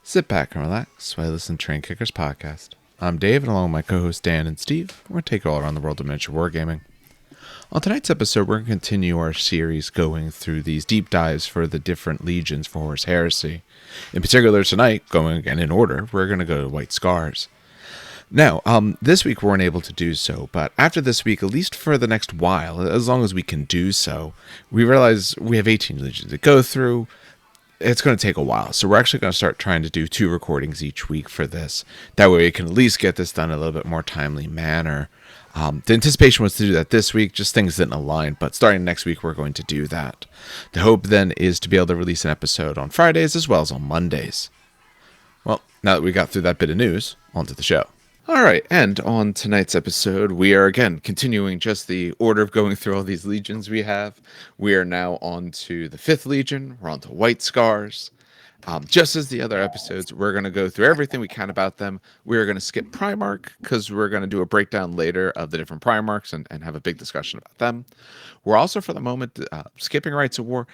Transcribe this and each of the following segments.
Sit back and relax while I listen to Train Kickers podcast. I'm Dave, and along with my co-hosts Dan and Steve, we're going to take you all around the world of miniature wargaming. On tonight's episode, we're going to continue our series going through these deep dives for the different legions for Horus Heresy. In particular, tonight, going again in order, we're going to go to White Scars. Now, this week we weren't able to do so, but after this week, at least for the next while, as long as we can do so, we realize we have 18 legions to go through. It's going to take a while, so we're actually going to start trying to do 2 recordings each week for this. That way we can at least get this done in a little bit more timely manner. The anticipation was to do that this week, just things didn't align, but starting next week we're going to do that. The hope then is to be able to release an episode on Fridays as well as on Mondays. Well, now that we got through that bit of news, on to the show. Alright, and on tonight's episode, we are again continuing just the order of going through all these legions we have. We are now on to the 5th Legion, we're on to White Scars. Just as the other episodes, we're going to go through everything we can about them. We're going to skip Primarch, because we're going to do a breakdown later of the different Primarchs and have a big discussion about them. We're also, for the moment, skipping Rights of War.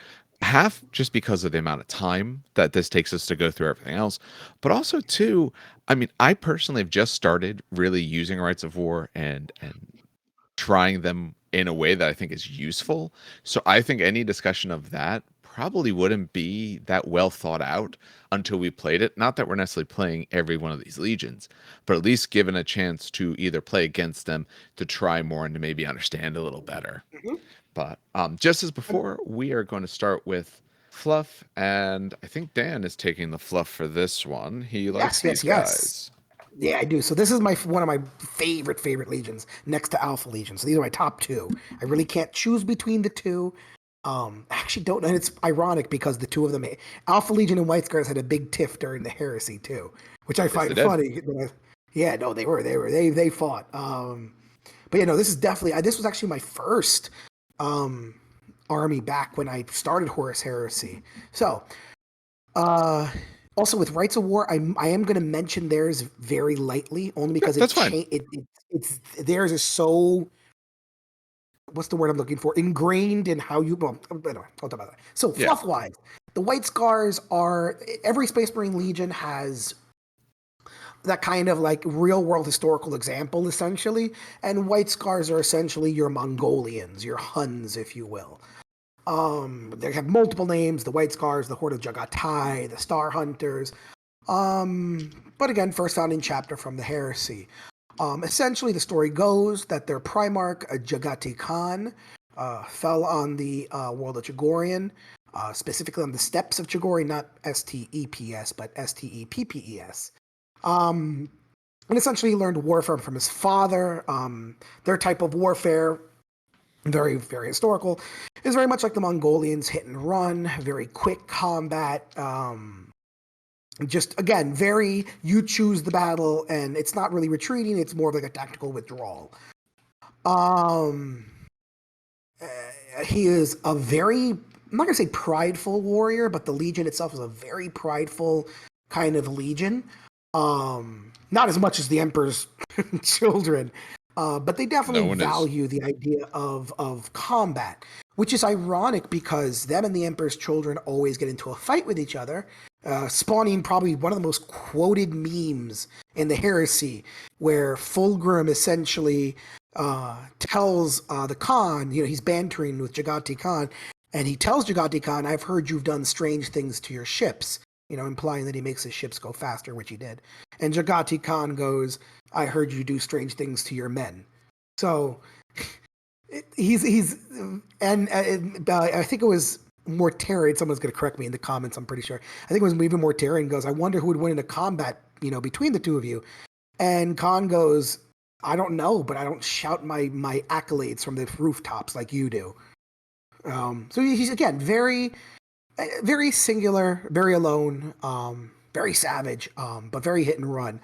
Half just because of the amount of time that this takes us to go through everything else, but also too, I mean, I personally have just started really using Rights of War and trying them in a way that I think is useful. So I think any discussion of that probably wouldn't be that well thought out until we played it. Not that we're necessarily playing every one of these legions, but at least given a chance to either play against them, to try more, and to maybe understand a little better. Mm-hmm. But just as before, we are going to start with Fluff, and I think Dan is taking the Fluff for this one. He likes these guys. Yeah, I do. So this is one of my favorite legions, next to Alpha Legion. So these are my top 2. I really can't choose between the 2. I actually don't know. And it's ironic because the 2 of them, Alpha Legion and White Scars, had a big tiff during the Heresy too, which I find funny. Yeah, no, they fought. But yeah, no, this is definitely, this was actually my first army back when I started Horus Heresy. So, also with Rights of War, I am going to mention theirs very lightly, only because That's fine. it's theirs is so, what's the word I'm looking for? Ingrained in how you. Well, anyway, I'll talk about that. So fluff wise, the White Scars are, every Space Marine Legion has that kind of like real world historical example essentially, and White Scars are essentially your Mongolians, your Huns, if you will. They have multiple names: the White Scars, the Horde of Jagatai, the Star Hunters. But again, first founding chapter from the Heresy. Essentially, the story goes that their Primarch, Jagati Khan, fell on the world of Chagorian, specifically on the steppes of Chagorian, not Steps, but Steppes. And essentially, he learned warfare from his father. Their type of warfare, very, very historical, is very much like the Mongolians, hit and run, very quick combat. Just, again, very, you choose the battle, and it's not really retreating, it's more of like a tactical withdrawal. He is a very, I'm not going to say prideful warrior, but the Legion itself is a very prideful kind of Legion. Not as much as the Emperor's children, but they definitely value the idea of combat, which is ironic because them and the Emperor's children always get into a fight with each other, spawning probably one of the most quoted memes in the Heresy, where Fulgrim essentially tells the Khan, he's bantering with Jagati Khan, and he tells Jagati Khan, "I've heard you've done strange things to your ships," implying that he makes his ships go faster, which he did. And Jagati Khan goes, "I heard you do strange things to your men." So he's and I think it was Mortarian. Someone's going to correct me in the comments, I'm pretty sure. I think it was even Mortarian goes, "I wonder who would win in a combat, between the two of you." And Khan goes, "I don't know, but I don't shout my accolades from the rooftops like you do." So he's, again, very, very singular, very alone, very savage, but very hit and run.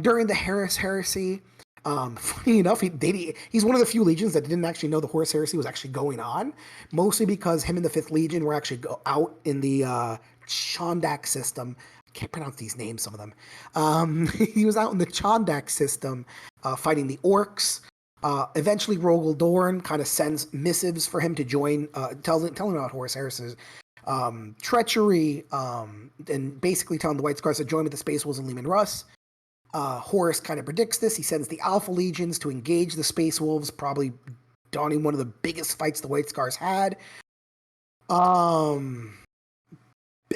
During the Heresy, funny enough, he's one of the few legions that didn't actually know the Horus Heresy was actually going on, mostly because him and the 5th Legion were actually out in the Chondak system. I can't pronounce these names, some of them. He was out in the Chondak system fighting the Orcs. Eventually, Rogel Dorn kind of sends missives for him to join, telling him about Horus Heresy, treachery, and basically telling the White Scars to join with the Space Wolves and Leman Russ. Horus kind of predicts this. He sends the Alpha Legions to engage the Space Wolves, probably dawning one of the biggest fights the White Scars had.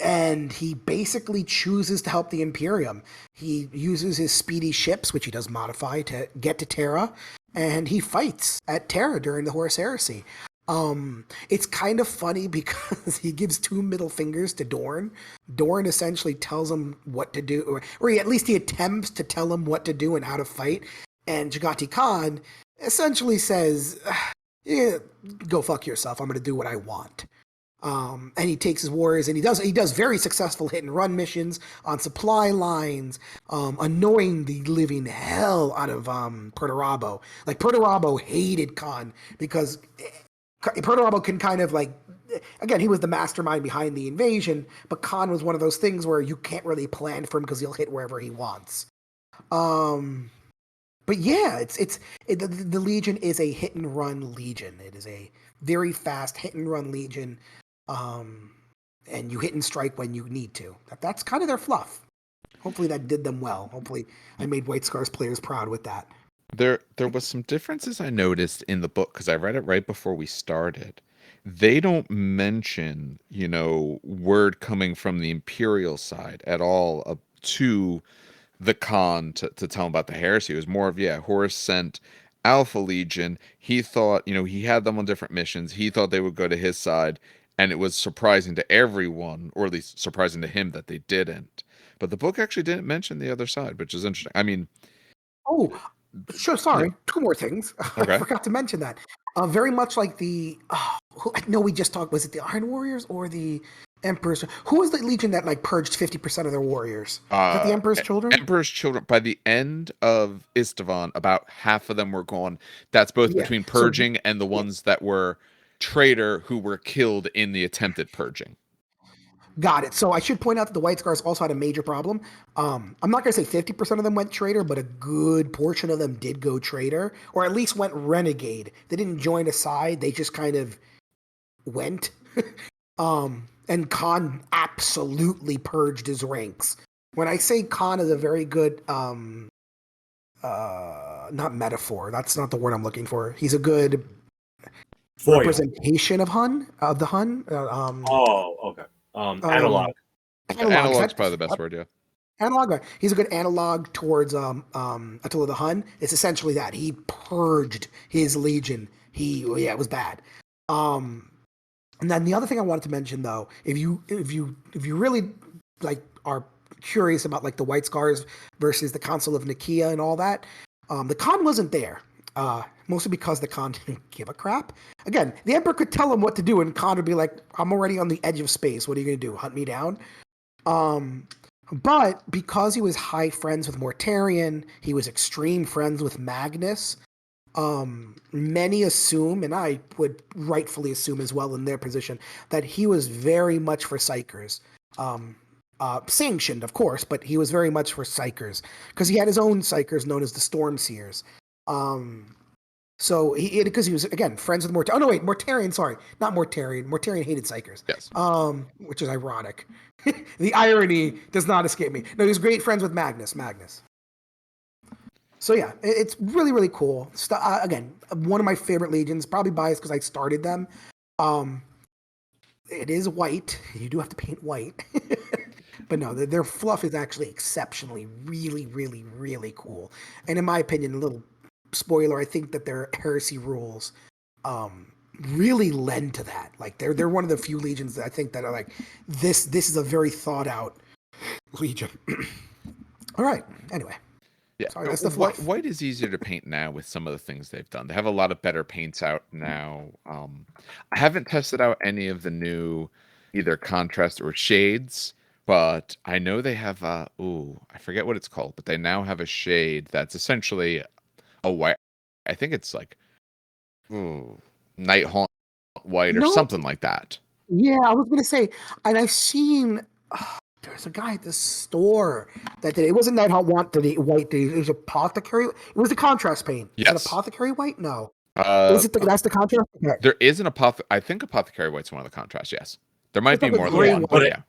And he basically chooses to help the Imperium. He uses his speedy ships, which he does modify, to get to Terra, and he fights at Terra during the Horus Heresy. It's kind of funny because he gives 2 middle fingers to Dorn. Dorn essentially tells him what to do, or at least he attempts to tell him what to do and how to fight. And Jagati Khan essentially says, yeah, go fuck yourself. I'm going to do what I want. And he takes his warriors and he does very successful hit and run missions on supply lines, annoying the living hell out of Perturabo. Like, Perturabo hated Khan because Perturabo can kind of like, again, he was the mastermind behind the invasion, but Khan was one of those things where you can't really plan for him because he'll hit wherever he wants. But yeah, the Legion is a hit and run Legion. It is a very fast hit and run Legion. And you hit and strike when you need to. That's kind of their fluff. Hopefully that did them well. Hopefully I made White Scars players proud with that. There was some differences I noticed in the book because I read it right before we started. They don't mention, word coming from the Imperial side at all to the Khan to tell him about the heresy. It was more of, Horus sent Alpha Legion. He thought, he had them on different missions. He thought they would go to his side. And it was surprising to everyone, or at least surprising to him, that they didn't. But the book actually didn't mention the other side, which is interesting. I mean... Oh, sure, sorry. Yeah. 2 more things. Okay. I forgot to mention that. Very much like the... we just talked... Was it the Iron Warriors or the Emperor's... Who was the Legion that purged 50% of their warriors? Is that the Emperor's Children? Emperor's Children. By the end of Istvan, about half of them were gone. That's both between purging and the ones that were... traitor who were killed in the attempted purging. Got it. So I should point out that the White Scars also had a major problem. I'm not going to say 50% of them went traitor, but a good portion of them did go traitor, or at least went renegade. They didn't join a side. They just kind of went. And Khan absolutely purged his ranks. When I say Khan is a very good, not metaphor. That's not the word I'm looking for. He's a good... representation of the Hun. Okay. Analog. Analog's probably the best word, yeah. Analog. He's a good analog towards Attila the Hun. It's essentially that he purged his legion. It was bad. And then the other thing I wanted to mention, though, if you really are curious about the White Scars versus the Council of Nicaea and all that, the Khan wasn't there. Mostly because the Khan didn't give a crap. Again, the Emperor could tell him what to do, and Khan would be like, I'm already on the edge of space. What are you going to do? Hunt me down? But because he was high friends with Mortarion, he was extreme friends with Magnus, many assume, and I would rightfully assume as well in their position, that he was very much for Psykers. Sanctioned, of course, but he was very much for Psykers, because he had his own Psykers known as the Stormseers. So because he was, again, friends with Mortarion. Oh no, wait, Mortarion. Sorry, not Mortarion. Mortarion hated Psykers. Yes. Which is ironic. The irony does not escape me. No, he was great friends with Magnus. So yeah, it's really, really cool. Again, one of my favorite legions. Probably biased because I started them. It is white. You do have to paint white. But no, their fluff is actually exceptionally, really, really, really cool. And in my opinion, a little spoiler, I think that their heresy rules really lend to that. They're one of the few legions that I think that are this is a very thought out legion. All right. Anyway. Yeah. Sorry, that's the fluff. White is easier to paint now with some of the things they've done. They have a lot of better paints out now. I haven't tested out any of the new either contrast or shades, but I know they have I forget what it's called, but they now have a shade that's essentially a white. I think it's Night Haunt white or something like that. Yeah, I was gonna say, and I've seen there's a guy at the store that did it. It wasn't Night Haunt white. It was apothecary. It was the contrast paint. Yes. Is it apothecary white? No. Is it that's the contrast? Okay. There is an I think apothecary white's one of the contrasts. Yes. There might be like a more gray than one, one. but yeah.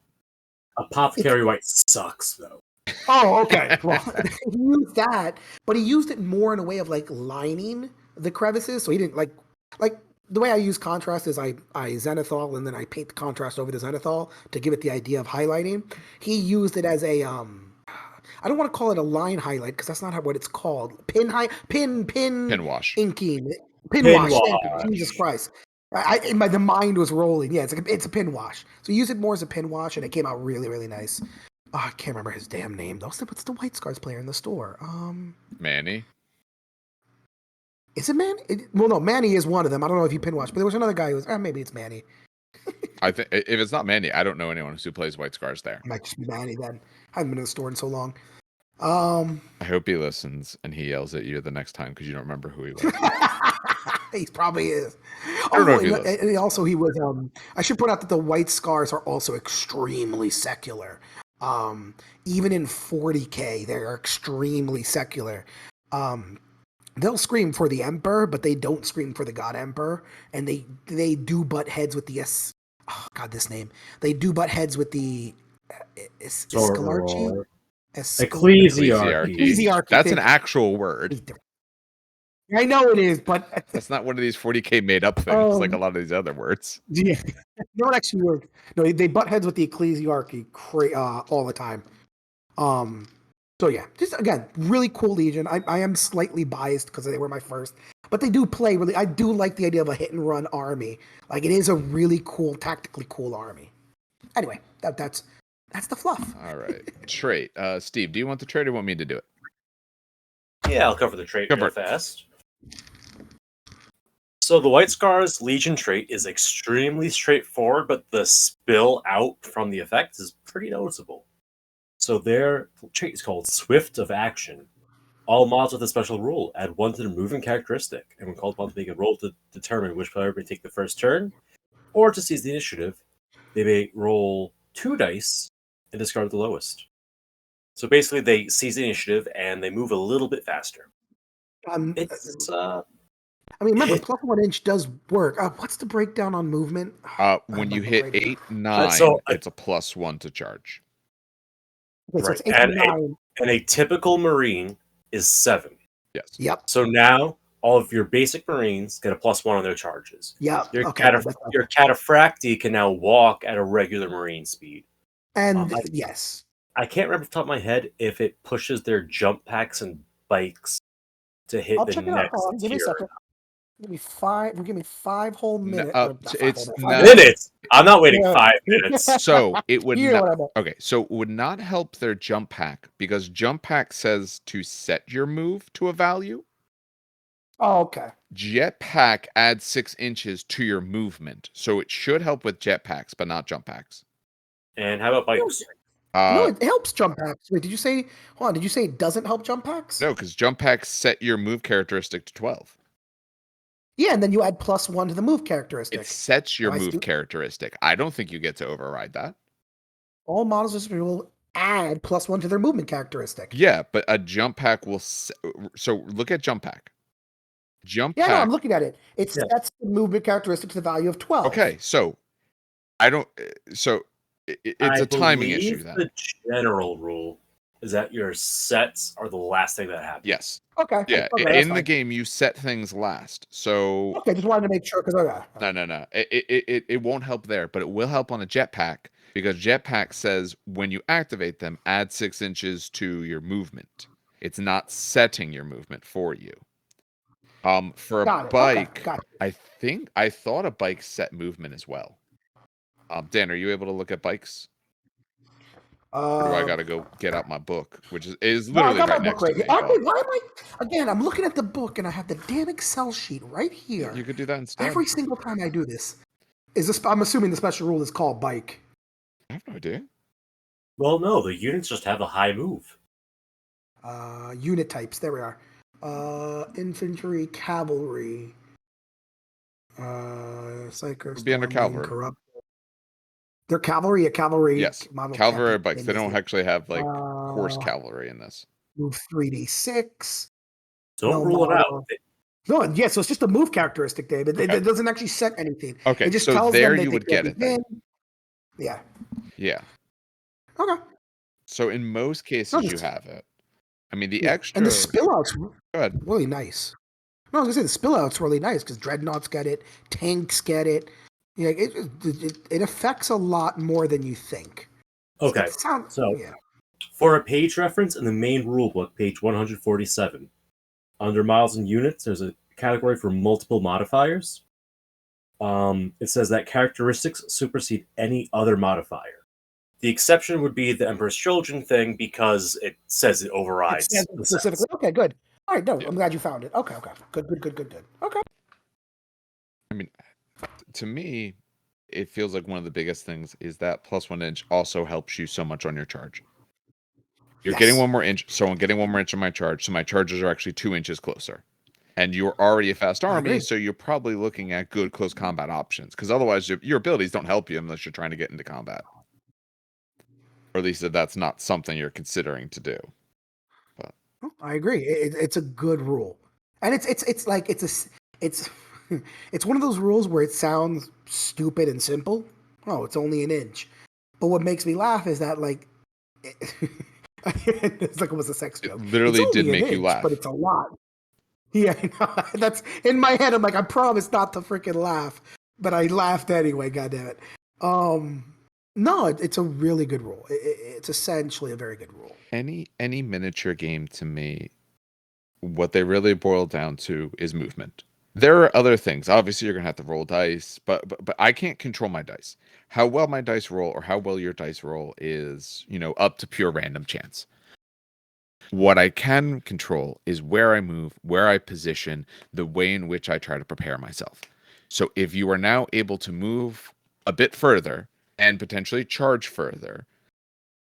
Apothecary White sucks though. Oh, okay. Well, he used that, but he used it more in a way of like lining the crevices. So he didn't like the way I use contrast is I zenithal and then I paint the contrast over the zenithal to give it the idea of highlighting. He used it as a I don't want to call it a line highlight because that's not what it's called. Pin wash. inking. Pin Wash. wash. Thank you. Jesus Christ. The mind was rolling. Yeah, it's a pin wash. So use it more as a pin wash, and it came out really, really nice. Oh, I can't remember his damn name though. What's the White Scars player in the store? Manny. Is it Manny? Well, no, Manny is one of them. I don't know if you pin watch, but there was another guy who was. Maybe it's Manny. I think if it's not Manny, I don't know anyone who plays White Scars there. It might just be Manny then. I haven't been in the store in so long. I hope he listens and he yells at you the next time because you don't remember who he was. He probably is. I don't know if and also he was. I should point out that the White Scars are also extremely secular. Even in 40K, they're extremely secular. They'll scream for the Emperor, but they don't scream for the God Emperor, and they do butt heads with the this name. They do butt heads with the Escalarchi. Ecclesiarchy. That's an actual word. I know it is, but that's not one of these 40K made up things like a lot of these other words. Yeah, no, it actually worked. No, they butt heads with the Ecclesiarchy all the time. So yeah, just again, really cool Legion. I am slightly biased because they were my first, but they do play really. I do like the idea of a hit and run army. Like it is a really cool, tactically cool army. Anyway, that's the fluff. All right, trait. Steve, do you want the trait or want me to do it? Yeah, I'll cover the trait real fast. So the White Scars Legion trait is extremely straightforward, but the spill out from the effect is pretty noticeable. So their trait is called Swift of Action. All models with a special rule add 1 to the moving characteristic, and when called upon to make a roll to determine which player may take the first turn, or to seize the initiative, they may roll 2 dice and discard the lowest. So basically, they seize the initiative and they move a little bit faster. Remember, plus 1 inch does work. What's the breakdown on movement? When you hit 8, 9, it's a +1 to charge. Okay, so it's 8 and 9. And a typical Marine is 7. Yes. Yep. So now all of your basic Marines get a +1 on their charges. Yep. Your Cataphracti can now walk at a regular Marine speed. And yes. I can't remember off the top of my head if it pushes their jump packs and bikes to hit the next tier. Give me a second. Give me 5 whole minutes. Minutes. I'm not waiting 5 minutes. So it would so it would not help their jump pack because jump pack says to set your move to a value. Oh, okay. Jetpack adds 6 inches to your movement, so it should help with jetpacks, but not jump packs. And how about bikes? No, it helps jump packs. Wait, did you say? Hold on, did you say it doesn't help jump packs? No, because jump packs set your move characteristic to 12. Yeah, and then you add +1 to the move characteristic. It sets your move characteristic. I don't think you get to override that. All models will add +1 to their movement characteristic. Yeah, but a jump pack will. So look at jump pack. No, I'm looking at it. It sets the movement characteristic to the value of 12. Okay, so I don't. So it's a timing issue. Then the general rule is that your sets are the last thing that happens. Yes. Okay. Yeah. Okay, in the game, you set things last. So okay, just wanted to make sure because No. It won't help there, but it will help on a jetpack because jetpack says when you activate them, add 6 inches to your movement. It's not setting your movement for you. For a bike, I thought a bike set movement as well. Dan, are you able to look at bikes? Or do I gotta go get out my book, which is literally right next to me? Why am I? Again, I'm looking at the book and I have the damn Excel sheet right here. You could do that instead. Every single time I do this, I'm assuming the special rule is called bike. I have no idea. Well, no, the units just have a high move. Unit types. There we are. Infantry, cavalry. Psychers. Be under cavalry. Corrupt. They're cavalry. A cavalry. Yes. Cavalry are bikes. They don't actually have like horse cavalry in this. Move 3d6. Don't rule it out. No, yeah. So it's just a move characteristic, David. It doesn't actually set anything. Okay. It just so tells there them you would get it. Yeah. Yeah. Okay. So in most No, cases, you have it. I mean, the yeah. And the extra. spill out's Go ahead. really nice. No, I was gonna say the spill out's really nice because dreadnoughts get it, tanks get it. Yeah, it affects a lot more than you think. Okay, It sounds, so yeah. for a page reference in the main rulebook, page 147, under models and units, there's a category for multiple modifiers. It says that characteristics supersede any other modifier. The exception would be the Emperor's Children thing because it says it overrides It the specifically. sets. Okay, good. All right, no, Yeah. I'm glad you found it. Okay, good. Okay. I mean, to me, it feels like one of the biggest things is that +1 inch also helps you so much on your charge. You're getting Yes. 1 more inch, so I'm getting 1 more inch on my charge, so my charges are actually 2 inches closer. And you're already a fast I army, agree. so you're probably looking at good close combat options. Because otherwise, your abilities don't help you unless you're trying to get into combat. Or at least if that's not something you're considering to do. But I agree. It's a good rule, and it's like it's it's one of those rules where it sounds stupid and simple. Oh, it's only an inch, but what makes me laugh is that like it's like it was a sex it joke. It's literally did only an make you inch, but laugh. it's a lot. Yeah, I know. That's in my head. I'm like, I promise not to freaking laugh, but I laughed anyway. God damn it. No, it's a really good rule. It's essentially a very good rule. Any miniature game to me, what they really boil down to is movement. There are other things. Obviously, you're gonna have to roll dice, but I can't control my dice. How well my dice roll or how well your dice roll is, up to pure random chance. What I can control is where I move, where I position, the way in which I try to prepare myself. So if you are now able to move a bit further and potentially charge further,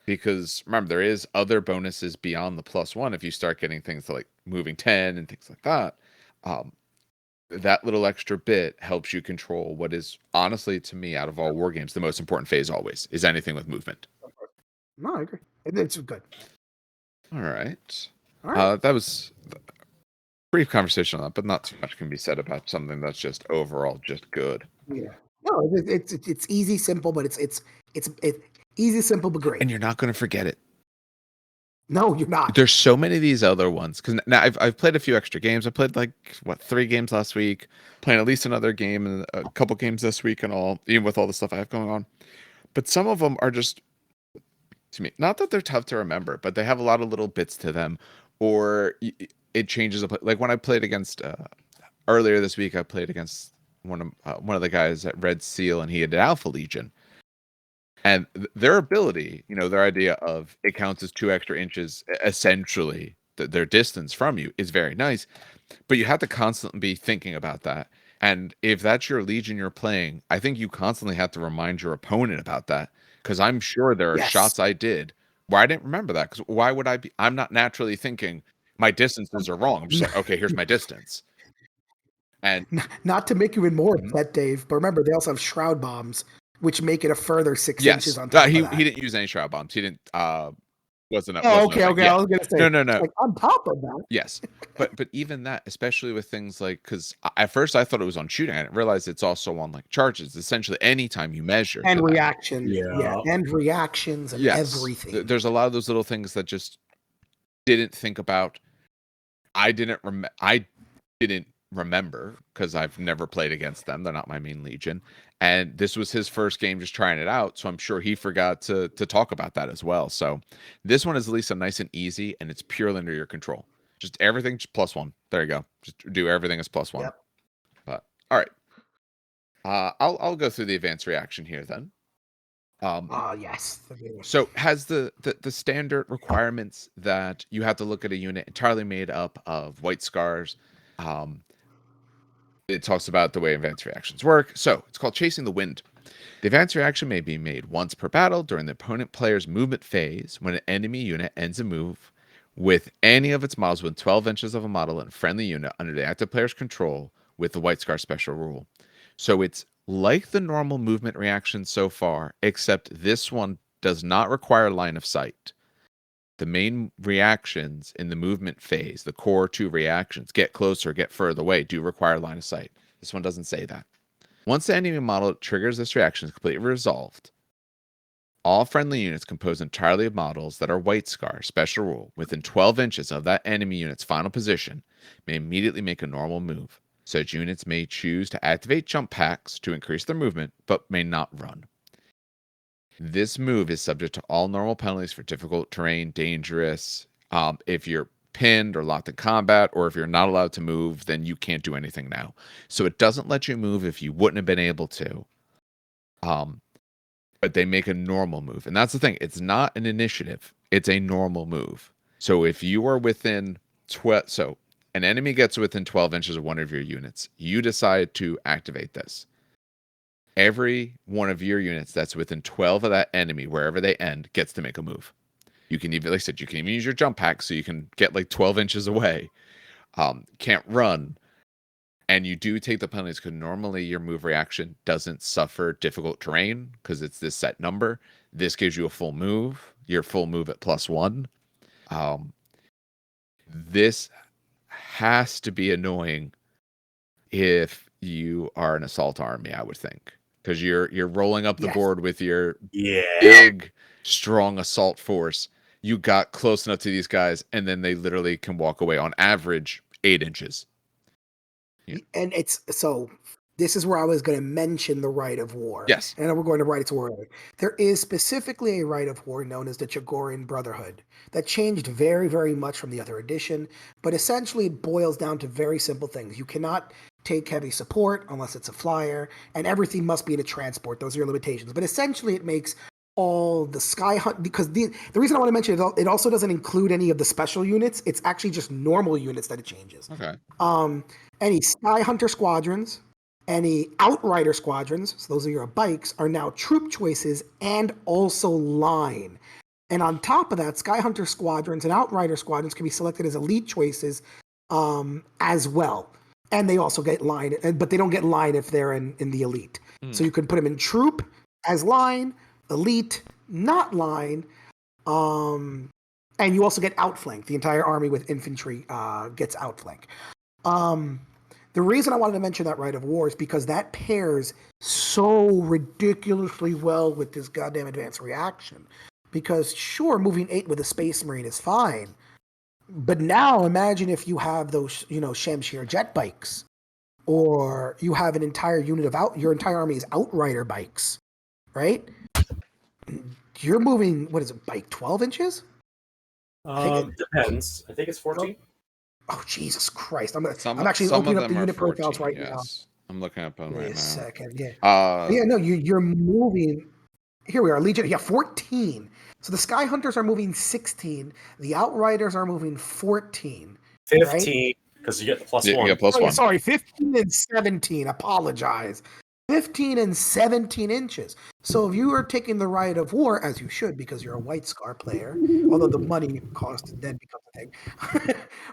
because remember, there is other bonuses beyond the +1 if you start getting things like moving 10 and things like that. That little extra bit helps you control what is honestly, to me, out of all war games, the most important phase always is anything with movement. No, I agree. It's good. All right. All right. That was a brief conversation on that, but not too much can be said about something that's just overall just good. Yeah. No, it's easy, simple, but it's easy, simple, but great. And you're not going to forget it. No, you're not. There's so many of these other ones because now I've played a few extra games. I played 3 games last week, playing at least another game and a couple games this week and all, even with all the stuff I have going on. But some of them are just, to me, not that they're tough to remember, but they have a lot of little bits to them, or it changes. Like when I played against earlier this week, I played against one of the guys at Red Seal, and he had Alpha Legion. And their ability, their idea of it counts as 2 extra inches, essentially, their distance from you is very nice. But you have to constantly be thinking about that. And if that's your Legion you're playing, I think you constantly have to remind your opponent about that. Because I'm sure there are Yes. shots I did where I didn't remember that. Because why would I be? I'm not naturally thinking my distances are wrong. I'm just like, okay, here's my distance. And Not to make you even more Mhm. upset, Dave, but remember they also have shroud bombs, which make it a further 6 inches Yes, on top he of that. didn't use any shroud bombs. He didn't. Wasn't Oh, a okay, thing. okay. Yeah. I was gonna say, No. like on top of that, Yes, but even that, especially with things like, because at first I thought it was on shooting, I didn't realize it's also on like charges. Essentially, anytime you measure and to that. reactions, yeah, Yeah. and reactions and Yes, everything. there's a lot of those little things that just didn't think about. I didn't remember because I've never played against them. They're not my main Legion, and this was his first game just trying it out. So I'm sure he forgot to talk about that as well. So this one is at least a nice and easy, and it's purely under your control. Just everything just +1. There you go. Just do everything as +1. Yep. But all right, I'll go through the advanced reaction here then. Oh yes. So has the standard requirements that you have to look at a unit entirely made up of white scars. Um, it talks about the way advanced reactions work. So it's called Chasing the Wind. The advanced reaction may be made once per battle during the opponent player's movement phase when an enemy unit ends a move with any of its models within 12 inches of a model and friendly unit under the active player's control with the white scar special rule. So it's like the normal movement reaction so far, except this one does not require line of sight. The main reactions in the movement phase, the core 2 reactions, get closer, get further away, do require line of sight. This one doesn't say that. Once the enemy model triggers this reaction is completely resolved, All friendly units composed entirely of models that are White Scar, special rule, within 12 inches of that enemy unit's final position may immediately make a normal move. Such units may choose to activate jump packs to increase their movement, but may not run. This move is subject to all normal penalties for difficult terrain, dangerous. If you're pinned or locked in combat, or if you're not allowed to move, then you can't do anything now. So it doesn't let you move if you wouldn't have been able to. But they make a normal move. And that's the thing. It's not an initiative. It's a normal move. So if you are within 12... So an enemy gets within 12 inches of one of your units. You decide to activate this. Every one of your units that's within 12 of that enemy, wherever they end, gets to make a move. You can even, like I said, you can even use your jump pack so you can get like 12 inches away. Can't run. And you do take the penalties because normally your move reaction doesn't suffer difficult terrain because it's this set number. This gives you a full move. Your full move at +1. This has to be annoying if you are an assault army, I would think, because you're rolling up the board with your big, strong assault force. You got close enough to these guys, and then they literally can walk away on average 8 inches. Yeah. And it's so this is where I was going to mention the right of war. Yes. And we're going to right to war. There is specifically a right of war known as the Jagoran Brotherhood that changed very, very much from the other edition. But essentially, it boils down to very simple things. You cannot take heavy support unless it's a flyer, and everything must be in a transport. Those are your limitations. But essentially, it makes all the Sky Hunt, because the reason I want to mention it also doesn't include any of the special units. It's actually just normal units that it changes. Okay. Any Sky Hunter squadrons, any Outrider squadrons, so those are your bikes, are now troop choices and also line. And on top of that, Sky Hunter squadrons and Outrider squadrons can be selected as elite choices as well. And they also get line, but they don't get line if they're in the elite. So you can put them in troop as line, elite, not line, and you also get outflank. The entire army with infantry gets outflank. The reason I wanted to mention that right of war is because that pairs so ridiculously well with this goddamn advanced reaction. Because sure, moving 8 with a Space Marine is fine, but now imagine if you have those, Shamshir jet bikes, or you have an entire unit of your entire army is Outrider bikes, right? You're moving, what is it, bike 12 inches? Depends. I think it's 14. Oh, Jesus Christ. I'm actually opening up the unit profiles right now. I'm looking up on right now. Wait a second, yeah. You're moving. Here we are, Legion. Yeah, 14. So the Sky Hunters are moving 16. The Outriders are moving 14. 15, because you get the +1. You get +1. Sorry, 15 and 17. Apologize. 15 and 17 inches. So if you are taking the right of war, as you should because you're a White Scar player, although the money cost then becomes a thing.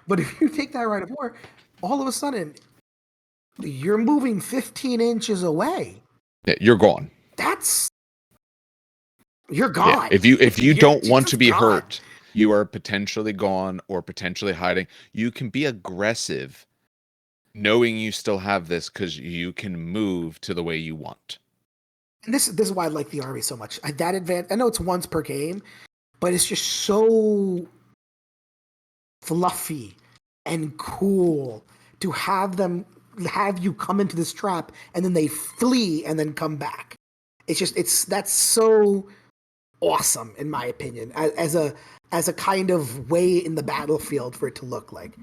But if you take that right of war, all of a sudden, you're moving 15 inches away. Yeah, you're gone. You're gone. Yeah. If you don't want to be hurt, you are potentially gone or potentially hiding. You can be aggressive knowing you still have this because you can move to the way you want. And this is why I like the army so much. That advance, I know it's once per game, but it's just so fluffy and cool to have you come into this trap and then they flee and then come back. That's so awesome in my opinion as a kind of way in the battlefield for it to look like.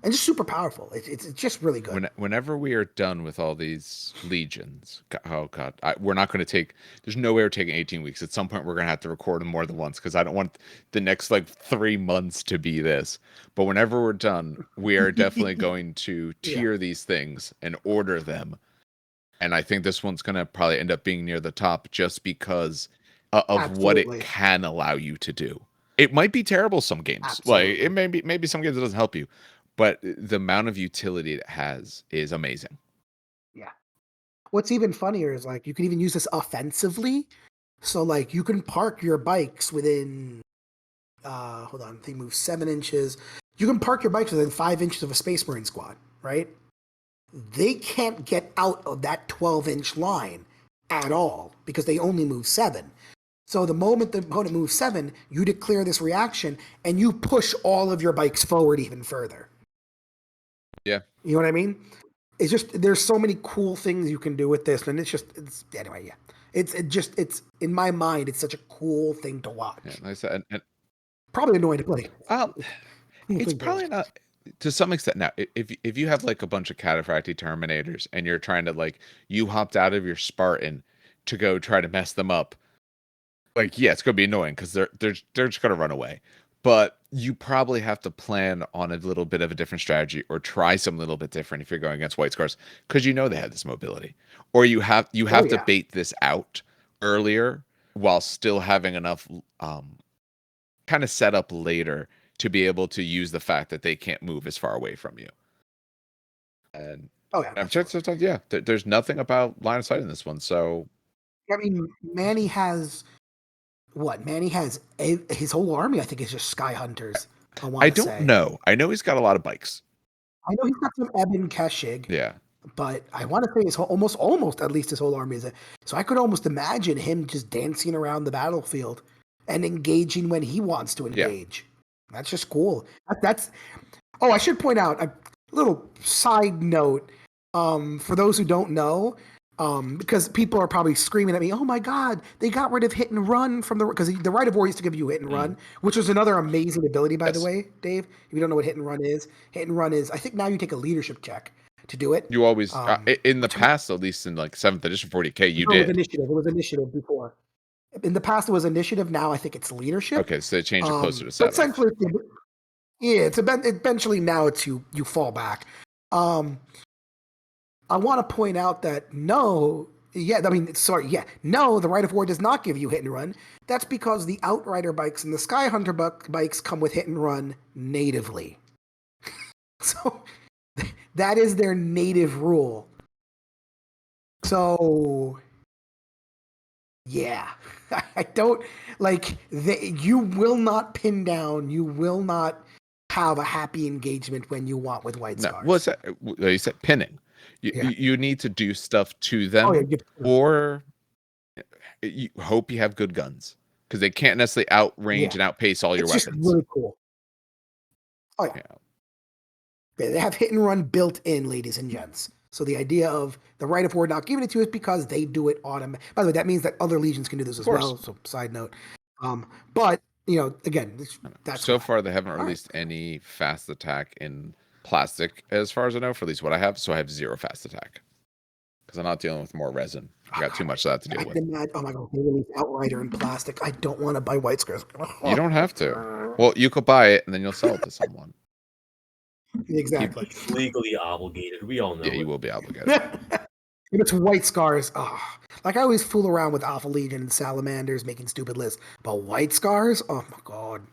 And just super powerful. It's just really good. Whenever we are done with all these legions, we're not going to take. There's no way we're taking 18 weeks. At some point, we're going to have to record them more than once because I don't want the next 3 months to be this. But whenever we're done, we are definitely going to tier these things and order them. And I think this one's going to probably end up being near the top just because of what it can allow you to do. It might be terrible some games. Absolutely. It maybe some games it doesn't help you. But the amount of utility it has is amazing. Yeah. What's even funnier is you can even use this offensively. So you can park your bikes within hold on, they move 7 inches. You can park your bikes within 5 inches of a Space Marine squad, right? They can't get out of that 12-inch line at all because they only move 7. So the moment the opponent moves 7, you declare this reaction and you push all of your bikes forward even further. Yeah. You know what I mean? It's just there's so many cool things you can do with this, and it's anyway. Yeah, it's in my mind, it's such a cool thing to watch. Yeah, like I said, and Probably annoying to play. it's probably not to some extent. Now, if you have like a bunch of cataphractii terminators and you're trying to like you hopped out of your Spartan to go try to mess them up, like yeah, it's gonna be annoying because they're just gonna run away. But you probably have to plan on a little bit of a different strategy or try something a little bit different if you're going against White Scars because you know they have this mobility, or you have to bait this out earlier while still having enough kind of set up later to be able to use the fact that they can't move as far away from you. And I'm sure sometimes, yeah, there's nothing about line of sight in this one. So, I mean, Manny has what? Manny has his whole army. I think is just Sky Hunters. I don't know. I know he's got a lot of bikes. I know he's got some Ebon Keshig. Yeah. But I want to say his almost at least his whole army is it. So I could almost imagine him just dancing around the battlefield and engaging when he wants to engage. Yeah. That's just cool. That's. Oh, I should point out a little side note for those who don't know, because people are probably screaming at me, "Oh my God, they got rid of hit and run from because the Rite of War used to give you hit and run, which was another amazing ability, by the way, Dave. If you don't know what hit and run is I think now you take a leadership check to do it. You always in the past, at least in like 7th edition 40K, you did. It was initiative before. In the past, it was initiative. Now I think it's leadership. Okay, so they changed it closer to 7. Essentially, yeah, it's eventually now it's you fall back. I want to point out that no, the Rite of War does not give you hit and run. That's because the Outrider bikes and the Sky Hunter bikes come with hit and run natively. So that is their native rule. So yeah, I don't like you will not pin down. You will not have a happy engagement when you want with White Scars. What's that? You said pinning. You need to do stuff to them, or you hope you have good guns because they can't necessarily outrange and outpace all your weapons. Just really cool. Oh yeah. They have hit and run built in, ladies and gents. So the idea of the Rite of War not giving it to you is because they do it automatically. By the way, that means that other legions can do this as well. So side note, but again, that's so far they haven't released any fast attack in plastic, as far as I know, for at least what I have. So I have 0 fast attack because I'm not dealing with more resin. I got too much of that to deal with. Oh my God, they released Outrider in plastic. I don't want to buy White Scars. You don't have to. Well, you could buy it and then you'll sell it to someone. Exactly. He's legally obligated. We all know. Yeah, you will be obligated. If it's White Scars, like I always fool around with Alpha Legion and Salamanders making stupid lists, but White Scars, oh my God.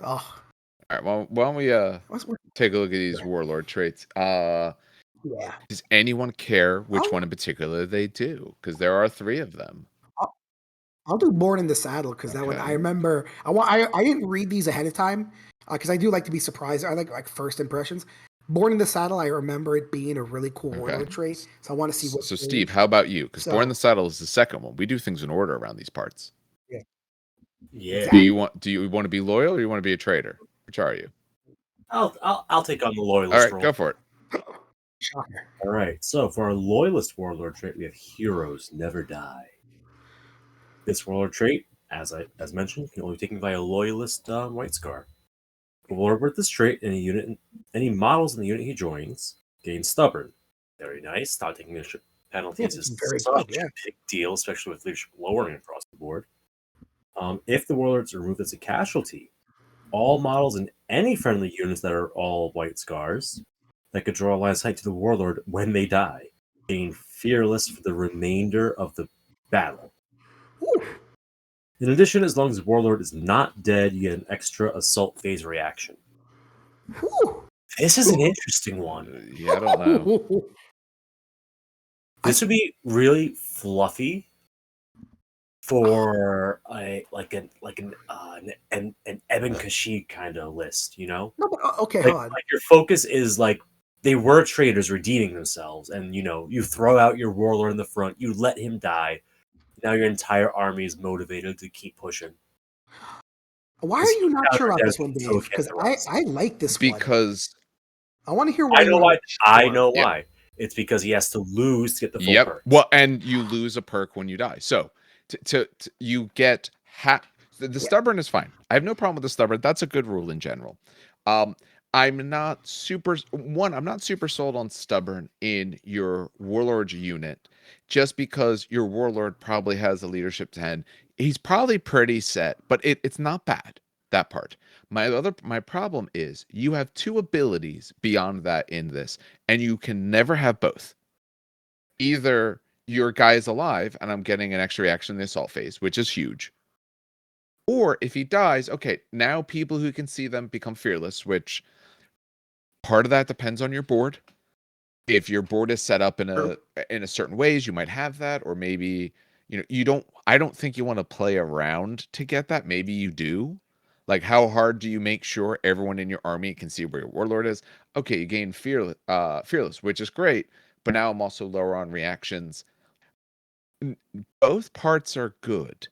Oh. All right. Well, why don't we take a look at these Warlord traits? Does anyone care which one in particular they do? Because there are 3 of them. I'll do Born in the Saddle because that one I remember. I didn't read these ahead of time because I do like to be surprised. I like first impressions. Born in the Saddle, I remember it being a really cool Warlord trait. So I want to see what. So Steve, how about you? Because Born in the Saddle is the second one. We do things in order around these parts. Yeah. Do you want to be loyal or you want to be a traitor? Which are you? I'll take on the loyalist. All right, role. go for it. All right. So for our loyalist Warlord trait, we have Heroes Never Die. This Warlord trait, as mentioned, can only be taken by a loyalist White Scar. The Warlord with this trait, any models in the unit he joins gain Stubborn. Very nice. Not taking leadership penalties is such a big deal, especially with leadership lowering across the board. If the Warlords are removed as a casualty, all models in any friendly units that are all White Scars that could draw a line of sight to the Warlord when they die gain Fearless for the remainder of the battle. Ooh. In addition, as long as the Warlord is not dead, you get an extra assault phase reaction. Ooh. This is an interesting one. Yeah, I don't know. This would be really fluffy for an Ebon Keshig kind of list, No, but like your focus is like they were traitors redeeming themselves, and you throw out your Warlord in the front, you let him die. Now your entire army is motivated to keep pushing. Why are you not sure about this one, So Dave? Because I like this one. Because I want to hear why. I know why. It's because he has to lose to get the full perks. Well, and you lose a perk when you die. So you get the stubborn is fine. I have no problem with the stubborn. That's a good rule in general. I'm not super sold on stubborn in your warlord unit, just because your warlord probably has a leadership 10. He's probably pretty set, but it's not bad, that part. My problem is you have two abilities beyond that in this, and you can never have both. Either your guy is alive and I'm getting an extra reaction in the assault phase, which is huge. Or if he dies, okay, now people who can see them become fearless, which part of that depends on your board. If your board is set up in a certain ways, you might have that, or maybe I don't think you want to play around to get that. Maybe you do. Like, how hard do you make sure everyone in your army can see where your warlord is? Okay, you gain fearless, which is great, but now I'm also lower on reactions. Both parts are good,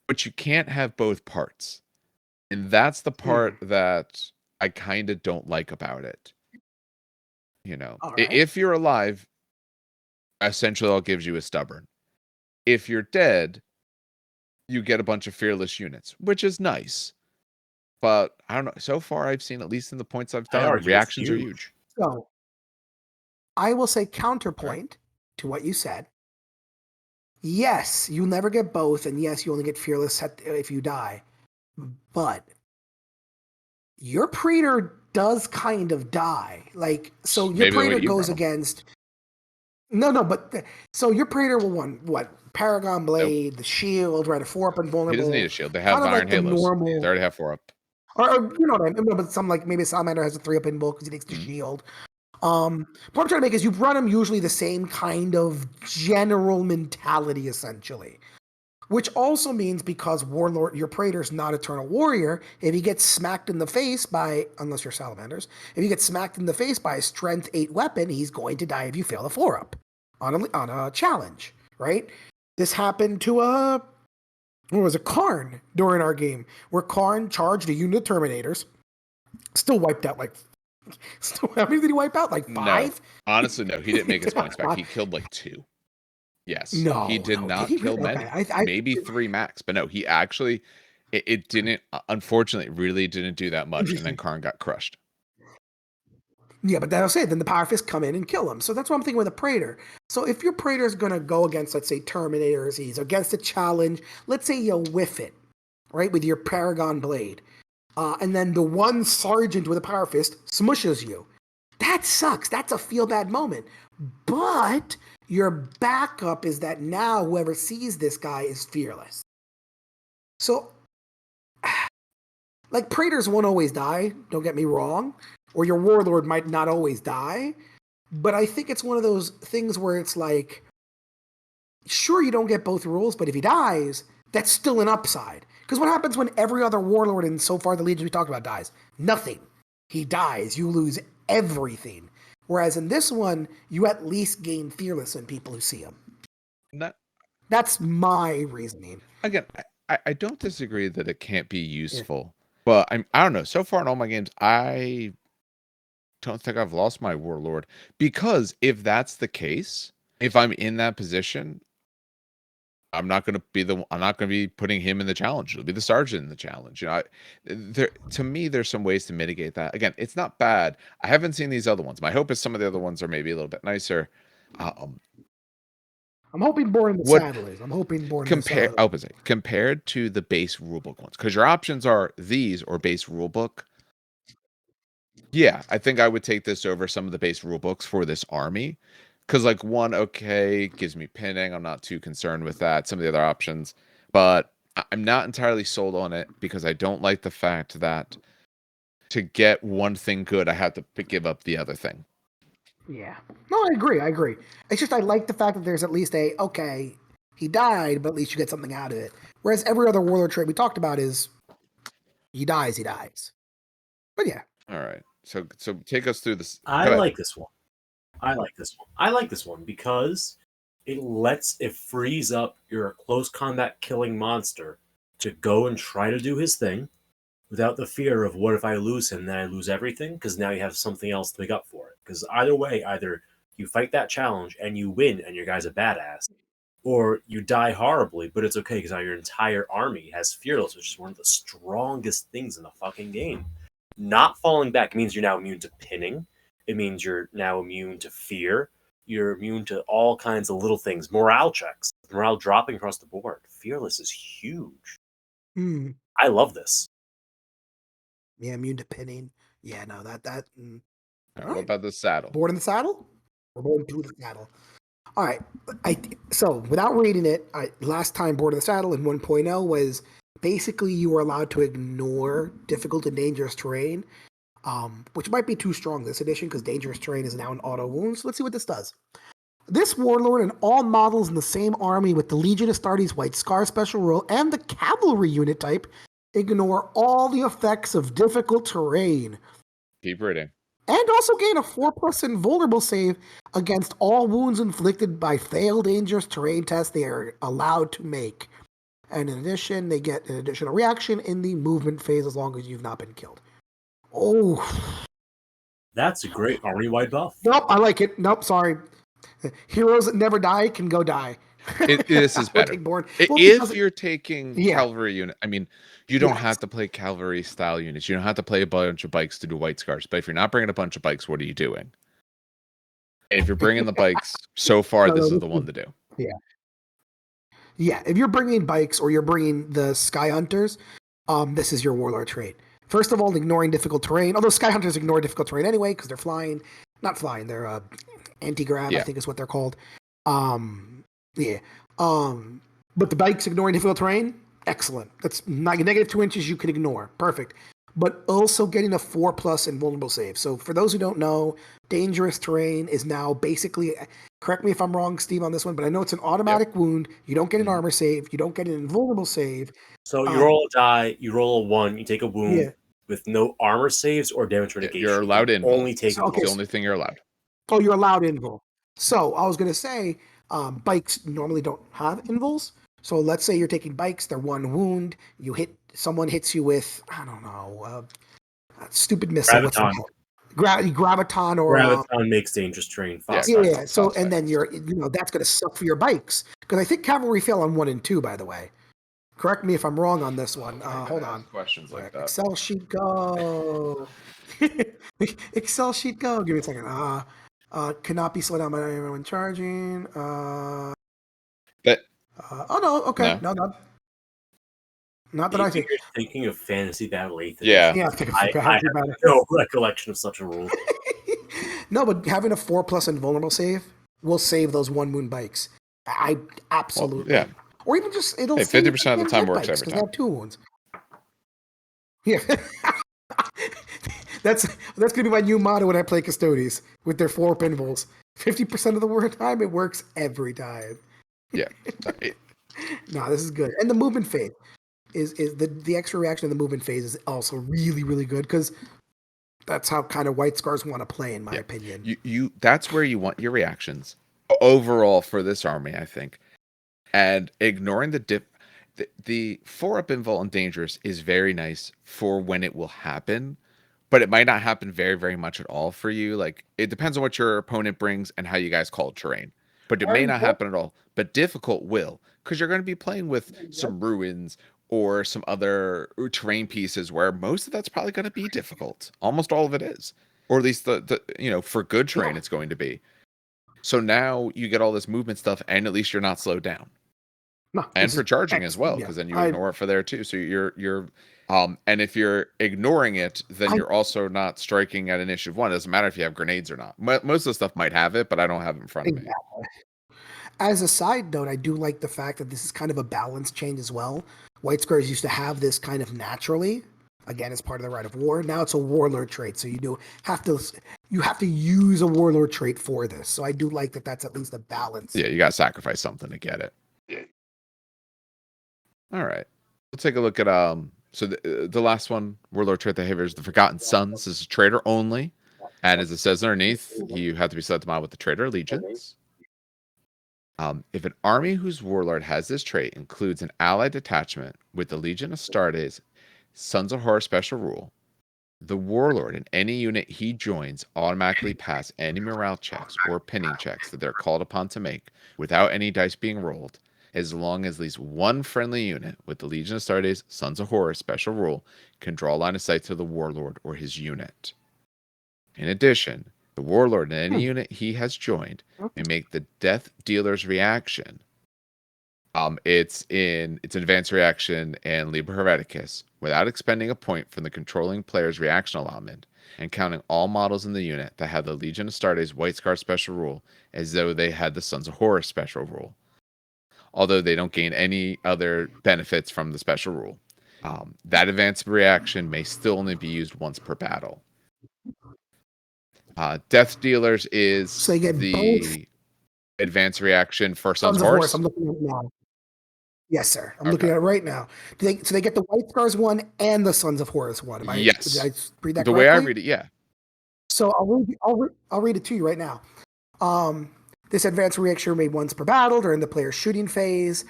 but you can't have both parts. And that's the part that I kind of don't like about it. If you're alive, essentially all gives you a stubborn. If you're dead, you get a bunch of fearless units, which is nice. But I don't know. So far, I've seen, at least in the points I've done, reactions are huge. So I will say counterpoint to what you said. Yes, you never get both, and yes, you only get fearless if you die. But your praetor does kind of die. Like, so your praetor goes against. So your praetor will Paragon Blade, the shield, right? A 4-up and vulnerable. He doesn't need a shield. They have Iron Halos. They already have 4-up. Or you know what I mean? But maybe Salamander has a 3-up invul because he takes the shield. What I'm trying to make is you run them usually the same kind of general mentality, essentially. Which also means, because Warlord, your praetor's not Eternal Warrior, if he gets smacked in the face by, unless you're Salamanders, if he gets smacked in the face by a Strength 8 weapon, he's going to die if you fail the 4-up on a challenge, right? This happened to Karn during our game, where Karn charged a unit of Terminators, still wiped out how many did he wipe out? 5? No. Honestly, no. He didn't make his points back. He killed 2. Yes. No. He did not kill many. Okay. Maybe 3 max. But no, he actually, it didn't, unfortunately, really didn't do that much. And then Karn got crushed. Yeah, but that'll say then the Power Fist come in and kill him. So that's what I'm thinking with a Praetor. So if your Praetor is going to go against, let's say, Terminators, he's against a challenge, let's say you whiff it, right, with your Paragon Blade. And then the one sergeant with a Power Fist smushes you. That sucks. That's a feel-bad moment. But your backup is that now whoever sees this guy is fearless. So, Praetors won't always die, don't get me wrong. Or your Warlord might not always die. But I think it's one of those things where it's sure, you don't get both rules, but if he dies, that's still an upside. Because what happens when every other Warlord in so far the Legion we talked about dies? Nothing. He dies. You lose everything. Whereas in this one, you at least gain fearless in people who see him. That's my reasoning. Again, I don't disagree that it can't be useful. But I don't know. So far in all my games, I don't think I've lost my Warlord. Because if that's the case, if I'm in that position, I'm not going to be putting him in the challenge. It'll be the sergeant in the challenge. To me, there's some ways to mitigate that. Again, it's not bad. I haven't seen these other ones. My hope is some of the other ones are maybe a little bit nicer. I'm hoping Born in the Saddle is. I'm hoping Born in the Saddle. Compared to the base rulebook ones, because your options are these or base rulebook. Yeah, I think I would take this over some of the base rulebooks for this army. Because, one, okay, gives me pinning. I'm not too concerned with that. Some of the other options. But I'm not entirely sold on it because I don't like the fact that to get one thing good, I have to give up the other thing. Yeah. No, I agree. It's just I like the fact that there's at least okay, he died, but at least you get something out of it. Whereas every other Warlord trait we talked about is he dies. But yeah. All right. So take us through this. I like this one. I like this one because it frees up your close combat killing monster to go and try to do his thing without the fear of what if I lose him, then I lose everything, because now you have something else to make up for it. Because either way, either you fight that challenge and you win and your guy's a badass, or you die horribly, but it's okay because now your entire army has Fearless, which is one of the strongest things in the fucking game. Not falling back means you're now immune to pinning. It means you're now immune to fear. You're immune to all kinds of little things. Morale checks. Morale dropping across the board. Fearless is huge. Hmm. I love this. Yeah, immune to pinning. Yeah, no, that. What about the saddle? Board in the saddle? Or board into the saddle? All right. So without reading it, last time Board in the Saddle in 1.0 was basically you were allowed to ignore difficult and dangerous terrain, which might be too strong this edition because dangerous terrain is now an auto wound. So let's see what this does. This Warlord and all models in the same army with the Legion Astartes White Scar special rule and the cavalry unit type ignore all the effects of difficult terrain. Keep reading. And also gain a 4+ invulnerable save against all wounds inflicted by failed dangerous terrain tests they are allowed to make. And in addition, they get an additional reaction in the movement phase as long as you've not been killed. Oh. That's a great army-wide buff. Nope, I like it. Nope, sorry. Heroes that never die can go die. This is better. If you're taking cavalry unit, I mean, you don't have to play cavalry style units. You don't have to play a bunch of bikes to do White Scars. But if you're not bringing a bunch of bikes, what are you doing? And if you're bringing the bikes, so far this is the one to do. Yeah. Yeah, if you're bringing bikes or you're bringing the Sky Hunters, this is your Warlord trait. First of all, ignoring difficult terrain. Although Sky Hunters ignore difficult terrain anyway because they're flying. Not flying, they're anti-grav, I think is what they're called. But the bikes ignoring difficult terrain, excellent. That's -2 inches you can ignore. Perfect. But also getting a 4+ invulnerable save. So for those who don't know, dangerous terrain is now basically, correct me if I'm wrong, Steve, on this one, but I know it's an automatic wound. You don't get an armor save. You don't get an invulnerable save. So you roll a die, you roll a 1, you take a wound with no armor saves or damage mitigation. You're allowed in. Only take it's the only thing you're allowed. Oh, you're allowed invul. So I was going to say, bikes normally don't have invuls. So let's say you're taking bikes, they're 1 wound, someone hits you with, I don't know, stupid missile. Graviton. Graviton or... Graviton makes dangerous terrain. Yeah. So, and then that's going to suck for your bikes. Because I think cavalry fail on 1 and 2, by the way. Correct me if I'm wrong on this one. Hold on. Questions like that. Excel sheet go. Excel sheet go. Give me a second. Cannot be slowed down by anyone charging. No, okay. No. Not that I think. You're thinking of Fantasy Battle 8. Yeah. I have no recollection of such a rule. No, but having a 4+ invulnerable save will save those 1 wound bikes. I absolutely. Well, yeah. Or even just, it'll 50% of the time works every time. They have 2 wounds. Yeah. That's going to be my new motto when I play Custodes with their 4 pinballs. 50% of the time, it works every time. Yeah. No, this is good. And the movement phase is the extra reaction in the movement phase is also really, really good because that's how kind of White Scars want to play, in my opinion. That's where you want your reactions overall for this army, I think. And ignoring the 4+ invul and dangerous is very nice for when it will happen. But it might not happen very, very much at all for you. Like, it depends on what your opponent brings and how you guys call terrain. But it may not happen at all. But difficult will. Because you're going to be playing with some ruins or some other terrain pieces where most of that's probably going to be difficult. Almost all of it is. Or at least, for good terrain, it's going to be. So now you get all this movement stuff, and at least you're not slowed down. No, and for charging as well, because then you ignore it for there too. So you're and if you're ignoring it, then you're also not striking at initiative 1. It doesn't matter if you have grenades or not. Most of the stuff might have it, but I don't have it in front of me. As a side note, I do like the fact that this is kind of a balance change as well. White Scars used to have this kind of naturally, again, as part of the Rite of War. Now it's a Warlord trait, so you have to use a Warlord trait for this. So I do like that. That's at least a balance. Yeah, you got to sacrifice something to get it. Yeah. All right, let's take a look at So the last one, Warlord trait that favors the Forgotten Sons, is a traitor only, and as it says underneath, you have to be selected mod with the traitor allegiance. If an army whose warlord has this trait includes an allied detachment with the Legion of Astartes Sons of Horus special rule, the warlord in any unit he joins automatically pass any morale checks or pinning checks that they're called upon to make without any dice being rolled, as long as at least one friendly unit with the Legion of Astartes Sons of Horus special rule can draw line of sight to the warlord or his unit. In addition, the warlord in any unit he has joined may make the death dealer's reaction. It's an advanced reaction and Liber Hereticus without expending a point from the controlling player's reaction allotment and counting all models in the unit that have the Legion of Astartes White Scar special rule as though they had the Sons of Horus special rule, although they don't gain any other benefits from the special rule. That advanced reaction may still only be used once per battle. Death Dealers is So they get the both advanced reaction for Sons of Horus. I'm looking at it now. Yes, sir. I'm looking at it right now. So they get the White Scars one and the Sons of Horus one. Yes. Did I read that the correctly? way I read it, yeah. So I'll read it to you right now. This advanced reaction made once per battle during the player's shooting phase.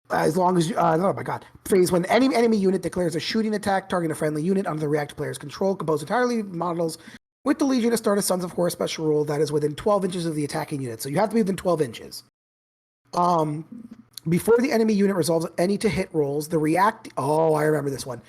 As long as oh my god, phase when any enemy unit declares a shooting attack targeting a friendly unit under the reactive player's control, composed entirely of models with the Legion of Astartes Sons of Horus special rule that is within 12 inches of the attacking unit. So you have to be within 12 inches. Before the enemy unit resolves any to hit rolls, I remember this one.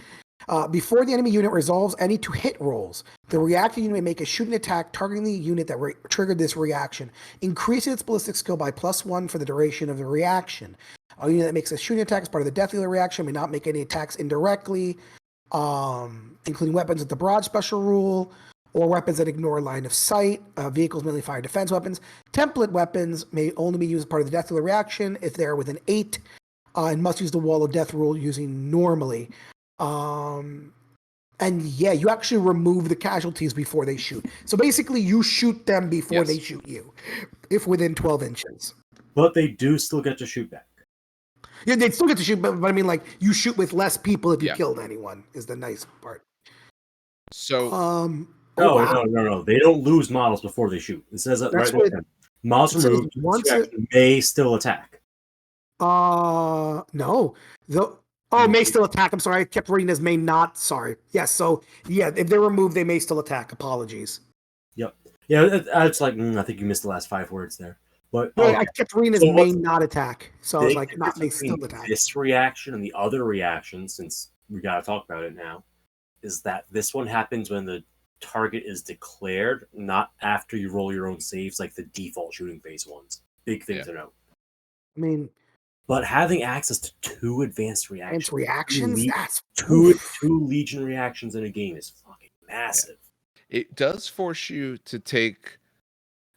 Before the enemy unit resolves any to hit rolls, the reacting unit may make a shooting attack targeting the unit that triggered this reaction, increasing its ballistic skill by +1 for the duration of the reaction. A unit that makes a shooting attack as part of the death dealer reaction may not make any attacks indirectly, including weapons with the broad special rule, or weapons that ignore line of sight. Vehicles mainly fire defense weapons. Template weapons may only be used as part of the death dealer reaction if they're within 8, and must use the wall of death rule using normally. And yeah, you actually remove the casualties before they shoot. So basically, you shoot them before they shoot you, if within 12 inches. But they do still get to shoot back. Yeah, they'd still get to shoot, but I mean, like, you shoot with less people if you killed anyone, is the nice part. So, No. They don't lose models before they shoot. It says that right there. Models removed may still attack. No. May still attack. I'm sorry. I kept reading as may not. Sorry. Yes. So, yeah, if they're removed, they may still attack. Apologies. Yep. Yeah, it's like, I think you missed the last 5 words there. But I kept reading as may not attack. So I was like, not may still attack. This reaction and the other reaction, since we got to talk about it now, is that this one happens when the target is declared, not after you roll your own saves like the default shooting phase ones. Big thing to note. I mean, but having access to 2 advanced reactions, that's two Legion reactions in a game is fucking massive. It does force you to take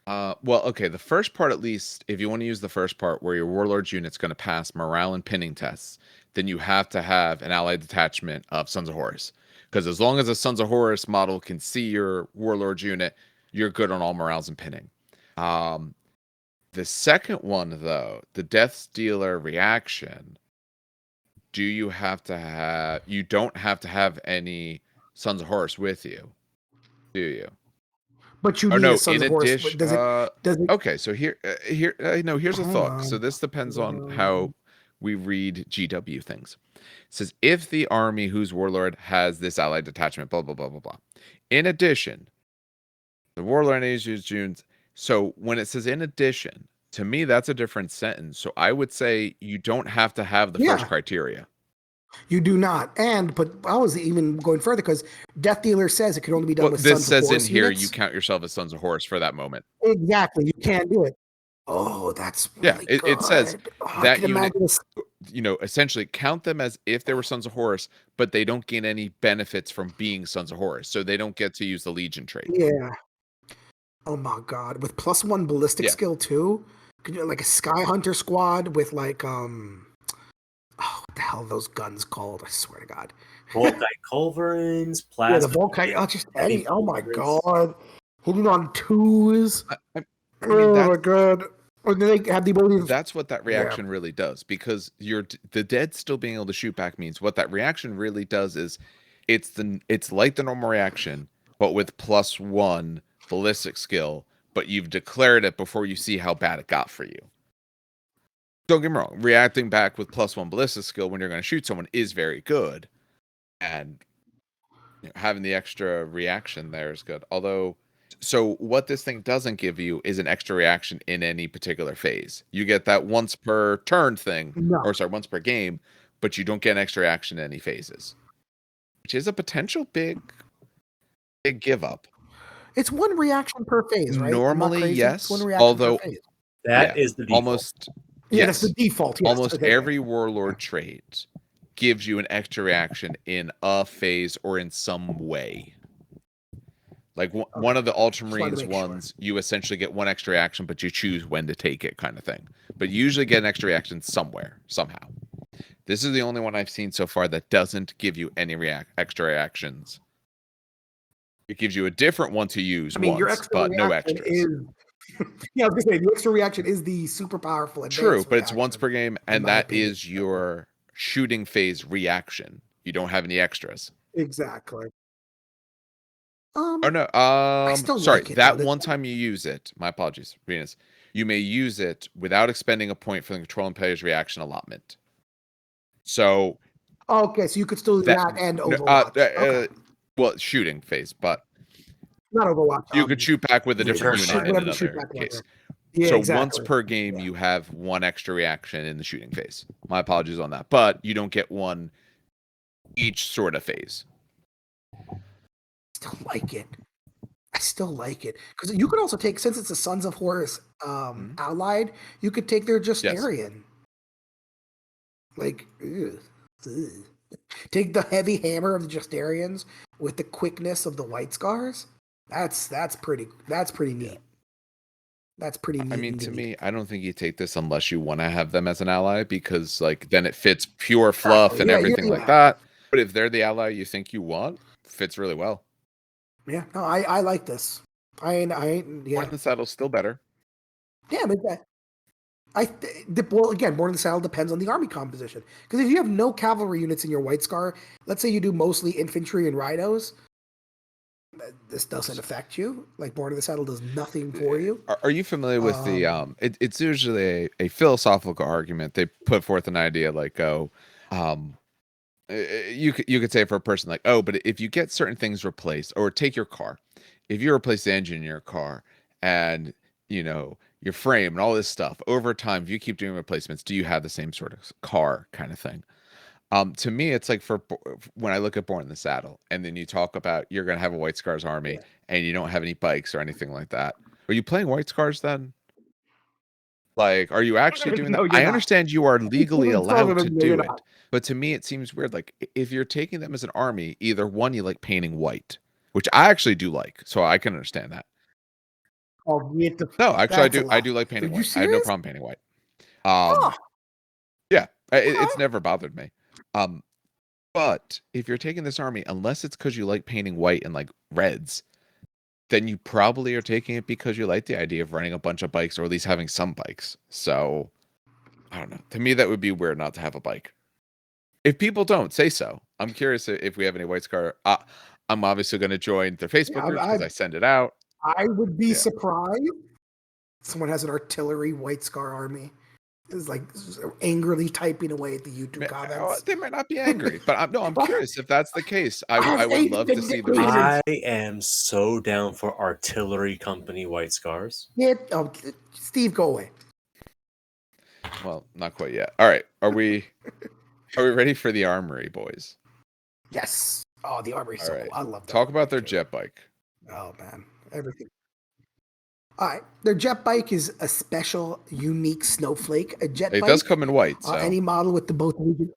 the first part, at least, if you want to use the first part where your warlord's unit's going to pass morale and pinning tests, then you have to have an allied detachment of Sons of Horus. Because as long as a Sons of Horus model can see your warlord's unit, you're good on all morales and pinning. The second one, though, the Death Dealer reaction, you don't have to have any Sons of Horus with you, do you? But you need a Sons of Horus. Does it? Okay, so here's a thought. So this depends on how we read GW things. It says, if the army whose warlord has this allied detachment, blah, blah, blah, blah, blah. In addition, the warlord uses June's. So when it says in addition, to me, that's a different sentence. So I would say you don't have to have the first criteria. You do not. But I was even going further because Death Dealer says it can only be done with Sons of Horus. This says in here units. you count yourself as Sons of Horus for that moment. Exactly. You can't do it. Oh, that's really good. It says that unit, essentially count them as if they were Sons of Horus, but they don't gain any benefits from being Sons of Horus, so they don't get to use the Legion trait. Yeah. Oh my god, with +1 ballistic skill too? Could you like a Sky Hunter squad with like what the hell are those guns called? I swear to God. Volkite Culverins, plasma. Yeah, the Volkite. Oh my god. Hitting on 2s. My god. Or they have the ability. That's what that reaction really does, because the dead still being able to shoot back means what that reaction really does is it's like the normal reaction, but with +1 ballistic skill, but you've declared it before you see how bad it got for you. Don't get me wrong, reacting back with +1 ballista skill when you're going to shoot someone is very good, and having the extra reaction there is good. Although, so what this thing doesn't give you is an extra reaction in any particular phase. You get that once per turn thing, No. or sorry, once per game, but you don't get an extra reaction in any phases, which is a potential big give up. It's one reaction per phase, right? I'm not Normally, crazy? yes. It's one reaction Although per phase. That is the default. almost Yeah, yes, that's the default. Yes. almost Okay. every Warlord trait gives you an extra reaction in a phase or in some way. Like one of the Ultramarines ones, you essentially get one extra reaction, but you choose when to take it, kind of thing. But you usually get an extra reaction somewhere, somehow. This is the only one I've seen so far that doesn't give you any extra reactions. It gives you a different one to use once, but no extras. Yeah, I was gonna say the extra reaction is the super powerful. True, but it's once per game, and that is your shooting phase reaction. You don't have any extras. Exactly. Oh no. Sorry, like that one time you use it. My apologies, Venus. You may use it without expending a point for the controlling player's reaction allotment. So. Okay, so you could still do that and Overwatch. Okay. Well, shooting phase, but not Overwatch. You could shoot back with a different unit in another case. Yeah, so exactly. Once per game, you have one extra reaction in the shooting phase. My apologies on that, but you don't get one each sort of phase. Still like it. I still like it because you could also take, since it's the Sons of Horus allied, you could take their Justarian. Like, take the heavy hammer of the Justarians with the quickness of the White Scars. That's pretty neat. That's pretty neat. I mean, to me, I don't think you take this unless you want to have them as an ally, because like then it fits pure fluff and everything like that. But if they're the ally you think you want, fits really well. Yeah, no, I like this. Yeah. Born in the Saddle's still better. Yeah, but well, again, Born in the Saddle depends on the army composition. Because if you have no cavalry units in your White Scar, let's say you do mostly infantry and rhinos, this doesn't affect you. Like Born in the Saddle does nothing for you. Are you familiar with the it's usually a philosophical argument. They put forth an idea like, you could say for a person like, but if you get certain things replaced, or take your car, if you replace the engine in your car and your frame and all this stuff over time, if you keep doing replacements, do you have the same sort of car kind of thing? To me, it's like when I look at Born in the Saddle, and then you talk about you're going to have a White Scars army and you don't have any bikes or anything like that. Are you playing White Scars then? Like, are you actually doing that? I understand you are legally allowed to do it, but to me, it seems weird. Like, if you're taking them as an army, either one, you like painting white, which I actually do like, so I can understand that. No, actually, I do like painting white. I have no problem painting white. Yeah, it's never bothered me. But if you're taking this army, unless it's because you like painting white and like reds, then you probably are taking it because you like the idea of running a bunch of bikes, or at least having some bikes. So I don't know. To me, that would be weird not to have a bike. If people don't, say so. I'm curious if we have any White Scar. I'm obviously going to join their Facebook group because I send it out. I would be surprised someone has an artillery White Scar army. Is like angrily typing away at the YouTube comments. They might not be angry, but I'm curious if that's the case. I would love to see the reasons. I am so down for artillery company White Scars. Yeah, Steve, go away. Well, not quite yet. All right, are we ready for the Armory, boys? Yes. Oh, the Armory. So cool. I love that. Talk about their jet bike. Oh man, everything. All right, their jet bike is a special, unique snowflake. A jet bike. It does come in white. So. Any model with both Legion.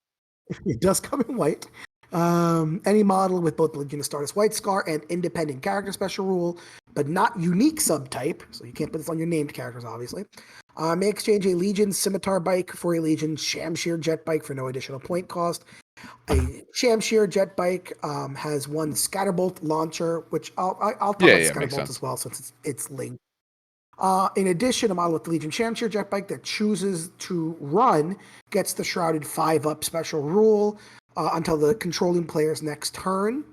It does come in white. Any model with both Legion of Stardust White Scar and independent character special rule, but not unique subtype. So you can't put this on your named characters, obviously. May exchange a Legion Scimitar bike for a Legion Shamshir jet bike for no additional point cost. A Shamshir jet bike has one Scatterbolt launcher, which I'll talk about Scatterbolt as well since it's linked. In addition, a model with the Legion Shamshir jet bike that chooses to run gets the Shrouded 5-up special rule until the controlling player's next turn.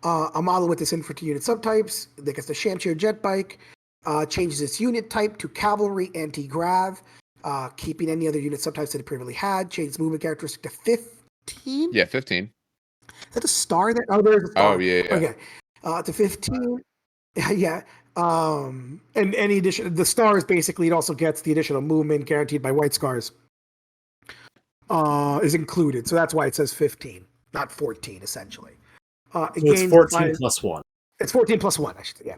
A model with this infantry unit subtypes that gets the Shamshir jet bike changes its unit type to cavalry anti-grav, keeping any other unit subtypes that it previously had. Changes movement characteristic to 15. Yeah, 15. Is that a star there? Oh, there's a star. Oh, yeah. Okay. To 15. Yeah. And any addition, the stars basically, it also gets the additional movement guaranteed by white scars. Is included. So that's why it says 15, not 14, essentially. It's 14 plus 1. It's 14 plus 1, I should say, yeah.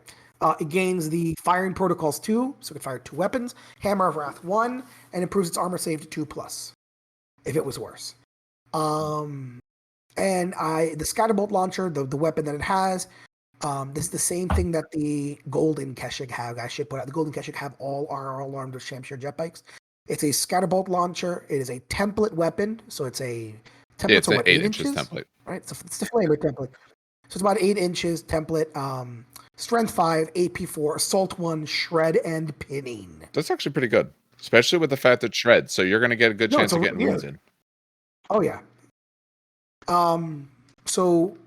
It gains the firing protocols 2, so it can fire 2 weapons, Hammer of Wrath 1, and improves its armor save to 2+, if it was worse. And the Scatterbolt launcher, the weapon that it has, this is the same thing that the Golden Keshig have. I should put out the Golden Keshig have all armed with Shamshir jet bikes. It's a Scatterbolt launcher. It is a template weapon, so it's a template. It's an 8 inches template. Right, it's the flamer template. So it's about 8 inches template. Strength 5, AP 4, Assault 1, Shred, and Pinning. That's actually pretty good, especially with the fact that Shred. So you're going to get a good chance of getting wounds in. Oh yeah. So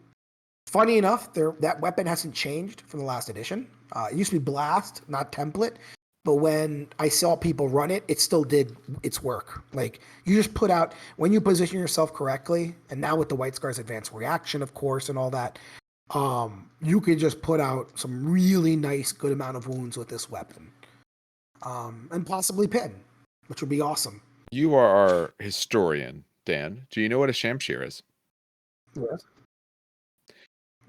funny enough, that weapon hasn't changed from the last edition. It used to be Blast, not Template. But when I saw people run it, it still did its work. Like, you just put out, when you position yourself correctly, and now with the White Scar's advanced reaction, of course, and all that, you can just put out some really nice, good amount of wounds with this weapon. And possibly pin, which would be awesome. You are our historian, Dan. Do you know what a Shamshir is? Yes.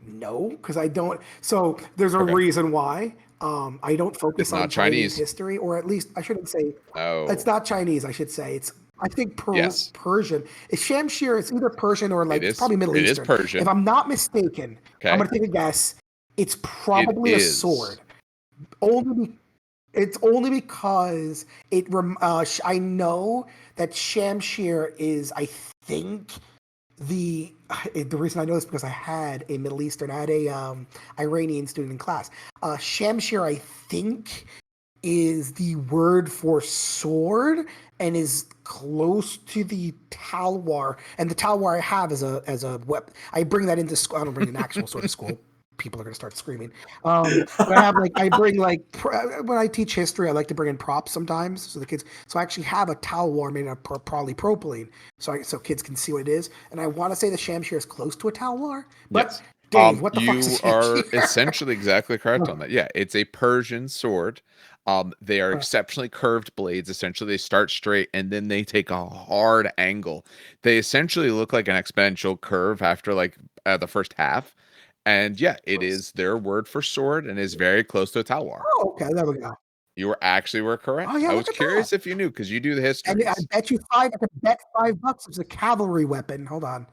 No, because I don't. So there's a reason why. I don't focus on Chinese history, or at least I shouldn't say. Oh, it's not Chinese. I should say it's. I think yes. Persian. It's Shamshir. It's either Persian or it's probably Middle Eastern. It is Persian. If I'm not mistaken, I'm going to take a guess. It's probably a sword. It's only because I know that Shamshir is, I think, the reason I know this is because I had a Middle Eastern, I had a Iranian student in class. Shamshir, I think, is the word for sword and is close to the talwar. And the talwar I have as a weapon. I bring that into school. I don't bring an actual sword to school. People are going to start screaming. But I bring when I teach history, I like to bring in props sometimes. So I actually have a talwar made of polypropylene. So kids can see what it is. And I want to say the Shamshir is close to a talwar. But yes. Dave, what the fuck is You are essentially exactly correct on that. Yeah, it's a Persian sword. They are exceptionally curved blades. Essentially, they start straight and then they take a hard angle. They essentially look like an exponential curve after the first half. And yeah, it is their word for sword and is very close to a talwar. Oh, okay, there we go. You were correct. Oh, yeah, I was curious if you knew because you do the history. And I bet you I could bet $5 it's a cavalry weapon. Hold on.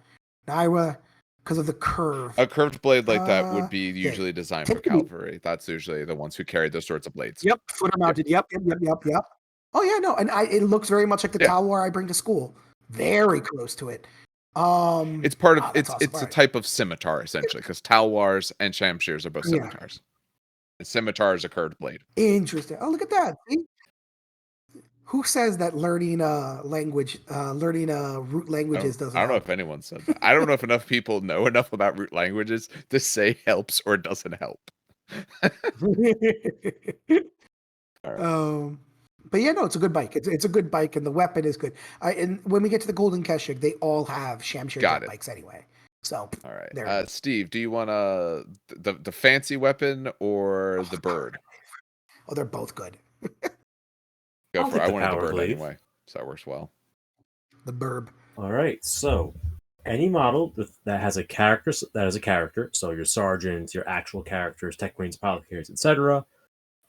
Now because of the curve. A curved blade like that would be usually designed for cavalry. That's usually the ones who carry those sorts of blades. Yep, footer mounted. Yep. Oh yeah, no, and it looks very much like the talwar I bring to school. Very close to it. It's part of it's a type of scimitar essentially because talwars and shamshirs are both scimitars. And scimitar is a curved blade. Interesting. Oh, look at that. See? Who says that learning root languages doesn't? I don't know if anyone said that. I don't know if enough people know enough about root languages to say helps or doesn't help. All right. But yeah, no, it's a good bike. It's a good bike, and the weapon is good. And when we get to the Golden Keshig, they all have Shamshir jet bikes anyway. So all right, Steve, do you want the fancy weapon or the bird? Oh, they're both good. Go for it. I wanted the bird anyway, so that works well. The burb. All right, so any model that has a character, so your sergeants, your actual characters, tech marines, pilot carriers, etc.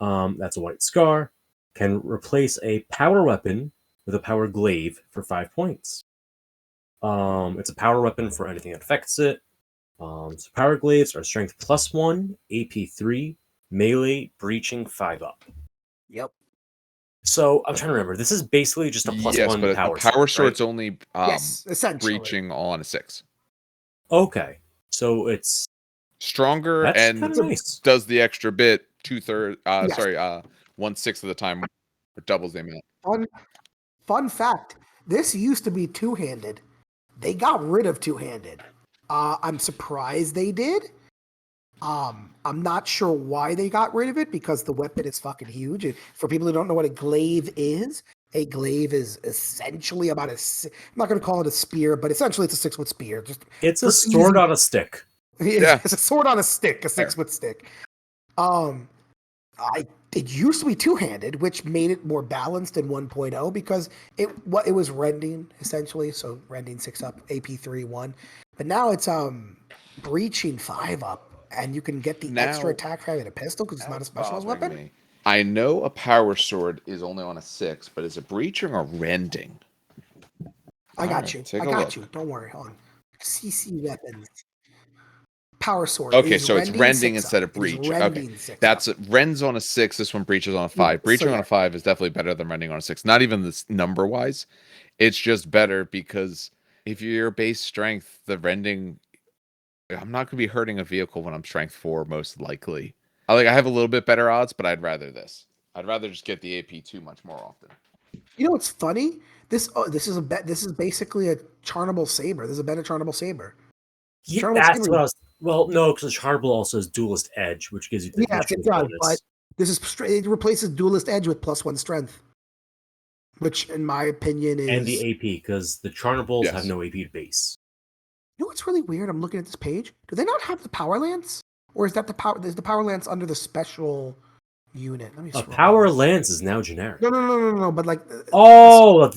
That's a white scar. Can replace a power weapon with a power glaive for 5 points. It's a power weapon for anything that affects it. So power glaives are strength +1, AP 3, melee, breaching 5 up. Yep. So I'm trying to remember. This is basically just a +1 but power. The power sword's only breaching on a 6. Okay, so it's stronger and nice. Does the extra bit 2/3. 1/6 of the time, or doubles the amount. Fun fact: this used to be two-handed. They got rid of two-handed. I'm surprised they did, I'm not sure why they got rid of it because the weapon is fucking huge. And for people who don't know what a glaive is essentially about I'm not going to call it a spear, but essentially it's a 6-foot spear. Just It's a for sword easy- on a stick. Yeah. It's a sword on a stick, a 6-foot stick. It used to be two-handed, which made it more balanced in 1.0 because it was rending essentially, so rending 6 up, AP 3 1. But now it's breaching 5 up, and you can get the extra attack for having a pistol because it's not a specialized weapon. Me. I know a power sword is only on a 6, but is it breaching or rending? I got you. Don't worry. Hold on. CC weapons. Power sword. Okay, so it's rending instead of breach. Okay, that's rends on a 6. This one breaches on a 5. Breaching on a 5 is definitely better than rending on a 6. Not even this number wise. It's just better because if you're base strength, the rending, I'm not going to be hurting a vehicle when I'm strength 4 most likely. I have a little bit better odds, but I'd rather this. I'd rather just get the AP2 much more often. You know what's funny? This is basically a charnable saber. This is a better charnable saber. Yeah, that's what I was. Well, no, because the charnable also has duelist edge, which gives you the bonus. But this is it replaces duelist edge with +1 strength, which in my opinion is and the AP because the charnables have no AP base. You know what's really weird? I'm looking at this page. Do they not have the power lance, or is that the power? Is the power lance under the special unit? Let me. A power lance is now generic. No. But like,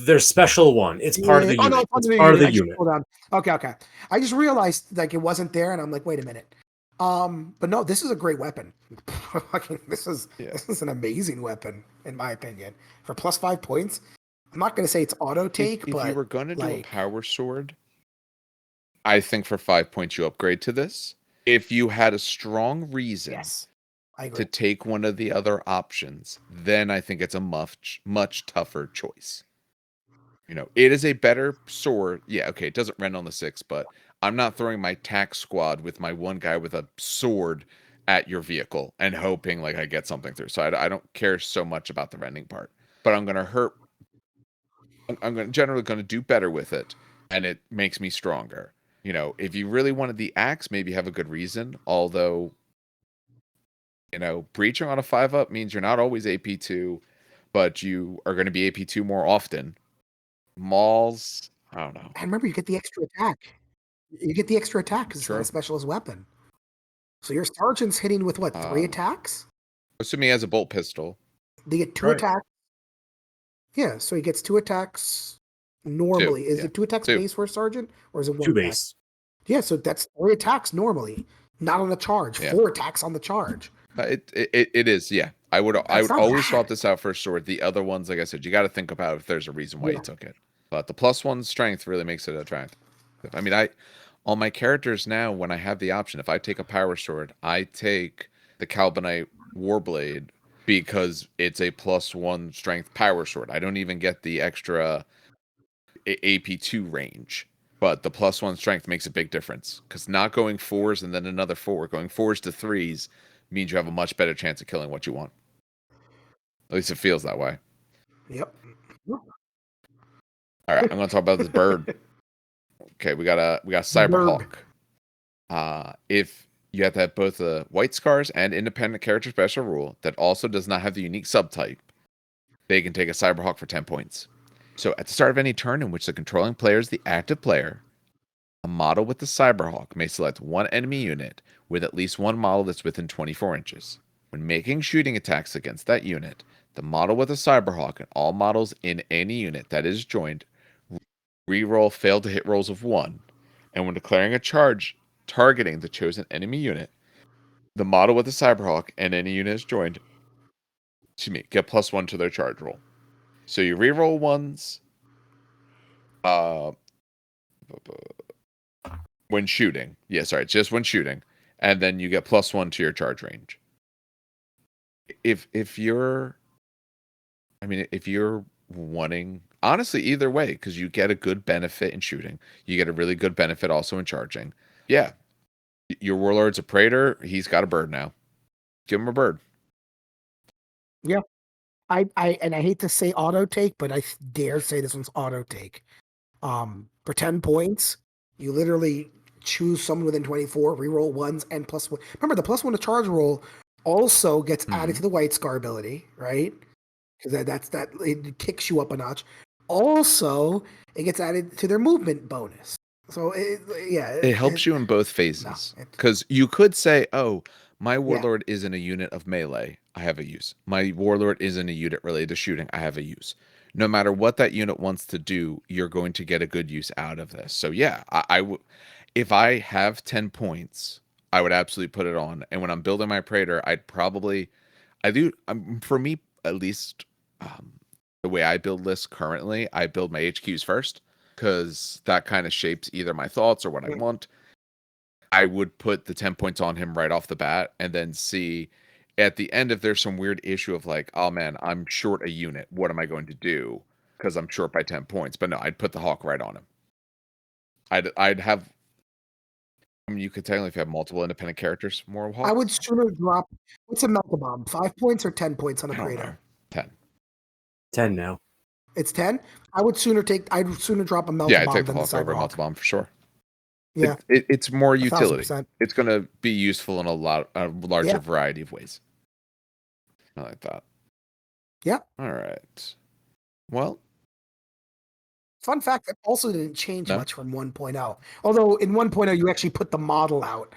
their special one. It's part of the unit. It's part of the unit. Hold on. Okay. I just realized like it wasn't there, and I'm like, wait a minute. But no, this is a great weapon. This is an amazing weapon in my opinion. For +5 points, I'm not going to say it's auto take, but if you were going to do a power sword, I think for 5 points you upgrade to this. If you had a strong reason to take one of the other options, then I think it's a much tougher choice. It is a better sword. Yeah, okay, it doesn't rend on the 6, but I'm not throwing my tax squad with my one guy with a sword at your vehicle and hoping like I get something through. So I don't care so much about the rending part, but I'm generally going to do better with it, and it makes me stronger. If you really wanted the axe, maybe have a good reason. Although, breaching on a 5-up means you're not always AP2, but you are going to be AP2 more often. Mauls, I don't know. And remember, you get the extra attack. You get the extra attack because it's not a specialist weapon. So your sergeant's hitting with what, 3 attacks? Assuming he has a bolt pistol. They get 2 attacks. Yeah, so he gets 2 attacks normally. Is it 2 attacks base for a sergeant, or is it 1 2 base? Yeah, so that's 3 attacks normally, not on the charge. 4 attacks on the charge. It is, yeah. I would always swap this out for a sword. The other ones, like I said, you got to think about if there's a reason why you took it. But the +1 strength really makes it attractive. I mean, on my characters now, when I have the option, if I take a power sword, I take the Carbonite Warblade because it's a +1 strength power sword. I don't even get the extra AP2 range. But the +1 strength makes a big difference because not going 4s and then another 4, going 4s to 3s means you have a much better chance of killing what you want. At least it feels that way. Yep. All right, I'm going to talk about this bird. Okay, we got Cyberhawk. If you have to have both the White Scars and Independent Character Special rule that also does not have the unique subtype, they can take a Cyberhawk for 10 points. So at the start of any turn in which the controlling player is the active player, a model with the Cyberhawk may select one enemy unit with at least one model that's within 24 inches. When making shooting attacks against that unit, the model with the Cyberhawk and all models in any unit that is joined reroll failed to hit rolls of 1. And when declaring a charge targeting the chosen enemy unit, the model with the Cyberhawk and any unit is joined, get +1 to their charge roll. So you reroll 1s when shooting. Yeah, sorry, just when shooting. And then you get +1 to your charge range. If you're wanting, honestly, either way, because you get a good benefit in shooting, you get a really good benefit also in charging. Yeah, your Warlord's a Praetor. He's got a bird now. Give him a bird. Yeah, I hate to say auto take, but I dare say this one's auto take. For 10 points, you literally choose someone within 24, reroll ones, and +1. Remember, the +1 to charge roll also gets added to the White Scar ability, right? Because it kicks you up a notch. Also, it gets added to their movement bonus. So it helps you in both phases. Because you could say, oh, my Warlord isn't a unit of melee, I have a use. My Warlord isn't a unit related to shooting, I have a use. No matter what that unit wants to do, you're going to get a good use out of this. So yeah, if I have 10 points, I would absolutely put it on. And when I'm building my Praetor, for me, at least, the way I build lists currently, I build my HQs first, because that kind of shapes either my thoughts or what I want. I would put the 10 points on him right off the bat and then see at the end if there's some weird issue of like, oh man, I'm short a unit. What am I going to do? Because I'm short by 10 points. But no, I'd put the Hawk right on him. I'd have, I mean, you could technically, if you have multiple independent characters, more Hawks. I would sooner drop, what's a Melta Bomb? 5 points or 10 points on a I don't know. Praetor? 10. 10 now. It's 10? I'd sooner drop a Melta Bomb I'd take the than Hawk over a Melta Bomb for sure. Yeah. It's more utility. 1,000%. It's going to be useful in a larger variety of ways. I like that. Yeah. All right. Well, fun fact, it also didn't change much from 1.0. Although in 1.0, you actually put the model out.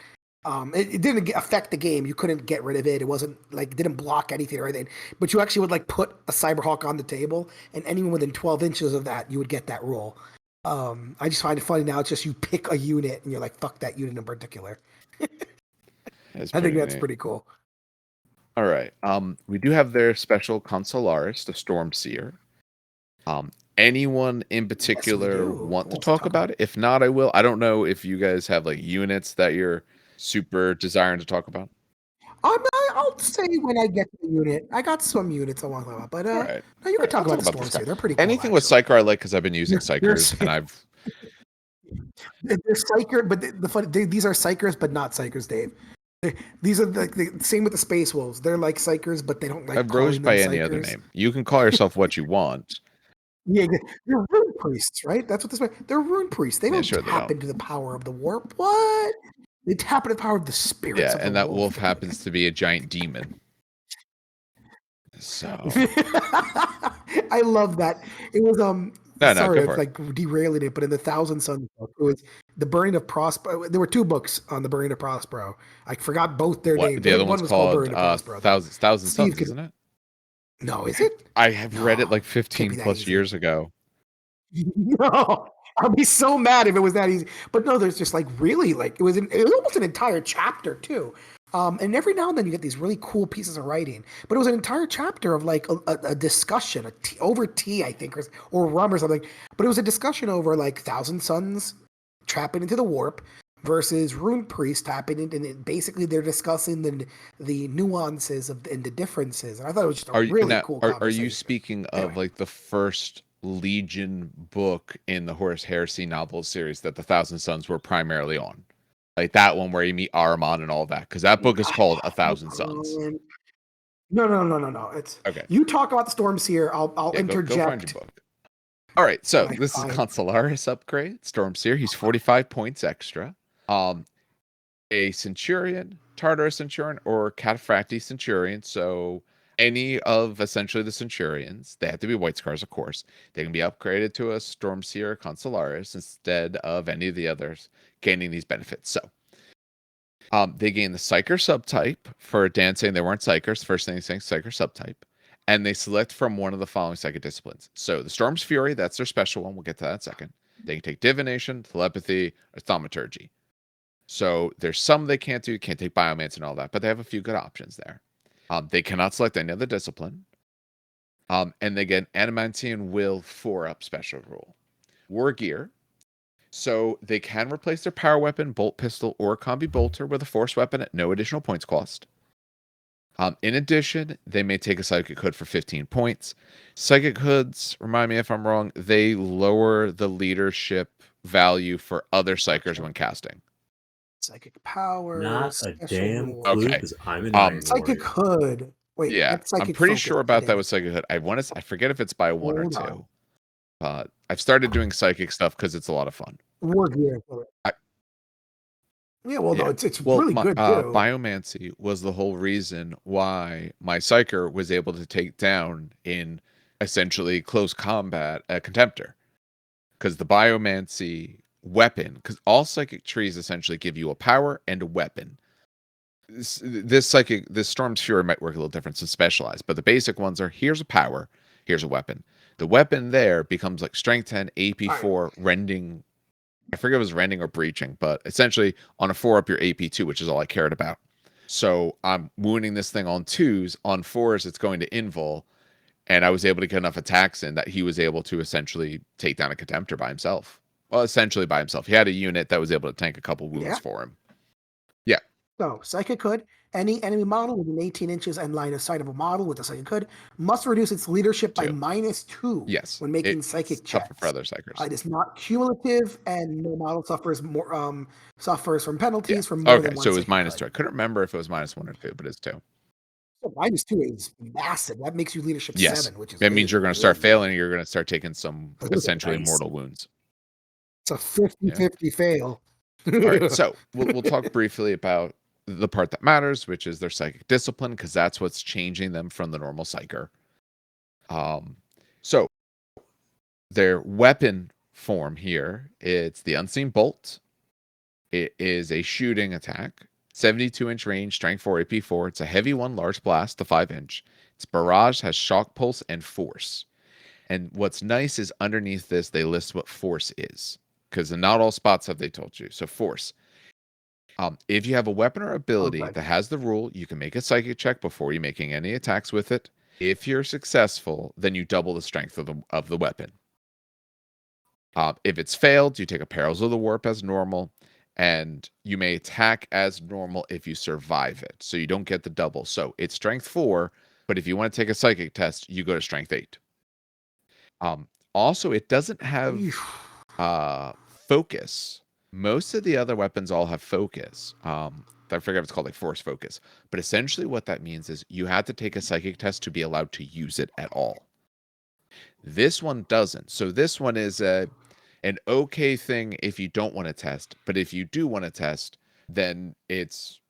It didn't affect the game. You couldn't get rid of it. It wasn't like, it didn't block anything or anything. But you actually would like put a Cyberhawk on the table, and anyone within 12 inches of that, you would get that roll. I just find it funny now. It's just you pick a unit and you're like, fuck that unit in particular. I think that's pretty cool. All right. We do have their special Consularis, the Stormseer. Anyone in particular want to talk about it? If not, I will. I don't know if you guys have like units that you're super desiring to talk about. I'll say when I get to the unit. I got some units I want to talk about, but right. No, you can talk about the Stormseer. They're pretty cool. Anything with Psyker I like, because I've been using Psykers, and they're Psyker, but these are Psykers, but not Psykers, Dave. These are the same with the Space Wolves. They're like Psykers, but they don't like. I've rose by any other name. You can call yourself what you want. Yeah, they're rune priests, right? That's what this way. They're rune priests. They don't tap into the power of the warp. What? They tap into the power of the spirits. Yeah, and that wolf happens to be a giant demon. So I love that. It was sorry, it's like derailing it, but in the Thousand Suns book, it was the Burning of Prospero. There were 2 books on the Burning of Prospero. I forgot both their names. The other one was called Burning of Prospero. Thousand Suns, isn't it? No, is it? I have read it like 15 plus years ago. No, I'd be so mad if it was that easy. But no, there's just like really like it was almost an entire chapter too. And every now and then you get these really cool pieces of writing. But it was an entire chapter of like a discussion, over tea, I think, or rum or something. But it was a discussion over like Thousand Suns trapping into the warp versus Rune Priest tapping into, and basically they're discussing the nuances and the differences. And I thought it was just a really cool conversation. Are you speaking of like the first Legion book in the Horus Heresy novel series that the Thousand Suns were primarily on? Like that one where you meet Ahriman and all that, because that book is called A Thousand Suns. No. It's okay. You talk about the Stormseer. I'll interject. Go find your book. All right, so this is Consularis upgrade. Stormseer. He's 45 points extra. A Centurion, Tartarus Centurion, or Cataphracti Centurion. So any of essentially the Centurions, they have to be White Scars, of course. They can be upgraded to a Stormseer Consularis instead of any of the others, gaining these benefits. So they gain the Psyker subtype for Dan saying they weren't Psykers. First thing he's saying, Psyker subtype. And they select from one of the following psychic disciplines. So the Storm's Fury, that's their special one. We'll get to that in a second. They can take Divination, Telepathy, or Thaumaturgy. So there's some they can't do. Can't take Biomance and all that, but they have a few good options there. They cannot select any other discipline. And they get Adamantian Will 4-up special rule. War Gear. So they can replace their power weapon, bolt pistol, or combi bolter with a force weapon at no additional points cost. In addition, they may take a Psychic Hood for 15 points. Psychic Hoods, remind me if I'm wrong, they lower the leadership value for other Psykers when casting. Psychic power. Not a damn clue, because I'm an Iron Psychic Hood. Wait, yeah, I'm pretty sure about that with Psychic Hood. I forget if it's by 1 or 2. I've started doing psychic stuff because it's a lot of fun. War Gear. Yeah, well, no, Yeah. it's Well, really my good too. biomancy was the whole reason why my psyker was able to take down in essentially close combat a contemptor. Because the biomancy weapon, because all psychic trees essentially give you a power and a weapon. This Storm's Fury might work a little different than specialized, but the basic ones are here's a power, here's a weapon. The weapon there becomes like strength 10, AP All right. 4, rending. I forget if it was rending or breaching, but essentially on a 4 up your AP 2, which is all I cared about. So I'm wounding this thing on 2s. On 4s, it's going to invul. And I was able to get enough attacks in that he was able to essentially take down a contemptor by himself. Well, essentially by himself. He had a unit that was able to tank a couple wounds Yeah. for him. Yeah. So, Psychic Hood, any enemy model within 18 inches and line of sight of a model with a Psychic Hood must reduce its leadership by 2. -2 Yes. when making It's psychic tougher checks. for other psychers. It is not cumulative, and no model suffers from penalties Yeah. from more Okay, than one so it was Psychic -2. I Hood. couldn't remember if it was -1 or 2, but it's 2. So -2 is massive. That makes you leadership Yes. 7, which is That means you're going to start really failing, and you're going to start taking some essentially Nice. mortal wounds. It's a 50-50 fail. All right, so we'll talk briefly about the part that matters, which is their psychic discipline, because that's what's changing them from the normal psyker. So their weapon form here, it's the Unseen Bolt. It is a shooting attack, 72-inch range, strength 4, AP 4. It's a heavy one, large blast, the 5-inch. Its barrage has shock pulse and force. And what's nice is underneath this, they list what force is, because in not all spots have they told you. So force. If you have a weapon or ability Okay. that has the rule, you can make a psychic check before you making any attacks with it. If you're successful, then you double the strength of the weapon. If it's failed, you take a Perils of the Warp as normal, and you may attack as normal if you survive it. So you don't get the double. So it's strength 4, but if you want to take a psychic test, you go to strength 8. Also, it doesn't have focus. Most of the other weapons all have focus. I forget if it's called like force focus. But essentially what that means is you have to take a psychic test to be allowed to use it at all. This one doesn't. So this one is an okay thing if you don't want to test. But if you do want to test, then it's,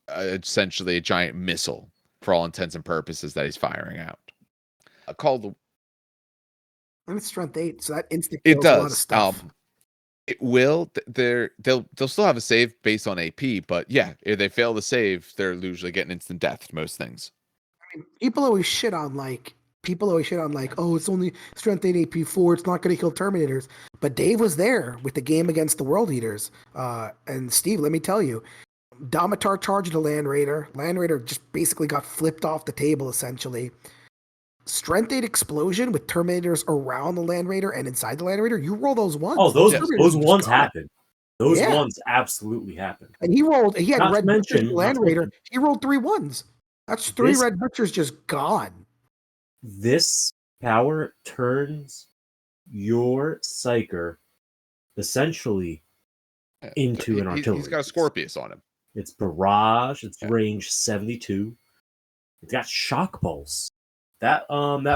essentially a giant missile for all intents and purposes that he's firing out. Called the And it's strength 8, so that instant It kills a lot of does. stuff. It will. They'll still have a save based on AP, but yeah, if they fail the save, they're usually getting instant death. Most things. People always shit on oh, it's only strength 8 AP 4, it's not going to kill Terminators. But Dave was there with the game against the World Eaters. And Steve, let me tell you, Damatar charged a Land Raider. Land Raider just basically got flipped off the table, essentially. Strength 8 explosion with Terminators around the Land Raider and inside the Land Raider, you roll those ones. Oh, those Terminators ones just gone. happen. Those ones absolutely happen. And he had Not red to mention, Land Raider. He rolled 3 ones. That's 3 red butchers just gone. This power turns your psyker essentially into an artillery. He's got a Scorpius on him. It's barrage. It's range 72. It's got shock pulse. That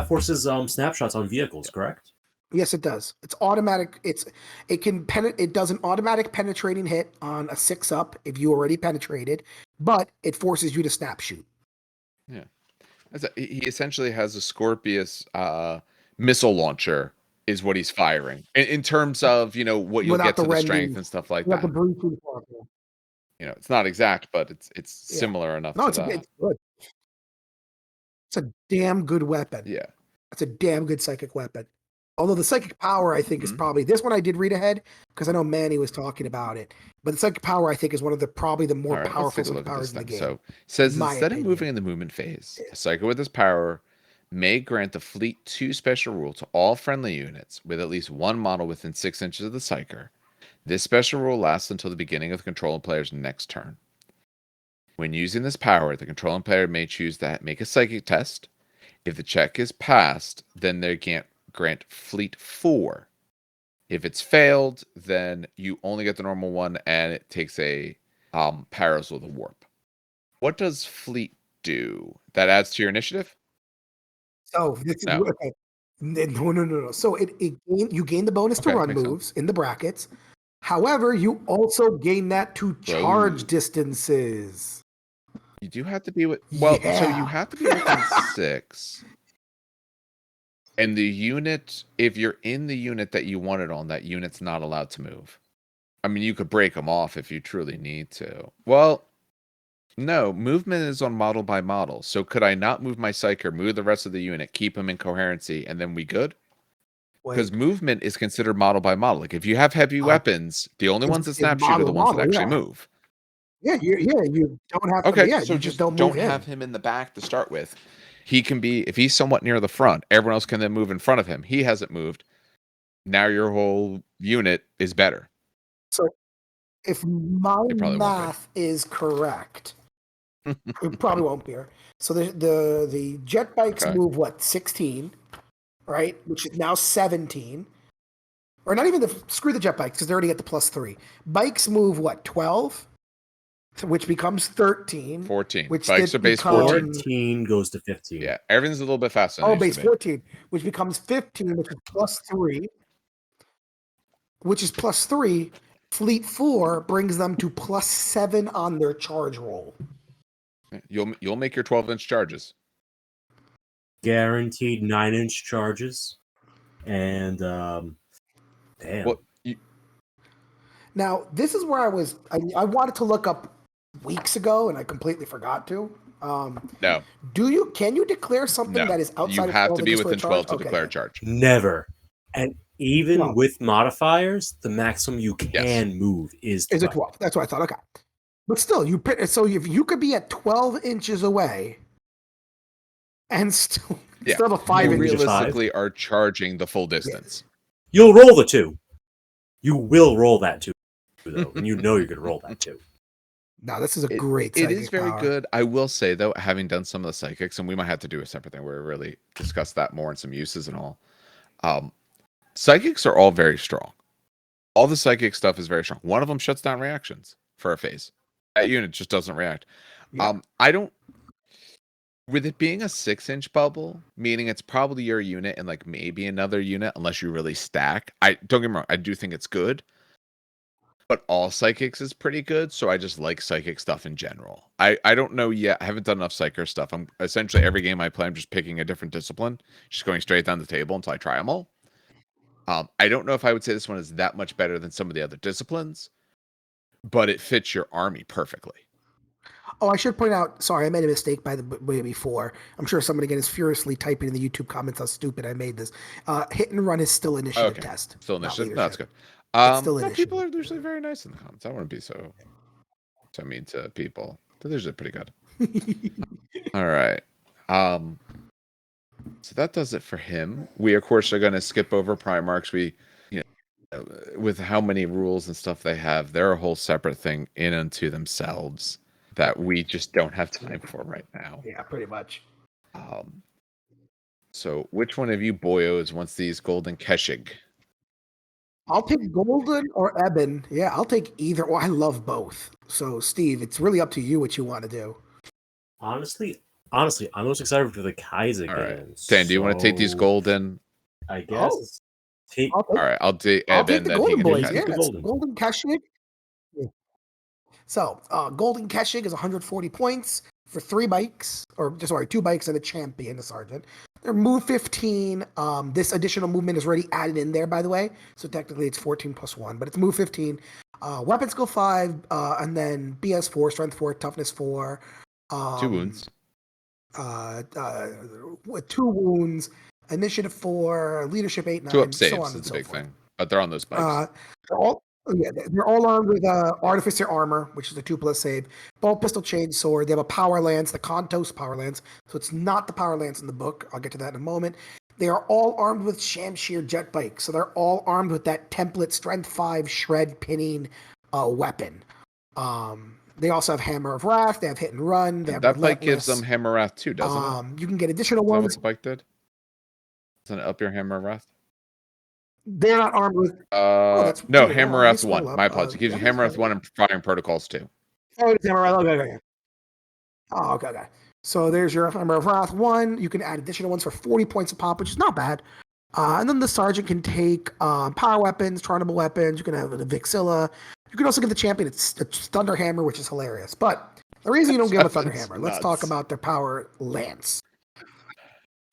forces snapshots on vehicles, correct? Yes, it does. It's automatic. It does an automatic penetrating hit on a 6 up if you already penetrated, but it forces you to snap shoot. Yeah. He essentially has a Scorpius missile launcher is what he's firing in terms of what you'll get to the strength and stuff like that. It's not exact, but it's similar enough. No, it's good. It's a damn good weapon. Yeah, it's a damn good psychic weapon. Although the psychic power, I think, is probably this one. I did read ahead because I know Manny was talking about it. But the psychic power, I think, is one of probably the more powerful powers in the game. So it says instead of moving in the movement phase, a psychic with this power may grant the fleet 2 special rule to all friendly units with at least 1 model within 6 inches of the psyker. This special rule lasts until the beginning of the controlling player's next turn. When using this power, the controlling player may choose to make a psychic test. If the check is passed, then they grant fleet 4. If it's failed, then you only get the normal one, and it takes a Perils of the Warp. What does fleet do? That adds to your initiative? So no. Okay. No. So you gain the bonus to run moves in the brackets. However, you also gain that to charge Whoa. distances. You do have to be with so you Yeah. have to be within 6. And the unit, if you're in the unit that you want it on, that unit's not allowed to move. I mean, you could break them off if you truly need to. Well, no, movement is on model by model. So could I not move my Psyker, move the rest of the unit, keep them in coherency, and then we good? Because Wait, movement is considered model by model. Like if you have heavy weapons, the only ones that it's snap shoot are the ones that actually move. Yeah, you don't have to. Okay, Yeah, so you just don't don't move have in. him in the back to start with. He can be, if he's somewhat near the front, everyone else can then move in front of him. He hasn't moved. Now your whole unit is better. So if my It probably won't be. math is correct, it probably won't be here. So the jet bikes Okay. move what, 16, right? Which is now 17. Or not even screw the jet bikes because they already get the +3. Bikes move what, 12? Which becomes 13. 14. Which Bikes are base 14. 14 goes to 15. Yeah, everything's a little bit faster than Oh, it used base to be. 14, which becomes 15, which is +3. Which is +3. Fleet 4 brings them to +7 on their charge roll. You'll make your 12-inch charges. Guaranteed 9-inch charges. And damn. Well, Now, this is where I wanted to look up weeks ago, and I completely forgot to. no, Can you declare something no. that is outside You of have 12 to be just for a within 12 charge? to Okay, declare a good. charge. Never. And even No. with modifiers, the maximum you can move is 12. Is it 12? That's what I thought. Okay. But still, so if you could be at 12 inches away and still have a 5 You inch. realistically are charging the full distance. You'll roll the 2. You will roll that 2, though. And you know you're going to roll that 2. No, this is a great It psychic is very power. good. I will say, though, having done some of the psychics, and we might have to do a separate thing where we really discuss that more and some uses and all. Psychics are all very strong. All the psychic stuff is very strong. One of them shuts down reactions for a phase. That unit just doesn't react. Yeah. With it being a 6-inch bubble, meaning it's probably your unit and like maybe another unit, unless you really stack. Don't get me wrong, I do think it's good. But all psychics is pretty good, so I just like psychic stuff in general. I don't know yet. I haven't done enough psyker stuff. I'm essentially every game I play, I'm just picking a different discipline, just going straight down the table until I try them all. I don't know if I would say this one is that much better than some of the other disciplines, but it fits your army perfectly. Oh, I should point out, sorry, I made a mistake by the way before. I'm sure somebody again is furiously typing in the YouTube comments how stupid I made this. Hit and run is still initiative test. Still initiative? No, that's good. It's still no, initiative. people are usually very nice in the comments. I wouldn't be so mean to people. They're usually pretty good. All right. So that does it for him. We, of course, are going to skip over Primarchs. With how many rules and stuff they have, they're a whole separate thing in unto themselves that we just don't have time for right now. Yeah, pretty much. So which one of you boyos wants these golden Keshig? I'll take golden or Ebon. Yeah, I'll take either. Well, I love both. So, Steve, it's really up to you what you want to do. Honestly, I'm most excited for the Kyzagan. All right. Dan, do you want to take these golden? I guess. All right, I'll take Ebon. I'll take the golden boys. Yeah, Yeah, golden Keshig. Yeah. So, golden Keshig is 140 points for 3 bikes, or sorry, 2 bikes and a champion, a sergeant. They're move 15. This additional movement is already added in there, by the way. So technically it's 14 plus 1, but it's move 15. Weapon skill 5, and then BS 4, strength 4, toughness 4. 2 wounds. With 2 wounds, initiative 4, leadership 8, 9, 2 up saves so on is and the so big forth. thing. But they're on those bikes. They're all armed with Artificer Armor, which is a 2+ save. Bolt Pistol Chainsword. They have a Power Lance, the Kontos Power Lance. So it's not the Power Lance in the book. I'll get to that in a moment. They are all armed with Shamshir Jet Bike. So they're all armed with that template Strength 5 Shred Pinning weapon. They also have Hammer of Wrath. They have Hit and Run. They have that bike gives them Hammer of Wrath too, doesn't it? You can get additional Is that ones. what the bike did? Doesn't it up your Hammer of Wrath? They're not armed with. No, Hammer of Wrath 1. My apologies. It gives you Hammer of Wrath 1 and Firing Protocols 2. Oh, it's Hammer of Wrath. Okay. Oh, okay. So there's your Hammer of Wrath 1. You can add additional ones for 40 points a pop, which is not bad. And then the sergeant can take power weapons, charnable weapons. You can have the Vixilla. You can also give the champion its Thunderhammer, which is hilarious. But the reason you don't give him a Thunderhammer, let's talk about their power lance.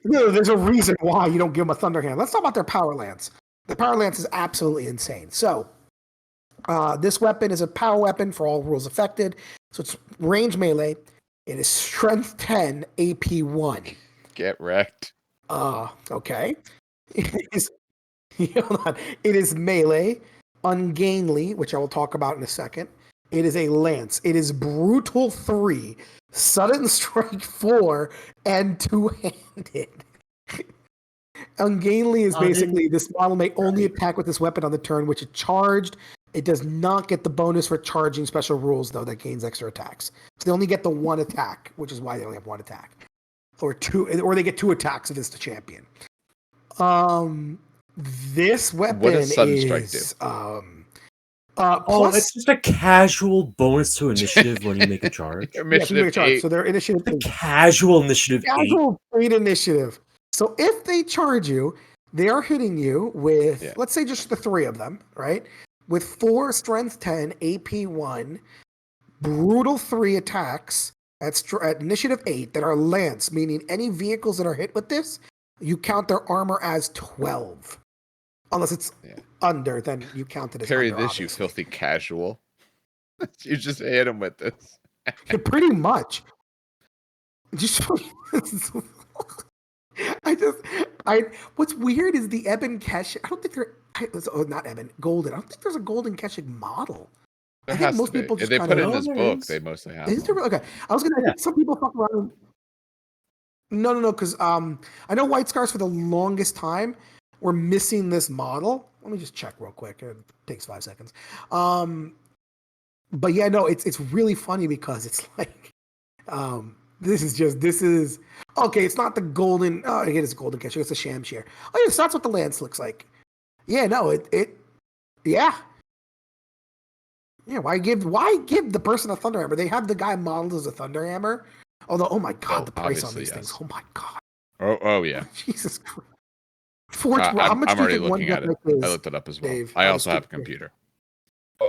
No, there's a reason why you don't give them a Thunderhammer. Let's talk about their power lance. The power lance is absolutely insane. So this weapon is a power weapon for all rules affected. So it's range melee. It is strength 10, AP 1. Get wrecked. Okay. It is, hold on. It is melee, ungainly, which I will talk about in a second. It is a lance. It is brutal 3, sudden strike 4, and two-handed. Ungainly is basically this model may only attack with this weapon on the turn which it charged. It does not get the bonus for charging special rules, though, that gains extra attacks. So they only get the one attack, which is why they only have one attack. Or they get 2 attacks if it's the champion. This weapon what does sudden strike do? It's just a casual bonus to initiative when you make a charge. So their initiative is casual initiative. Casual 8 initiative. So if they charge you, they are hitting you with, let's say, just the 3 of them, right? With 4 strength 10, AP 1, brutal 3 attacks at initiative 8 that are lance, meaning any vehicles that are hit with this, you count their armor as 12. Unless it's under, then you count it as Parry under, this, obviously. You filthy casual. You just hit him with this. Pretty much. Just what's weird is the Ebon Keshig. I don't think not Ebon, Golden. I don't think there's a Golden Keshig model. There has most people just they put it in this book. They mostly have. Is there? Okay, I was gonna. Some people fuck around. No, because I know White Scars for the longest time were missing this model. Let me just check real quick. It takes 5 seconds. But yeah, no, it's really funny because it's like, this is okay. It's not the golden. Oh, it is golden Keshig. It's a Shamshir. Oh, yes, that's what the lance looks like. Yeah, no, yeah. Why give the person a Thunderhammer? They have the guy modeled as a Thunderhammer. Although, oh my god, the price on these things. Oh my god. Oh yeah. Jesus Christ. How much I'm already looking at it. I looked it up as well. Dave, I also have a computer.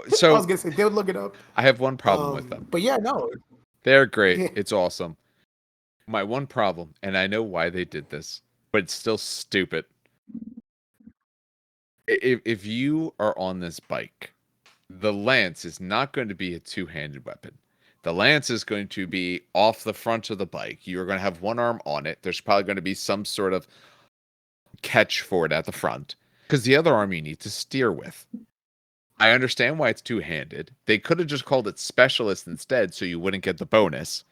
So I was gonna say they would look it up. I have one problem with them. But yeah, no. They're great. Yeah. It's awesome. My one problem, and I know why they did this, but it's still stupid. If you are on this bike, the lance is not going to be a two-handed weapon. The lance is going to be off the front of the bike. You're going to have one arm on it. There's probably going to be some sort of catch for it at the front, because the other arm you need to steer with. I understand why it's two-handed. They could have just called it specialist instead, so you wouldn't get the bonus.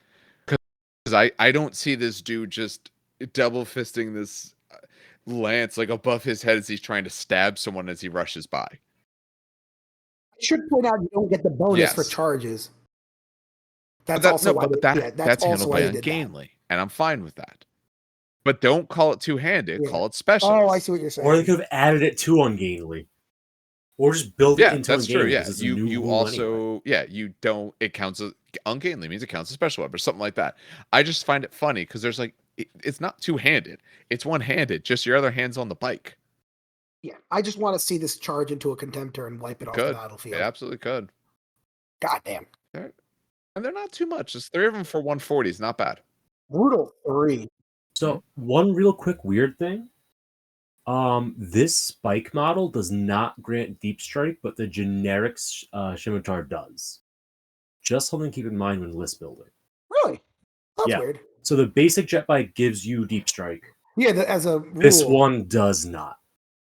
Because I don't see this dude just double fisting this lance like above his head as he's trying to stab someone as he rushes by. I should point out you don't get the bonus for charges. That's also handled by ungainly, and I'm fine with that. But don't call it two-handed. Call it specialist. Oh, I see what you're saying. Or they could have added it to ungainly. Or just build it into that's ungainly. True. Yeah, you also you don't. It counts as ungainly means it counts as special weapon or something like that. I just find it funny because there's it's not two-handed. It's one-handed. Just your other hand's on the bike. Yeah, I just want to see this charge into a contemptor and wipe it off the battlefield. It absolutely could. Goddamn. And they're not too much. Just 3 of them for 140 is not bad. Brutal 3. So one real quick weird thing. This spike model does not grant deep strike, but the generic scimitar does. Just something to keep in mind when list building. Really? That's weird. So the basic jet bike gives you deep strike. Yeah, as a rule. This one does not.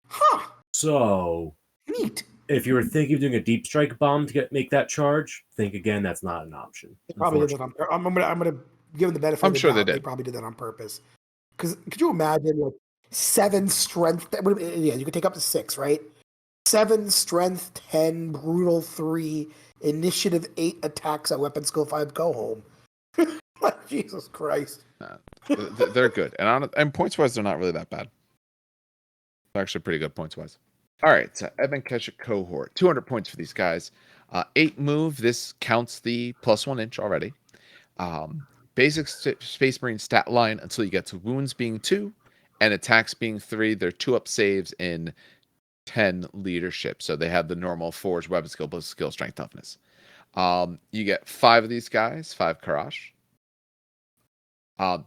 Huh. So neat. If you were thinking of doing a deep strike bomb to make that charge, think again. That's not an option. They probably did that I'm gonna give them the benefit. I'm sure they did. They probably did that on purpose. Because could you imagine 7 strength? Yeah, you could take up to 6, right? 7 strength, 10 brutal 3, initiative 8 attacks at weapon skill 5. Go home. Jesus Christ. They're good, and points wise, they're not really that bad. They're actually pretty good points wise. All right, so Ebon Keshig Cohort, 200 points for these guys. 8 move. This counts the +1 inch already. Basic Space Marine stat line until you get to wounds being 2 and attacks being 3, they're 2-up saves in 10 leadership. So they have the normal forge, weapon skill, plus skill, strength, toughness. You get 5 of these guys, 5 Karash.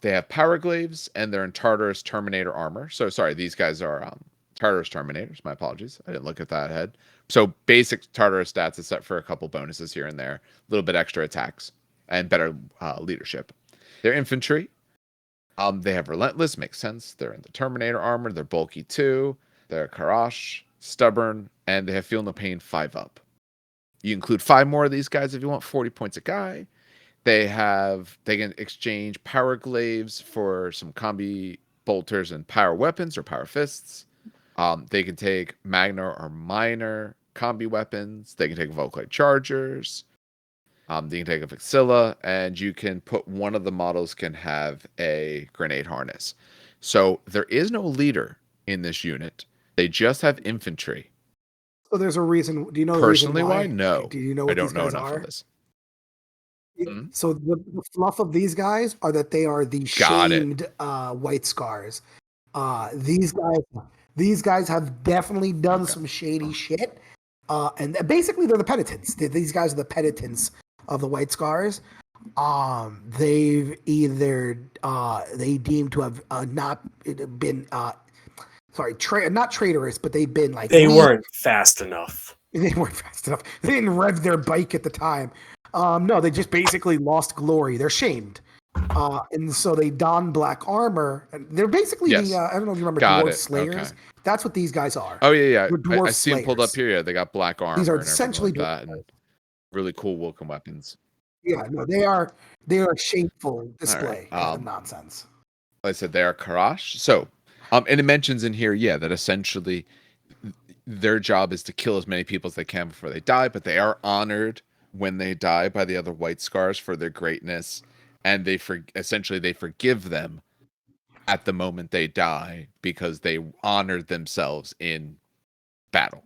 They have power glaives, and they're in Tartarus Terminator armor. So sorry, these guys are Tartarus Terminators. My apologies. I didn't look at that ahead. So basic Tartarus stats, except for a couple bonuses here and there. A little bit extra attacks and better leadership. They're infantry. They have Relentless, makes sense. They're in the Terminator armor. They're bulky too. They're Karash, stubborn, and they have Feel No Pain 5-up. You include 5 more of these guys if you want, 40 points a guy. They can exchange power glaives for some combi bolters and power weapons or power fists. They can take Magna or minor combi weapons. They can take Volkite chargers. They can take a Vexilla, and you can put one of the models can have a grenade harness. So there is no leader in this unit. They just have infantry. So there's a reason. Do you know Personally the reason why? No. Do you know I what don't these know guys enough are? of this. So the fluff of these guys are that they are the shamed white scars. These guys have definitely done some shady shit. And basically they're the penitents. These guys are the penitents of the white scars. They've either they deemed to have not been not traitorous, but they've been like they weren't fast enough. They weren't fast enough. They didn't rev their bike at the time. No, they just basically lost glory. They're shamed. And so they don black armor. And they're basically I don't know if you remember Dwarf Slayers. Okay. That's what these guys are. Oh, yeah. Dwarf I see them pulled up here. Yeah, they got black armor. These are essentially like that, and really cool Vulcan weapons. Yeah, no, they are a shameful display of nonsense. Like I said, they are Karash. So, and it mentions in here, that essentially their job is to kill as many people as they can before they die, but they are honored when they die by the other white scars for their greatness, and they forgive them at the moment they die because they honored themselves in battle.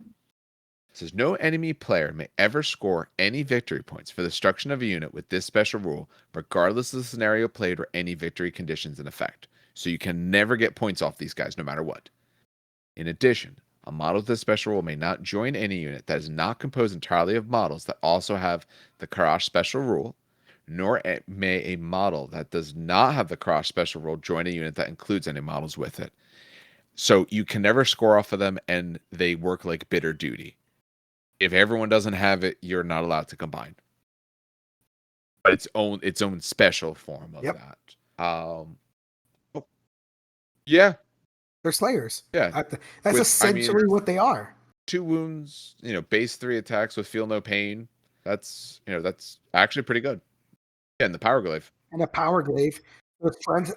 It says no enemy player may ever score any victory points for the destruction of a unit with this special rule, regardless of the scenario played or any victory conditions in effect. So you can never get points off these guys no matter what. In addition, a model with this special rule may not join any unit that is not composed entirely of models that also have the Karash special rule, nor may a model that does not have the Karash special rule join a unit that includes any models with it. So you can never score off of them, and they work like bitter duty. If everyone doesn't have it, you're not allowed to combine. But its own special form of that. Yeah. They're Slayers. Yeah. That's essentially what they are. 2 wounds, base 3 attacks with Feel No Pain. That's actually pretty good. Yeah, and the power glaive. And a power glaive.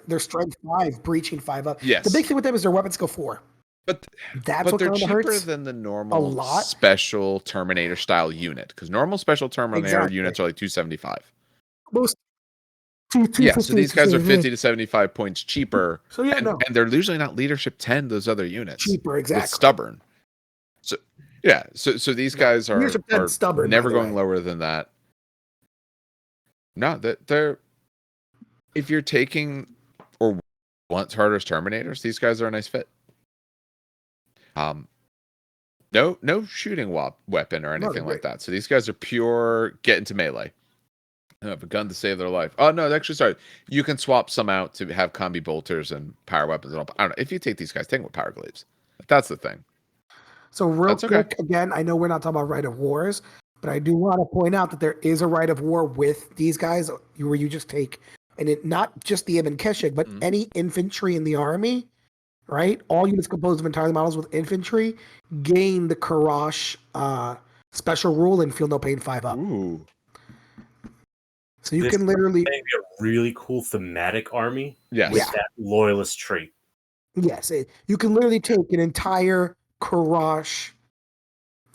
Their strength 5, breaching 5-up. Yes. The big thing with them is their weapon skill 4. But that's what they're cheaper hurts than the normal special Terminator style unit, because normal special Terminator units are like 275. Most so these guys are 50 to 75 points cheaper. So and they're usually not leadership 10. Those other units cheaper, exactly. With stubborn. So these guys are stubborn, never going lower than that. No, they're if you're taking or want Tartarus Terminators, these guys are a nice fit. No shooting weapon or anything like that. So these guys are pure get into melee. They have a gun to save their life. Oh no, actually, sorry. You can swap some out to have combi bolters and power weapons and all. I don't know if you take these guys, take them with power glaives. That's the thing. So real quick, again, I know we're not talking about Rite of Wars, but I do want to point out that there is a Rite of War with these guys where you just take, and it not just the Ebon Keshig, but any infantry in the army. Right? All units composed of entirely models with infantry gain the Karash special rule and Feel No Pain 5-up. Ooh. So you can literally maybe a really cool thematic army with that loyalist trait. Yes, you can literally take an entire Karash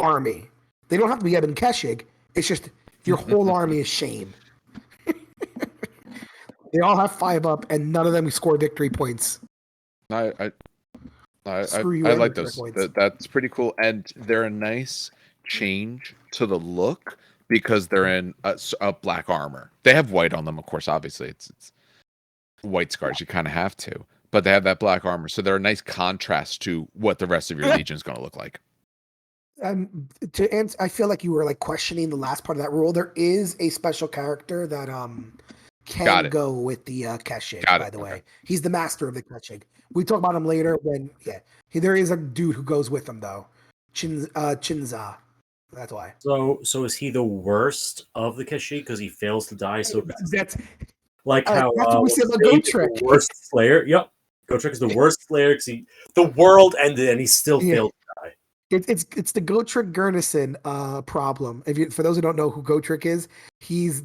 army. They don't have to be Ebon Keshig. It's just your whole army is shame. They all have 5-up, and none of them score victory points. I like those. That's pretty cool, and they're a nice change to the look because they're in a black armor. They have white on them, of course. Obviously, it's white scars. You kind of have to, but they have that black armor, so they're a nice contrast to what the rest of your legion is going to look like. To answer, I feel like you were like questioning the last part of that rule. There is a special character that can go with the Keshig. By the way, he's the master of the Keshig. We talk about him later. There is a dude who goes with him though, Qin Xa. That's why. So is he the worst of the Keshig because he fails to die? So that's like how that's what we said about Gotrek. The worst Slayer. Yep, Gotrek is the worst Slayer because the world ended and he still failed to die. It's the Gotrek Gurnison problem. For those who don't know who Gotrek is, he's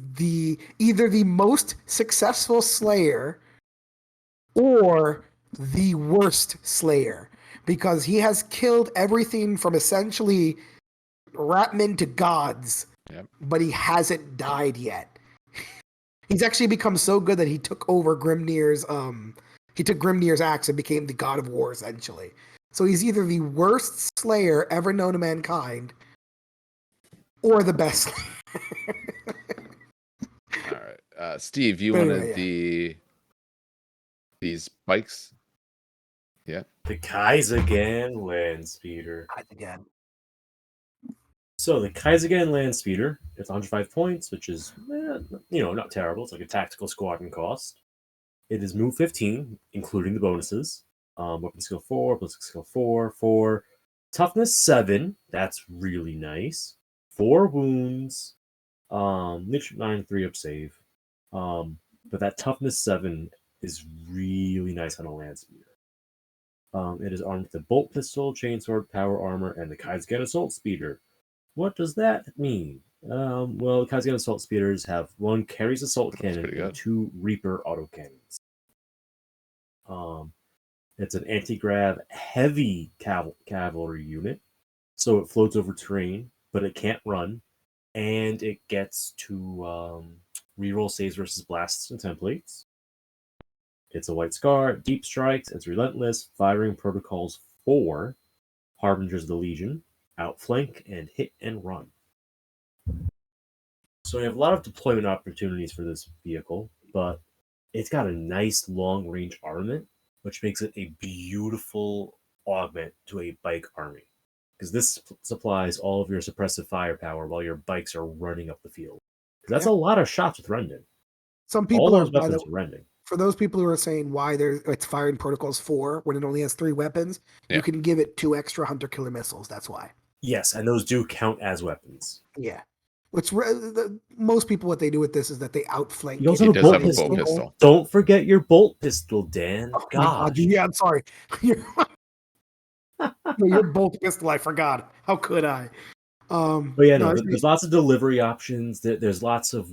either the most successful Slayer or the worst Slayer because he has killed everything from essentially Ratman to gods, but he hasn't died yet. He's actually become so good that he took over Grimnir's Grimnir's axe and became the god of war essentially. So he's either the worst Slayer ever known to mankind or the best Slayer. All right. Steve, you wanted these bikes? Yeah. The Kyzagan Landspeeder. Kyzagan. So the Kyzagan Landspeeder, it's 105 points, which is, not terrible. It's like a tactical squadron cost. It is move 15, including the bonuses. Weapon skill 4, ballistic skill 4, toughness 7. That's really nice. 4 wounds. Leadership 9, 3 up save. But that toughness 7 is really nice on a land speeder. It is armed with a bolt pistol, chainsword, power armor, and the Kyzagan assault speeder. What does that mean? The Kyzagan assault speeders have 1 carries assault cannon and 2 Reaper autocannons. It's an anti-grav heavy cavalry unit, so it floats over terrain, but it can't run, and it gets to reroll saves versus blasts and templates. It's a white scar, deep strikes, it's relentless, firing protocols 4, harbingers of the Legion, outflank, and hit and run. So we have a lot of deployment opportunities for this vehicle, but it's got a nice long-range armament, which makes it a beautiful augment to a bike army. Because this supplies all of your suppressive firepower while your bikes are running up the field. Because that's a lot of shots with Rending. Some people all those weapons are Rending. For those people who are saying why it's firing protocols 4 when it only has 3 weapons, you can give it 2 extra hunter killer missiles. That's why. Yes, and those do count as weapons. Yeah. Most people, what they do with this is that they outflank. You also have a bolt pistol. Don't forget your bolt pistol, Dan. Oh, God. Yeah, I'm sorry. Your bolt pistol, I forgot. How could I? There's lots of delivery options. There's lots of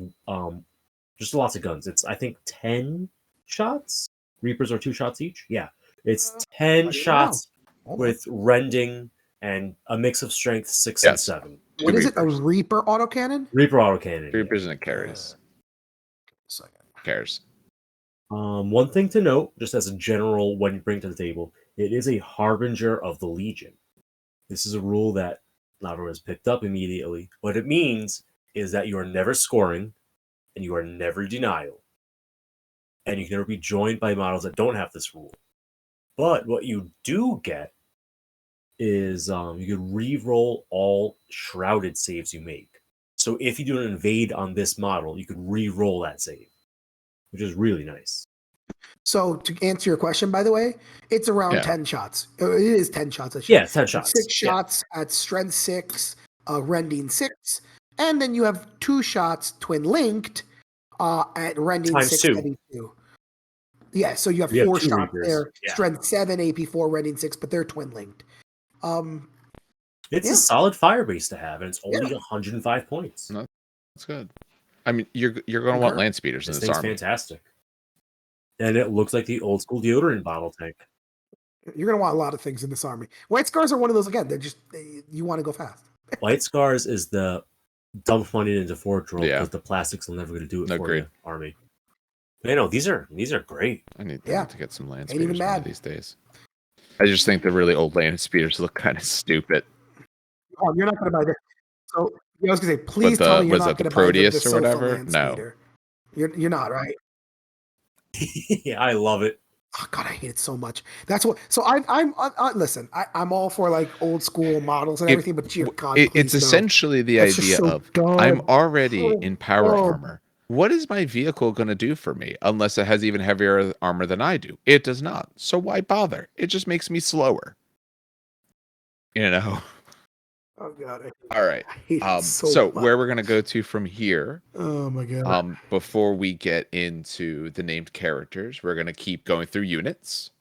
just lots of guns. It's I think 10 shots. Reapers are 2 shots each. Yeah, it's 10 shots with rending and a mix of strength 6 and 7. What is it? A Reaper autocannon? Reaper autocannon. Reapers and it carries. Cares. One thing to note, just as a general, when you bring it to the table, it is a harbinger of the Legion. This is a rule that not everyone has picked up immediately. What it means is that you are never scoring, and you are never denial. And you can never be joined by models that don't have this rule. But what you do get is you can re-roll all shrouded saves you make. So if you do an invade on this model, you could re-roll that save, which is really nice. So to answer your question, by the way, it's around 10 shots. It is 10 shots. It's 10 shots. 6 shots at strength 6, rending 6, and then you have 2 shots twin linked at rending times 6, 2. heavy 2. Yeah, so you have 4 shots Reapers. There. Yeah. Strength 7, AP 4, rending 6, but they're twin linked. It's a solid fire base to have, and it's only 105 points. No, that's good. I mean, you're going to want land speeders in this army. Fantastic. And it looks like the old school deodorant bottle tank. You're going to want a lot of things in this army. White Scars are one of those, again, you want to go fast. White Scars is the dump money into Forge Roll because the plastics are never going to do it for the army. But these are great. I need to get some land speeders one of these days. I just think the really old land speeders look kind of stupid. Oh, you're not going to buy this. So I was going to say, please tell me you're not going to buy the Proteus or whatever. No, you're not, right? Yeah, I love it. Oh God, I hate it so much. That's what. So listen. I'm all for like old school models and It, everything, but dear God, it's please no. essentially the That's just idea so of I'm dumb. already So in power dumb. armor. What is my vehicle going to do for me unless it has even heavier armor than I do? It does not. So why bother? It just makes me slower. You know? Oh God, All right. I hate it so So much. where we're going to go to from here, Oh my God. before we get into the named characters, we're going to keep going through units.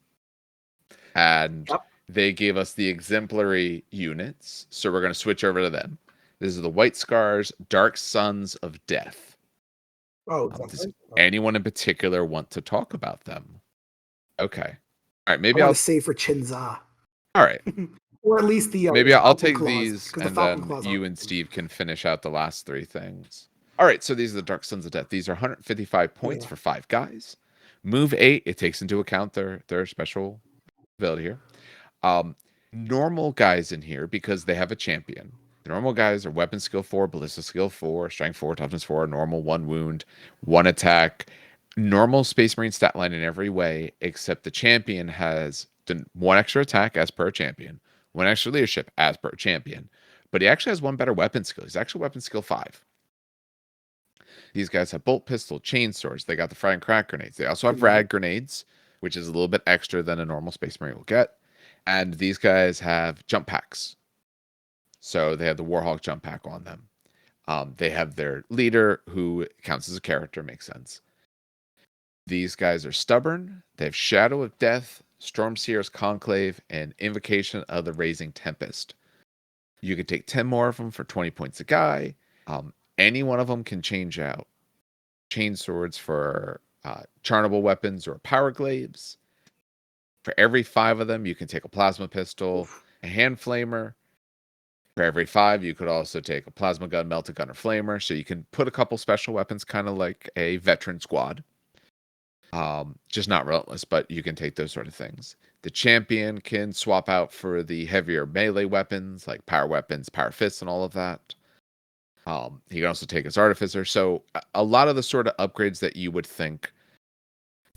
And Yep. they gave us the exemplary units. So we're going to switch over to them. This is the White Scars, Dark Sons of Death. Oh, Does something. anyone in particular want to talk about them? Okay. All right. I Maybe want I'll. to save for Qin Xa, All right. or at least the Maybe I'll Falcon take Claws, these, because the and Falcon then Claws are. you and Steve can finish out the last three things. All right. So these are the Dark Sons of Death. These are 155 points Yeah. for 5 guys. Move 8. It takes into account their special ability here. Normal guys in here because they have a champion. The normal guys are weapon skill 4, ballistic skill 4, strength 4, toughness 4, normal 1 wound, 1 attack. Normal Space Marine stat line in every way, except the champion has 1 extra attack as per champion, 1 extra leadership as per champion. But he actually has 1 better weapon skill. He's actually weapon skill 5. These guys have bolt pistol, chain swords. They got the fry and crack grenades. They also have rad grenades, which is a little bit extra than a normal Space Marine will get. And these guys have jump packs. So they have the Warhawk jump pack on them. They have their leader who counts as a character, makes sense. These guys are stubborn. They have Shadow of Death, Stormseer's Conclave, and Invocation of the Raising Tempest. You can take 10 more of them for 20 points a guy. Any one of them can change out chain swords for charnable weapons or power glaives. For every 5 of them, you can take a plasma pistol, a hand flamer. For every 5, you could also take a plasma gun, melta gun, or flamer. So you can put a couple special weapons, kind of like a veteran squad. Just not relentless, but you can take those sort of things. The champion can swap out for the heavier melee weapons, like power weapons, power fists, and all of that. He can also take his artificer. So a lot of the sort of upgrades that you would think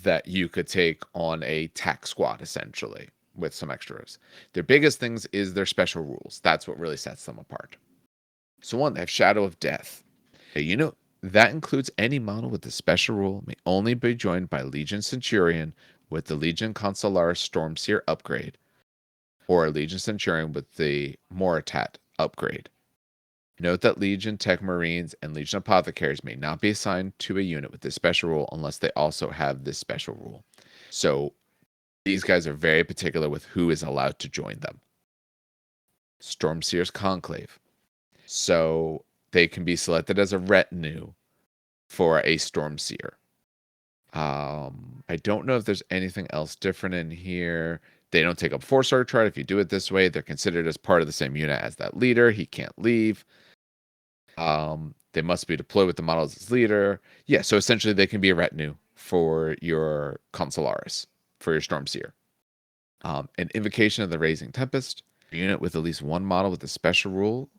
that you could take on a tac squad, essentially, with some extras. Their biggest things is their special rules. That's what really sets them apart. So 1, they have Shadow of Death. Hey, that includes any model with the special rule may only be joined by Legion Centurion with the Legion Consularis Stormseer upgrade, or a Legion Centurion with the Moritat upgrade. Note that Legion Tech Marines and Legion Apothecaries may not be assigned to a unit with this special rule unless they also have this special rule. So these guys are very particular with who is allowed to join them. Stormseer's Conclave. So they can be selected as a retinue for a Stormseer. I don't know if there's anything else different in here. They don't take up 4-star chart. If you do it this way, they're considered as part of the same unit as that leader. He can't leave. They must be deployed with the model as its leader. Yeah, so essentially they can be a retinue for your Consularis, for your Stormseer. An Invocation of the Raising Tempest. A unit with at least 1 model with a special rule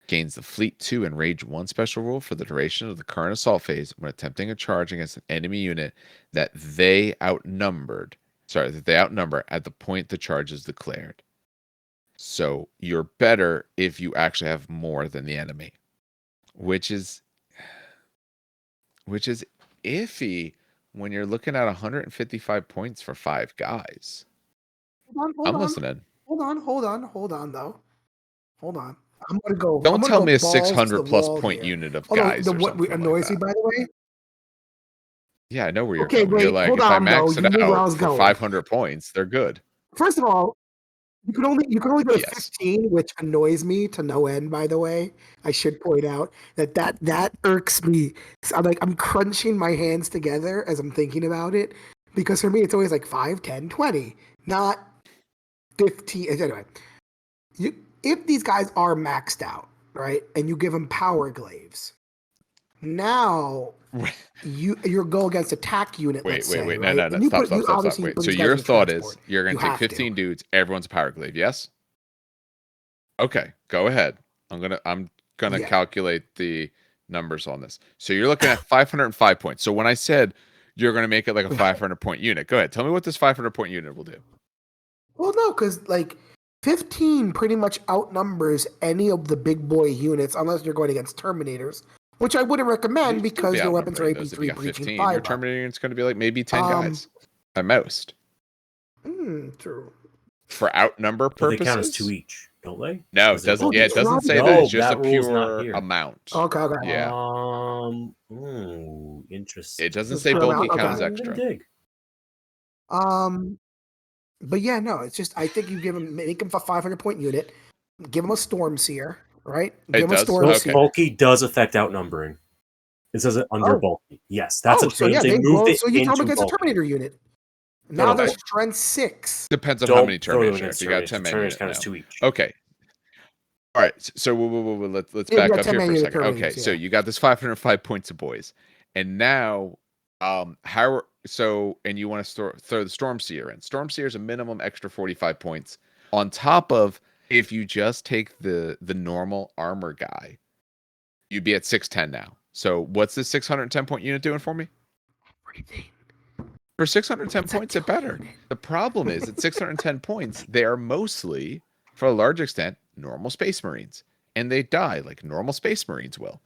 gains the Fleet 2 and Rage 1 special rule for the duration of the current assault phase when attempting a charge against an enemy unit that they outnumber at the point the charge is declared. So you're better if you actually have more than the enemy. Which is iffy when you're looking at 155 points for 5 guys. Hold I'm on. listening. Hold on, though. Hold on. I'm gonna go. Don't I'm gonna tell go me a balls to 600 the plus wall point here. unit of Although guys or what something annoys like me, that. by the way. Yeah, I know where you're Okay, going. You're wait, like, hold if I on though. max You it knew where I out was for going. 500 points, they're good. First of all, you can only go to Yes. 15, which annoys me to no end. By the way, I should point out that irks me. So I'm crunching my hands together as I'm thinking about it, because for me it's always like 5, 10, 20, not 15. Anyway, if these guys are maxed out, right, and you give them power glaives, now your go against attack unit, Wait. let's say, No. right, and you Stop. obviously you Wait. put So these guys your in a thought is transport. you're going You to take have 15 to. dudes, everyone's a power glaive, yes? Okay, go ahead. I'm gonna Yeah. calculate the numbers on this. So you're looking at 505 points. So when I said you're going to make it like a 500-point unit. Go ahead. Tell me what this 500-point unit will do. Well, no, because like 15 pretty much outnumbers any of the big boy units unless you're going against Terminators, which I wouldn't recommend because their weapons are AP3 breaching 5. Your Terminator unit's going to be like maybe 10 guys at most. True. For outnumber purposes? They count as 2 each, don't they? No, it doesn't. Yeah, it doesn't say that. It's just a pure amount. Okay. Yeah. Interesting. It doesn't say bulky count as extra. But yeah, no, it's just I think you make him a 500-point unit, give him a Stormseer, right? Give him a Stormseer. Bulky does affect outnumbering. It says it under bulky. Yes, that's a change. So you tell him against a Terminator unit. Now there's strength 6. Depends on how many Terminators. If you got 10 man count as 2 each. Okay. All right. So let's back up here for a second. Okay. So you got this 505 points of boys, and now, and you want to throw the Stormseer in. Stormseer is a minimum extra 45 points on top of if you just take the normal armor guy, you'd be at 610 now. So what's this 610 point unit doing for me? Everything. For 610 points, it's better. The problem is, at 610 points, they are mostly, for a large extent, normal Space Marines. And they die like normal Space Marines will.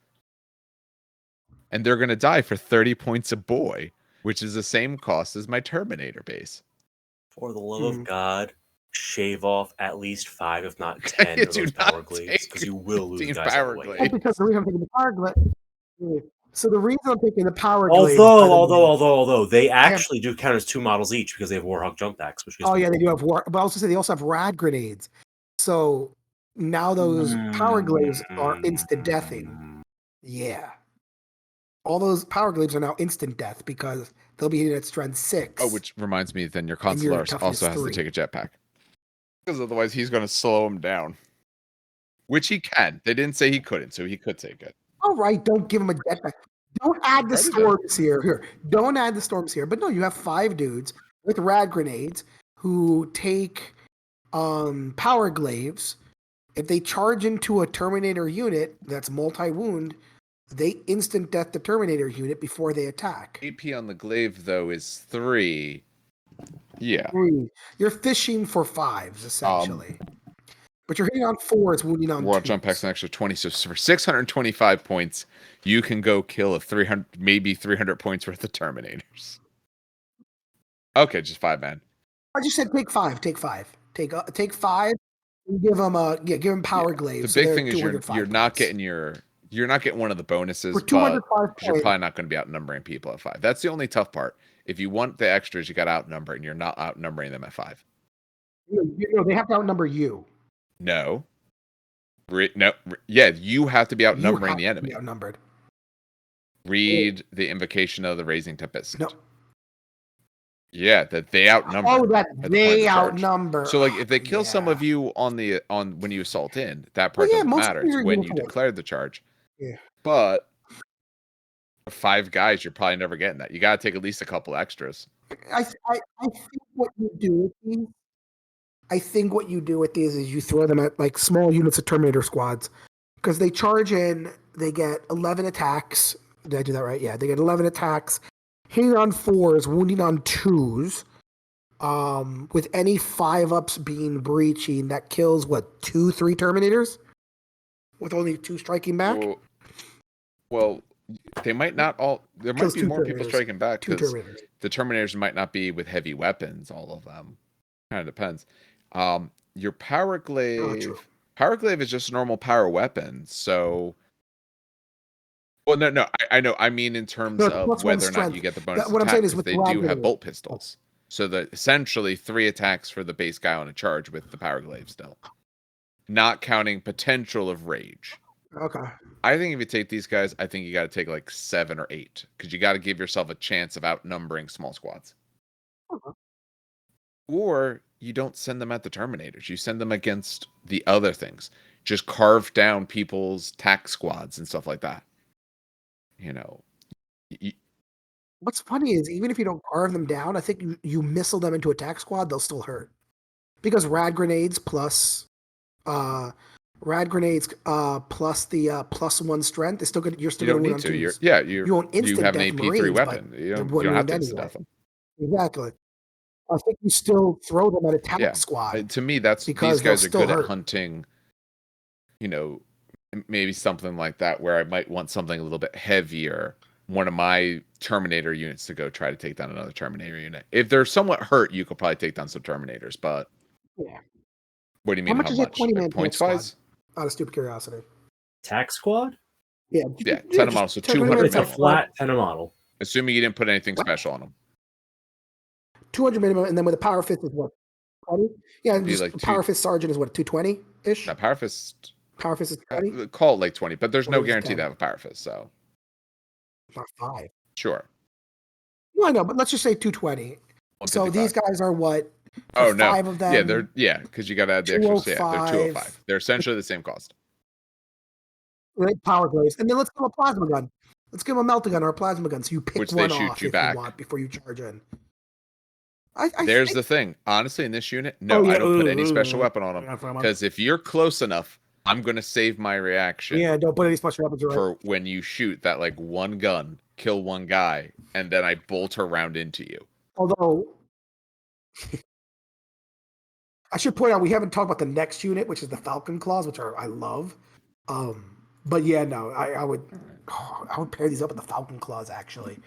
And they're going to die for 30 points a boy, which is the same cost as my Terminator base. For the love of God, shave off at least 5, if not 10, of those power glaives, because you will lose guys power away. glaives. Because the reason I'm taking the power glaive. So the reason I'm taking the power glaive. Although they actually do count as 2 models each because they have Warhawk jump packs. Which they do have war. But I also say they also have rad grenades. So now those power glaives are instant deathing. Yeah. All those power glaives are now instant death because they'll be hitting at strength 6. Oh, which reminds me, then your Consular also has to take a jetpack. Because otherwise he's going to slow him down. Which he can. They didn't say he couldn't, so he could take it. All right, don't give him a jetpack. Don't add the Stormseer here. Don't add the Stormseer. But no, you have 5 dudes with rad grenades who take power glaives. If they charge into a Terminator unit that's multi-wound, they instant death the Terminator unit before they attack. AP on the glaive, though, is 3. Yeah. 3. You're fishing for 5s, essentially. But you're hitting on 4s, wounding on 2s. Warp jump pack's an extra 20. So for 625 points, you can go kill 300 points worth of Terminators. Okay, just 5, man. I just said take 5. Take 5. Take 5 and give them power glaives. The big thing is you're not getting one of the bonuses, but you're probably not going to be outnumbering people at 5. That's the only tough part. If you want the extras, you got to outnumber, and you're not outnumbering them at 5. No, they have to outnumber you. No. Yeah, you have to be outnumbering the enemy. Outnumbered. Read the Invocation of the Raising Tempest. No. Yeah, that they outnumber. Oh, that they outnumber. So, like, if they kill some of you on when you assault in, that part doesn't matter. It's when you declared the charge. Yeah. But 5 guys, you're probably never getting that. You got to take at least a couple extras. I think what you do with these is you throw them at like small units of Terminator squads because they charge in. They get 11 attacks. Did I do that right? Yeah, they get 11 attacks. Hitting on 4s, wounding on 2s. With any 5-ups being breaching, that kills 2-3 Terminators? With only 2 striking back? Well, they might not all. There might be more people striking back because the Terminators might not be with heavy weapons, all of them. Kind of depends. Your power glaive. Power glaive is just a normal power weapon, so. Well, no, I know. I mean, in terms of whether or not you get the bonus what I'm saying is they do have bolt pistols. So that essentially 3 attacks for the base guy on a charge with the power glaive still. Not counting potential of rage. Okay. I think if you take these guys, I think you got to take like 7 or 8 because you got to give yourself a chance of outnumbering small squads. Okay. Or you don't send them at the Terminators. You send them against the other things. Just carve down people's tack squads and stuff like that. What's funny is even if you don't carve them down, I think you missile them into attack squad, they'll still hurt. Because rad grenades plus Rad grenades plus the +1 strength. It's still good. You're still You going don't to win need on to. twos. You won't You instant have an death AP3 Marines, but weapon. they're You don't have wound to instant anyway. death them. Exactly. I think you still throw them at attack squad. To me, these because guys are they'll good still at hurt. hunting. Maybe something like that where I might want something a little bit heavier. One of my Terminator units to go try to take down another Terminator unit. If they're somewhat hurt, you could probably take down some Terminators. But Yeah. what do you mean? How much is your 20-man points squad? wise? Out of stupid curiosity. Tax squad? Yeah. 10 a model, so 200 It's a minimum. flat 10 a model. Assuming you didn't put anything special on them. 200 minimum, and then with a power fist is what? 20? Yeah, and just like power fist sergeant is what, 220 ish? Now, Power Fist. Power fist is 20? Call it like 20, but there's Or no is it guarantee 10? to have a Power Fist, so. Not 5. Sure. Well, I know, but let's just say 220. So these guys are what? Oh, no. 5 of them. Because you got to add the extra. Yeah, they're 205. They're essentially the same cost. Right, power glaze. And then let's give them a plasma gun. Let's give them a melta gun or a plasma gun. So you pick Which one they shoot off you if back. you want before you charge in. There's the thing. Honestly, in this unit, I don't put any special weapon on them. Because if you're close enough, I'm going to save my reaction. Yeah, don't put any special weapons around. For when you shoot that like one gun, kill one guy, and then I bolt her round into you. Although, I should point out, we haven't talked about the next unit, which is the Falcon claws, which I love. But yeah, no, I would pair these up with the Falcon claws, actually.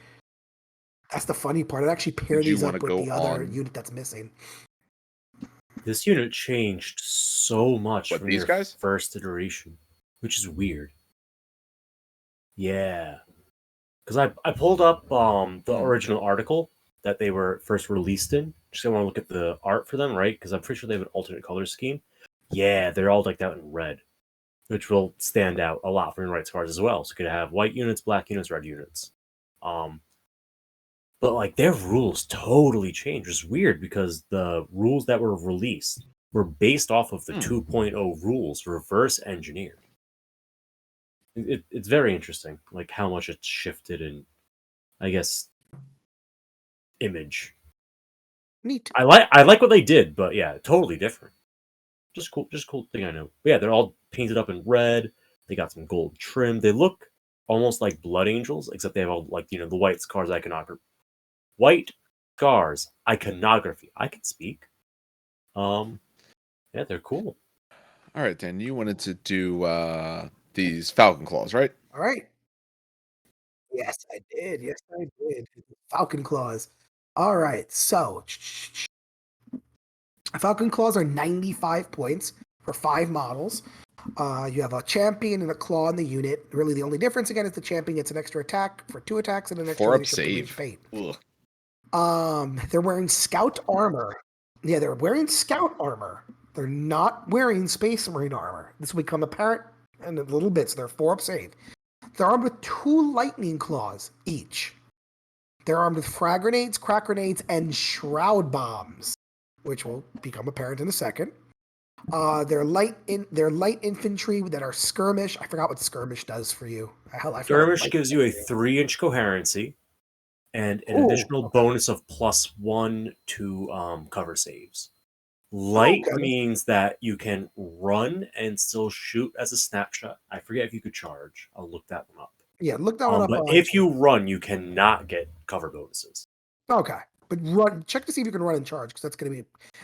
That's the funny part. I'd actually pair these up with the other unit that's missing. This unit changed so much from these their guys? first iteration, which is weird. Yeah. Because I pulled up the original article that they were first released in. Just I want to look at the art for them, right? Because I'm pretty sure they have an alternate color scheme. Yeah, they're all decked out in red, which will stand out a lot from your right cards as well. So you could have white units, black units, red units. But like their rules totally changed. It's weird because the rules that were released were based off of the 2.0 rules reverse engineered. It's very interesting, like how much it's shifted in, I guess, image. Neat. I like what they did, but yeah, totally different. Just cool thing I know. But yeah, they're all painted up in red. They got some gold trim. They look almost like Blood Angels, except they have all like the white scars iconography. White scars iconography. I can speak. Yeah, they're cool. All right, Dan, you wanted to do these Falcon claws, right? All right. Yes, I did. Falcon claws. All right. So, Falcon claws are 95 points for 5 models. You have a champion and a claw in the unit. Really, the only difference again is the champion gets an extra attack for 2 attacks and an extra 4-up save. They're wearing scout armor. Yeah, they're wearing scout armor. They're not wearing Space Marine armor. This will become apparent in a little bit. So they're 4-up save. They're armed with 2 lightning claws each. They're armed with frag grenades, crack grenades, and shroud bombs, which will become apparent in a second. They're light infantry that are skirmish. I forgot what skirmish does for you. Skirmish gives you a 3-inch coherency and an additional bonus of +1 to cover saves. Light means that you can run and still shoot as a snapshot. I forget if you could charge. I'll look that one up. Yeah, look that one up. But if you run, you cannot get cover bonuses. Okay. But run. Check to see if you can run and charge, because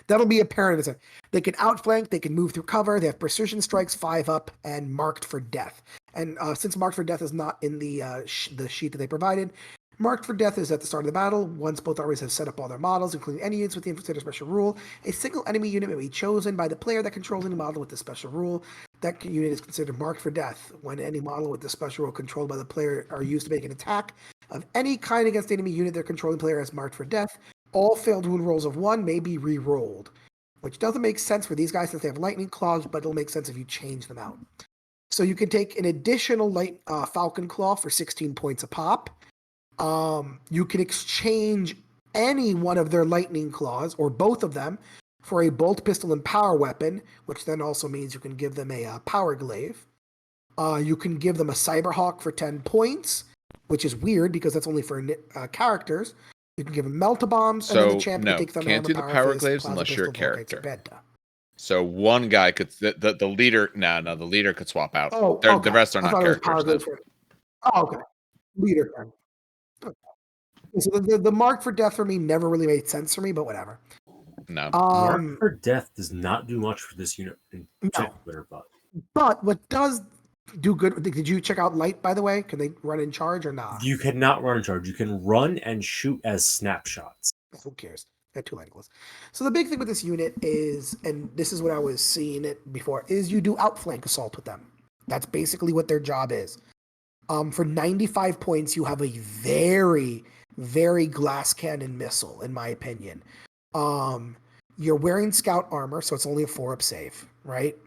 that'll be apparent. They can outflank, they can move through cover. They have precision strikes 5-up and marked for death. And since marked for death is not in the sheet that they provided, marked for death is at the start of the battle. Once both armies have set up all their models, including any units with the infiltrator special rule, a single enemy unit may be chosen by the player that controls any model with the special rule. That unit is considered marked for death. When any model with the special rule controlled by the player are used to make an attack of any kind against the enemy unit their controlling player has marked for death, all failed wound rolls of 1 may be re-rolled. Which doesn't make sense for these guys since they have lightning claws, but it'll make sense if you change them out. So you can take an additional Falcon Claw for 16 points a pop. You can exchange any one of their lightning claws, or both of them, for a bolt pistol and power weapon, which then also means you can give them a power glaive. You can give them a Cyberhawk for 10 points, which is weird because that's only for characters. You can give them melta bombs, and then the champion can take them. Can't do the power glaives unless you're a character. So one guy could the leader. No, the leader could swap out. Oh, The okay. rest are I not thought it was characters. power No. grid for. Oh, okay. Leader can. Okay. So the mark for death for me never really made sense for me, but whatever. No. Mark for death does not do much for this unit in particular, but what does do good? Did you check out light, by the way? Can they run in charge or not? You cannot run in charge. You can run and shoot as snapshots. Who cares? Got two light glows. So the big thing with this unit is, and this is what I was seeing it before, is you do outflank assault with them. That's basically what their job is. For 95 points, you have a very, very glass cannon missile, in my opinion. You're wearing scout armor, so it's only a 4-up save, right?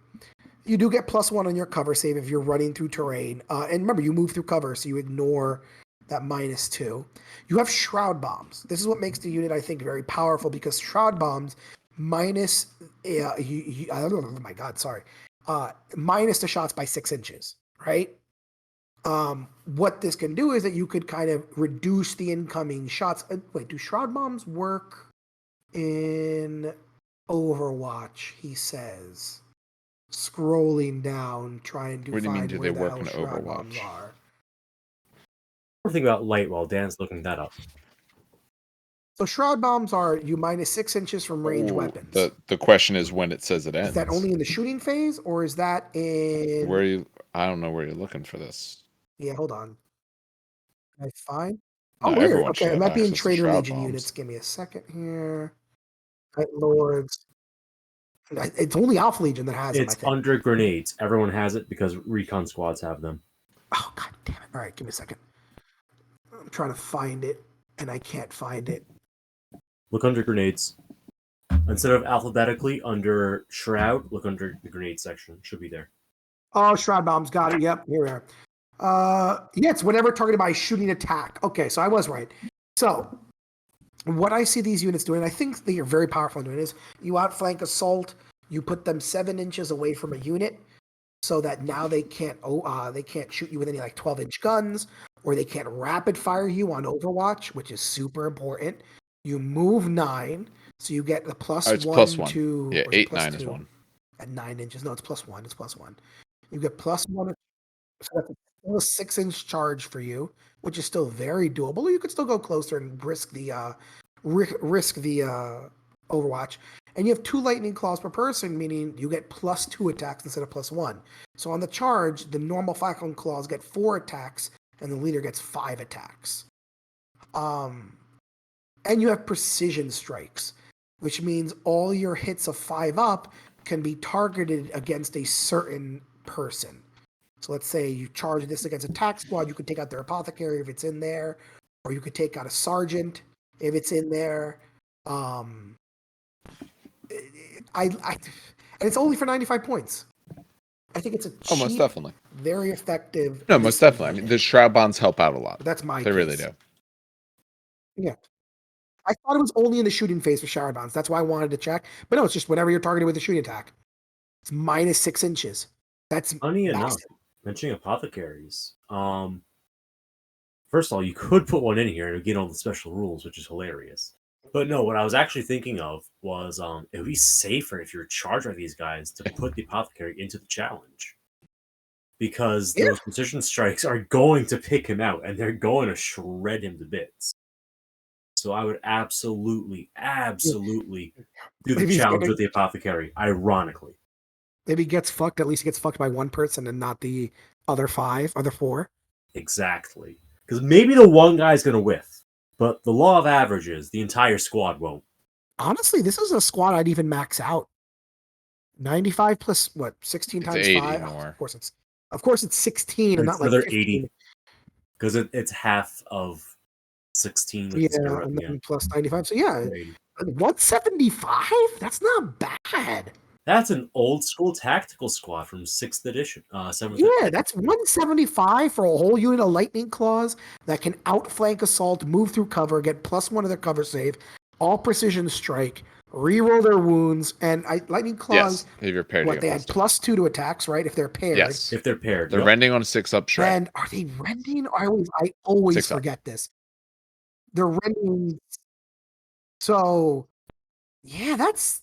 You do get +1 on your cover save if you're running through terrain. And remember, you move through cover, so you ignore that -2. You have shroud bombs. This is what makes the unit, I think, very powerful, because shroud bombs minus oh my god, sorry. Minus the shots by 6 inches, right? What this can do is that you could kind of reduce the incoming shots. Wait, do shroud bombs work in Overwatch? He says, scrolling down, trying to find where the hell shroud bombs are. We're thinking about light while Dan's looking that up. So shroud bombs are you minus 6 inches from range weapons. The question is when it says it ends. Is that only in the shooting phase, or is that in? Where you? I don't know where you're looking for this. Yeah, hold on. Can I find? No, Oh, weird. Okay, it might be in Trader Legion units. Give me a second here. Night Lords. It's only Alpha Legion that has them. It's under grenades. Everyone has it because recon squads have them. Oh, god damn it. All right, give me a second. I'm trying to find it, and I can't find it. Look under grenades. Instead of alphabetically under Shroud, look under the grenade section. Should be there. Oh, Shroud Bombs. Got it. Yep, here we are. Yeah, it's whenever targeted by a shooting attack. Okay, so I was right. So, what I see these units doing, I think they are very powerful in doing, is you outflank assault, you put them 7 inches away from a unit, so that now they can't shoot you with any like 12-inch guns, or they can't rapid fire you on Overwatch, which is super important. You move 9, so you get the +1 to... Yeah, 8, 9 is 1. At 9 inches. No, it's +1. It's +1. You get +1. So that's still a 6-inch charge for you, which is still very doable. You could still go closer and risk the Overwatch. And you have 2 lightning claws per person, meaning you get +2 attacks instead of +1. So on the charge, the normal Falcon claws get 4 attacks, and the leader gets 5 attacks. And you have precision strikes, which means all your hits of 5 up can be targeted against a certain person. So let's say you charge this against a tac squad, you could take out their apothecary if it's in there, or you could take out a sergeant if it's in there. And it's only for 95 points. I think it's a cheap, most definitely very effective. No, most definitely. I mean, the shroud bonds help out a lot. But that's my. They really do. Yeah. I thought it was only in the shooting phase for shroud bonds. That's why I wanted to check. But no, it's just whenever you're targeted with a shooting attack. It's minus 6 inches. That's funny enough. Mentioning apothecaries. First of all, you could put one in here and get all the special rules, which is hilarious. But no, what I was actually thinking of was it would be safer if you're charged by these guys to put the apothecary into the challenge. Because those precision strikes are going to pick him out and they're going to shred him to bits. So I would absolutely do the challenge with the apothecary, ironically. If he gets fucked, at least he gets fucked by one person and not the other 4. Exactly. Because maybe the one guy's going to whiff. But the law of averages, the entire squad won't. Honestly, this is a squad I'd even max out. 95 plus, 16 it's times 5? More. Of course it's 16 and not like 15. 80. Because it's half of 16. And then plus 95. So yeah, 175? That's not bad. That's an old school tactical squad from 6th edition. 7th yeah, that's 175 for a whole unit of lightning claws that can outflank assault, move through cover, get +1 of their cover save, all precision strike, reroll their woans, and lightning claws. Yes, if you're paired. They had +2 to attacks, right? If they're paired. Yes, if they're paired. They're rending on a 6-up shred. And are they rending? I always forget this. They're rending. So, yeah, that's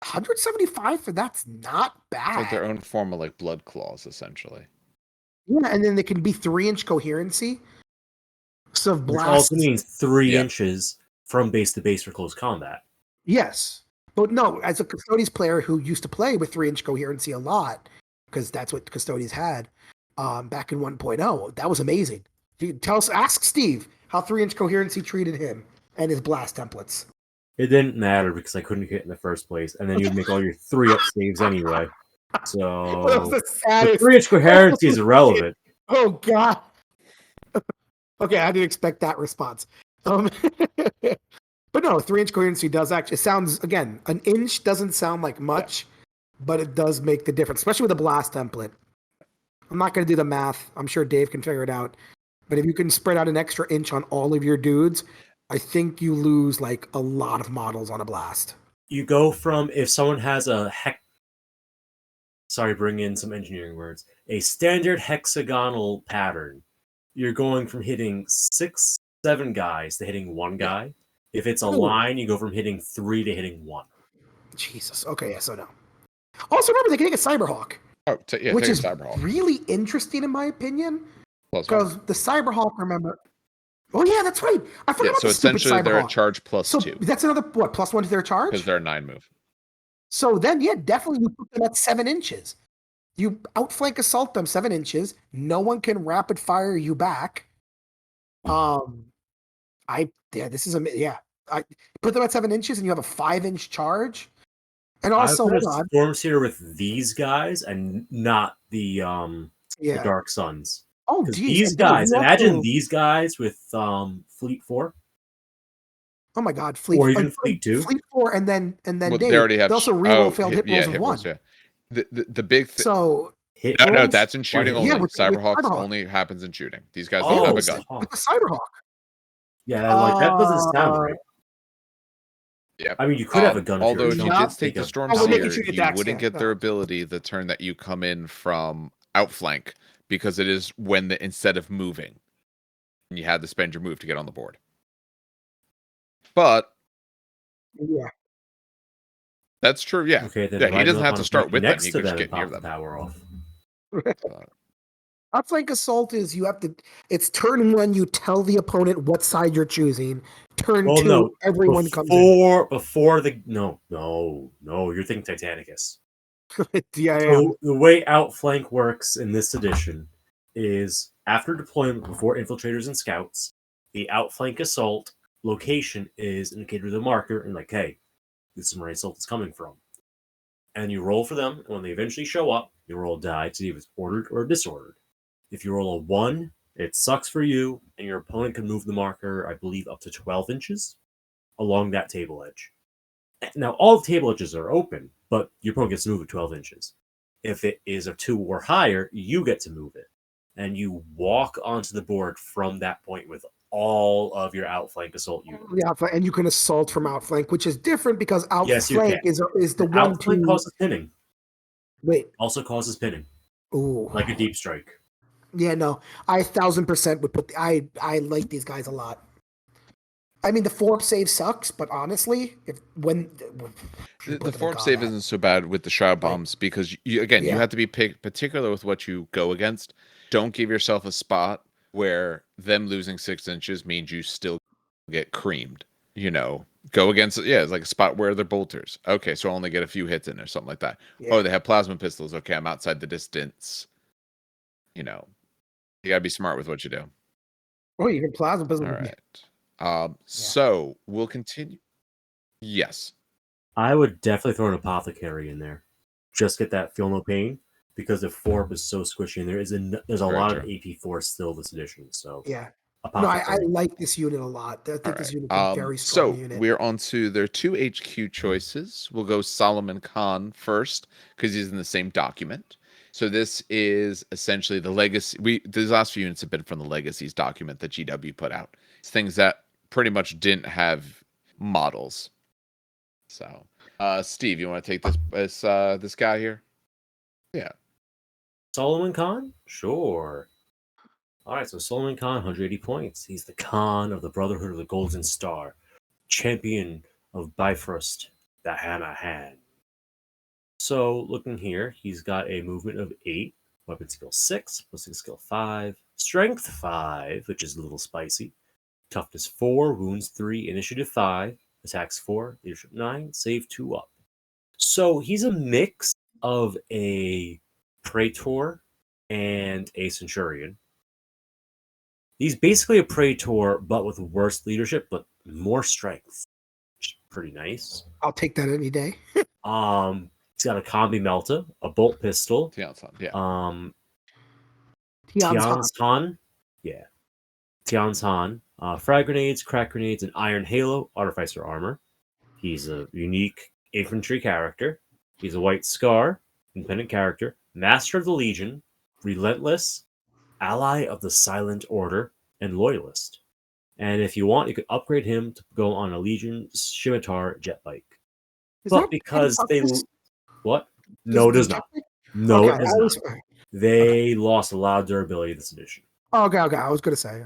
175 for that's not It's like their bad. own form of like blood claws, essentially. Yeah, and then they can be 3-inch coherency. So Which also blasts. means 3 Yeah. inches from base to base for close combat. Yes. But no, as a Custodes player who used to play with 3-inch coherency a lot, because that's what Custodes had back in 1.0, that was amazing. Ask Steve how 3-inch coherency treated him and his blast templates. It didn't matter because I couldn't hit in the first place, and then you'd make all your 3-up saves anyway. That was So the the saddest. 3-inch coherency is irrelevant. Oh God. Okay, I didn't expect that response. But no, 3-inch coherency does actually. It sounds again, an inch doesn't sound like much, but it does make the difference, especially with a blast template. I'm not going to do the math. I'm sure Dave can figure it out. But if you can spread out an extra inch on all of your dudes, I think you lose like a lot of models on a blast. You go from, if someone has a bring in some engineering words, a standard hexagonal pattern, you're going from hitting 6, 7 guys to hitting 1 guy. If it's a line, you go from hitting 3 to hitting 1. Jesus. Okay, yeah, so no. Also, remember, they can take a Cyberhawk. Oh, which take is a Cyberhawk. really interesting in my opinion. Plus Because the Cyberhawk, remember. Oh, yeah, that's right. I forgot about so the stupid essentially they're Cyberhawk. at charge plus So 2. that's another, what, +1 to their charge? Because they're a 9 move. So then, yeah, definitely you put them at 7 inches. You outflank assault them 7 inches. No one can rapid fire you back. This is I put them at 7 inches and you have a 5-inch charge. And also, I would hold have on. Stormseer with these guys and not the Dark Suns. Oh, Because geez. these And no, guys, you imagine also- these guys with Fleet 4 Oh my God, Fleet or even Fleet 2. Fleet 4, and then Well, Dave, they already have. they also reroll failed hit rolls hit of 1. rolls, yeah. The big thing. So Hit No, rolls? that's in shooting Why only. hit Yeah, rolls? with Cyberhawks Cyberhawk. only happens in shooting. These guys Oh, don't have a gun. with the Cyberhawk. Yeah, like that doesn't sound right. Yeah. I mean, you could have a gun. Although if you Yeah. did take the we're making Stormseer, sure you you get wouldn't Dax, get yeah. their ability the turn that you come in from outflank, because it is when instead of moving, you had to spend your move to get on the board. But Yeah. that's true. Yeah. Okay, then Yeah, he doesn't riding up have on to a start fleet with them. next He to could just them get and near pop the them. power off. Outflank assault is you have to. It's turn 1. You tell the opponent what side you're choosing. Turn 2. No, Everyone comes in. before the no, you're thinking Titanicus. Yeah. So the way Outflank works in this edition is after deployment, before infiltrators and scouts, the Outflank assault location is indicated with a marker and like, hey, this is where assault is coming from. And you roll for them, and when they eventually show up, you roll a die to see if it's ordered or disordered. If you roll a 1, it sucks for you, and your opponent can move the marker, I believe, up to 12 inches along that table edge. Now, all the table edges are open, but your opponent gets to move it 12 inches. If it is a 2 or higher, you get to move it. And you walk onto the board from that point with all of your outflank assault units. Yeah, and you can assault from outflank, which is different because Yes, you outflank can. is the one Outflank causes pinning. Wait. Also causes pinning. Ooh. Like a deep strike. Yeah, no. I 1,000% would put I like these guys a lot. I mean, the 4-up save sucks, but honestly, The 4-up save isn't so bad with the Shroud Bombs because you have to be particular with what you go against. Don't give yourself a spot where them losing 6 inches means you still get creamed. Go against it's like a spot where they're bolters. Okay, so I only get a few hits in or something like that. Yeah. Oh, they have plasma pistols. Okay, I'm outside the distance. You gotta be smart with what you do. Oh, you can plasma pistol. All right. So we'll continue. Yes. I would definitely throw an apothecary in there. Just get that feel no pain, because the 4-up is so squishy, and there's a lot of AP4 still this edition. So yeah. No, I like this unit a lot. I think this unit's a very strong unit. So we're on to their 2 HQ choices. We'll go Tsolmon Khan first because he's in the same document. So this is essentially the legacy. These last few units have been from the Legacies document that GW put out. It's things that pretty much didn't have models. So, Steve, you want to take this guy here? Yeah. Tsolmon Khan? Sure. All right, so Tsolmon Khan, 180 points. He's the Khan of the Brotherhood of the Golden Star, champion of Bifrost, the Hammer Hand. So looking here, he's got a movement of 8, weapon skill 6, ballistic skill 5, strength 5, which is a little spicy, toughness 4, wounds 3, initiative 5, attacks 4, leadership 9, save 2 up. So he's a mix of a Praetor and a Centurion. He's basically a Praetor, but with worse leadership, but more strength. Which is pretty nice. I'll take that any day. He's got a combi melta, a bolt pistol. Tian's-Han, yeah. Tian's Han. Yeah. Tian's Han. Frag grenades, crack grenades, and iron halo, artificer armor. He's a unique infantry character. He's a white scar, independent character, master of the Legion, relentless, ally of the Silent Order, and loyalist. And if you want, you could upgrade him to go on a Legion Scimitar jet bike. But because they... What? No, it does not. No, it does not. They lost a lot of durability this edition. Okay. I was going to say.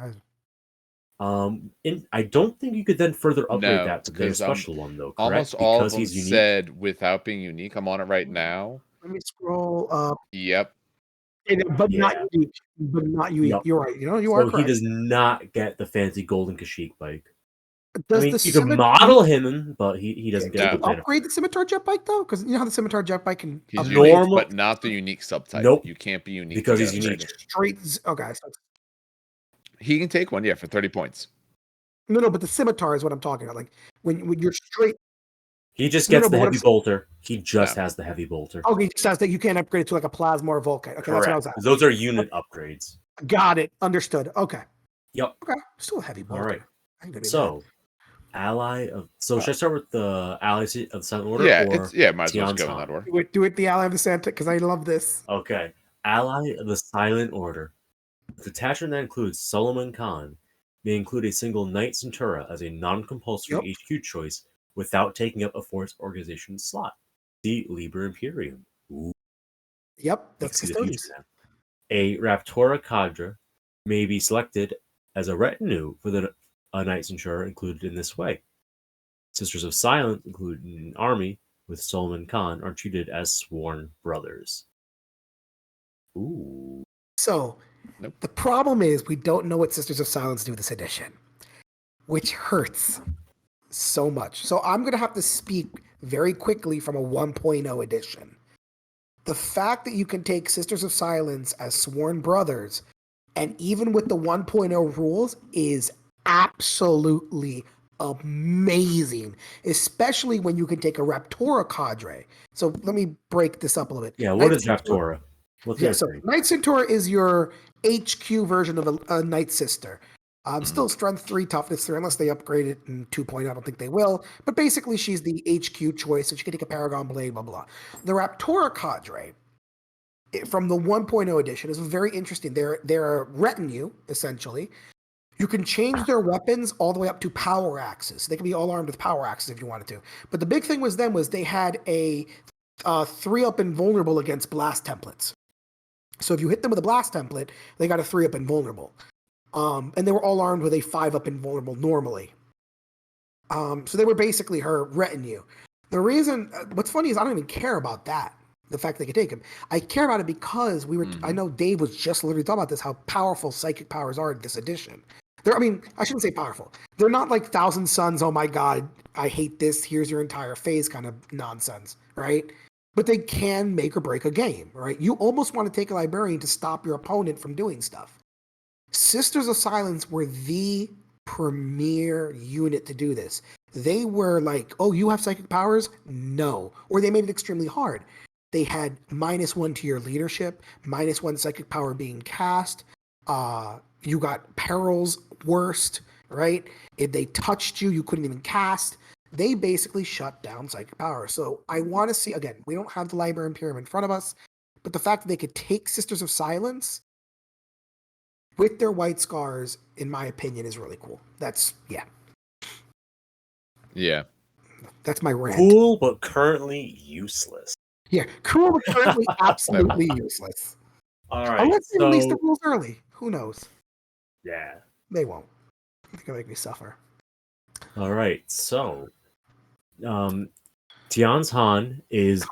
I don't think you could then further upgrade that to their special one, though, correct? Almost all of them said without being unique. I'm on it right now. Let me scroll up. Yep. But not unique. But not unique. Yep. You're right. You are correct. He does not get the fancy golden Keshig bike. Does you can model him, but he doesn't get the upgrade the Scimitar jet bike though, because you know how the Scimitar jet bike can. He's unique, but not the unique subtype. Nope, you can't be unique because he's unique. Straight. Okay. So he can take one, for 30 points. No, but the Scimitar is what I'm talking about. Like when you're straight. He just gets the heavy bolter. He just has the heavy bolter. Oh, he just has that. You can't upgrade it to like a plasma or Volkite. Okay, correct. That's what I was asking. Those are unit upgrades. Got it. Understood. Okay. Yep. Okay. Still a heavy bolter. All right. So. Ally of should I start with the allies of the Silent Order? Might as well go in that order. Do it the ally of the Santa because I love this. Okay, ally of the Silent Order. The detachment that includes Tsolmon Khan may include a single Knight Centura as a non-compulsory HQ choice without taking up a force organization slot. See Liber Imperium. Ooh. Yep, that's custodians. A Raptora cadre may be selected as a retinue for the Knight Centura included in this way. Sisters of Silence, included in an army with Tsolmon Khan, are treated as sworn brothers. Ooh. So, the problem is we don't know what Sisters of Silence do this edition, which hurts so much. So I'm going to have to speak very quickly from a 1.0 edition. The fact that you can take Sisters of Silence as sworn brothers, and even with the 1.0 rules, is absolutely amazing, especially when you can take a Raptora cadre. So let me break this up a little bit. Yeah, what is Raptora? So Knight Centura is your HQ version of a Knight Sister. Still strength 3, toughness 3, unless they upgrade it in 2.0. I don't think they will. But basically, she's the HQ choice, so she can take a Paragon Blade, blah, blah. The Raptora cadre from the 1.0 edition is very interesting. They're a retinue, essentially. You can change their weapons all the way up to power axes. They can be all armed with power axes if you wanted to. But the big thing was they had a 3-up invulnerable against blast templates. So if you hit them with a blast template, they got a 3-up invulnerable. And they were all armed with a 5-up invulnerable normally. So they were basically her retinue. The reason, what's funny is I don't even care about that. The fact they could take him. I care about it because I know Dave was just literally talking about this, how powerful psychic powers are in this edition. I shouldn't say powerful. They're not like Thousand Suns, oh my god, I hate this, here's your entire phase kind of nonsense, right? But they can make or break a game, right? You almost want to take a librarian to stop your opponent from doing stuff. Sisters of Silence were the premier unit to do this. They were like, oh, you have psychic powers? No. Or they made it extremely hard. They had -1 to your leadership, -1 psychic power being cast. You got perils worst, right? If they touched you, you couldn't even cast. They basically shut down psychic power. So I want to see, again, we don't have the Liber Imperium in front of us, but the fact that they could take Sisters of Silence with their white scars, in my opinion, is really cool. Yeah. That's my rant. Cool, but currently useless. Yeah, cool, but currently absolutely useless. All right. Unless they release the rules early. Who knows? Yeah. They won't. They're going to make me suffer. All right. So, Tian's Han is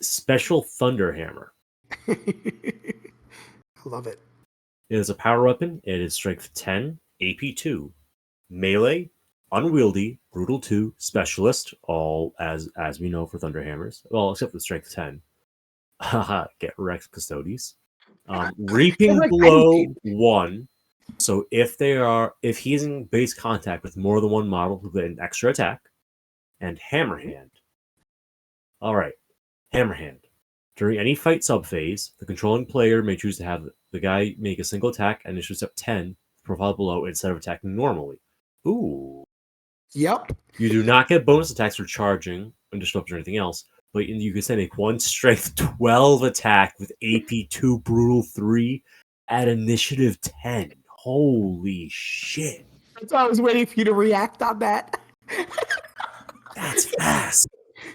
Special Thunder Hammer. I love it. It is a power weapon. It is strength 10, AP 2, melee, unwieldy, brutal 2, specialist, all as we know for Thunder Hammers. Well, except for strength 10. Haha, get wrecked, Custodes. Reaping Like, Blow 1. So if he's in base contact with more than one model, he'll get an extra attack. And Hammerhand. Alright. Hammerhand. During any fight subphase, the controlling player may choose to have the guy make a single attack and initiative step 10, profile below, instead of attacking normally. Ooh. Yep. You do not get bonus attacks for charging, additional weapons or anything else, but you can send a 1 strength 12 attack with AP 2 brutal 3 at initiative 10. Holy shit. So I was waiting for you to react on that. That's fast.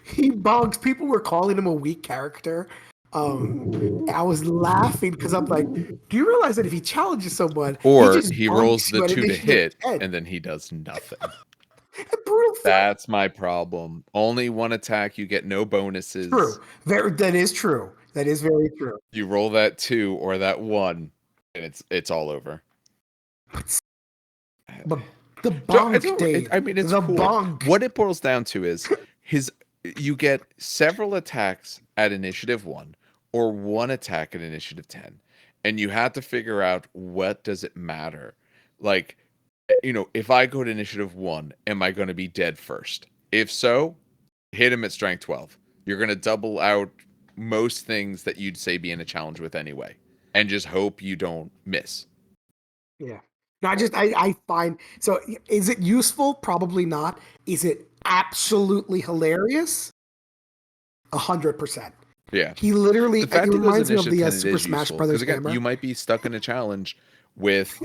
He bonks. People were calling him a weak character. I was laughing because I'm like, do you realize that if he challenges someone, Or just he bonks rolls you the at 2 to initiative hit, 10? and then he does nothing. Brutal. That's my problem. Only 1 attack, you get no bonuses. True. That is true. That is very true. You roll that 2 or that 1, and it's all over. But the bonk, Dave. I mean, it's the cool. bonk. What it boils down to is you get several attacks at initiative 1 or 1 attack at initiative 10, and you have to figure out what does it matter. Like, if I go to initiative 1, am I going to be dead first? If so, hit him at strength 12. You're going to double out most things that you'd say be in a challenge with anyway, and just hope you don't miss. Yeah. No, I find, so is it useful? Probably not. Is it absolutely hilarious? 100%. Yeah. He literally, The fact it he goes reminds me of initiative the 10, it Super is Smash useful, Brothers 'cause again, hammer. you might be stuck in a challenge with,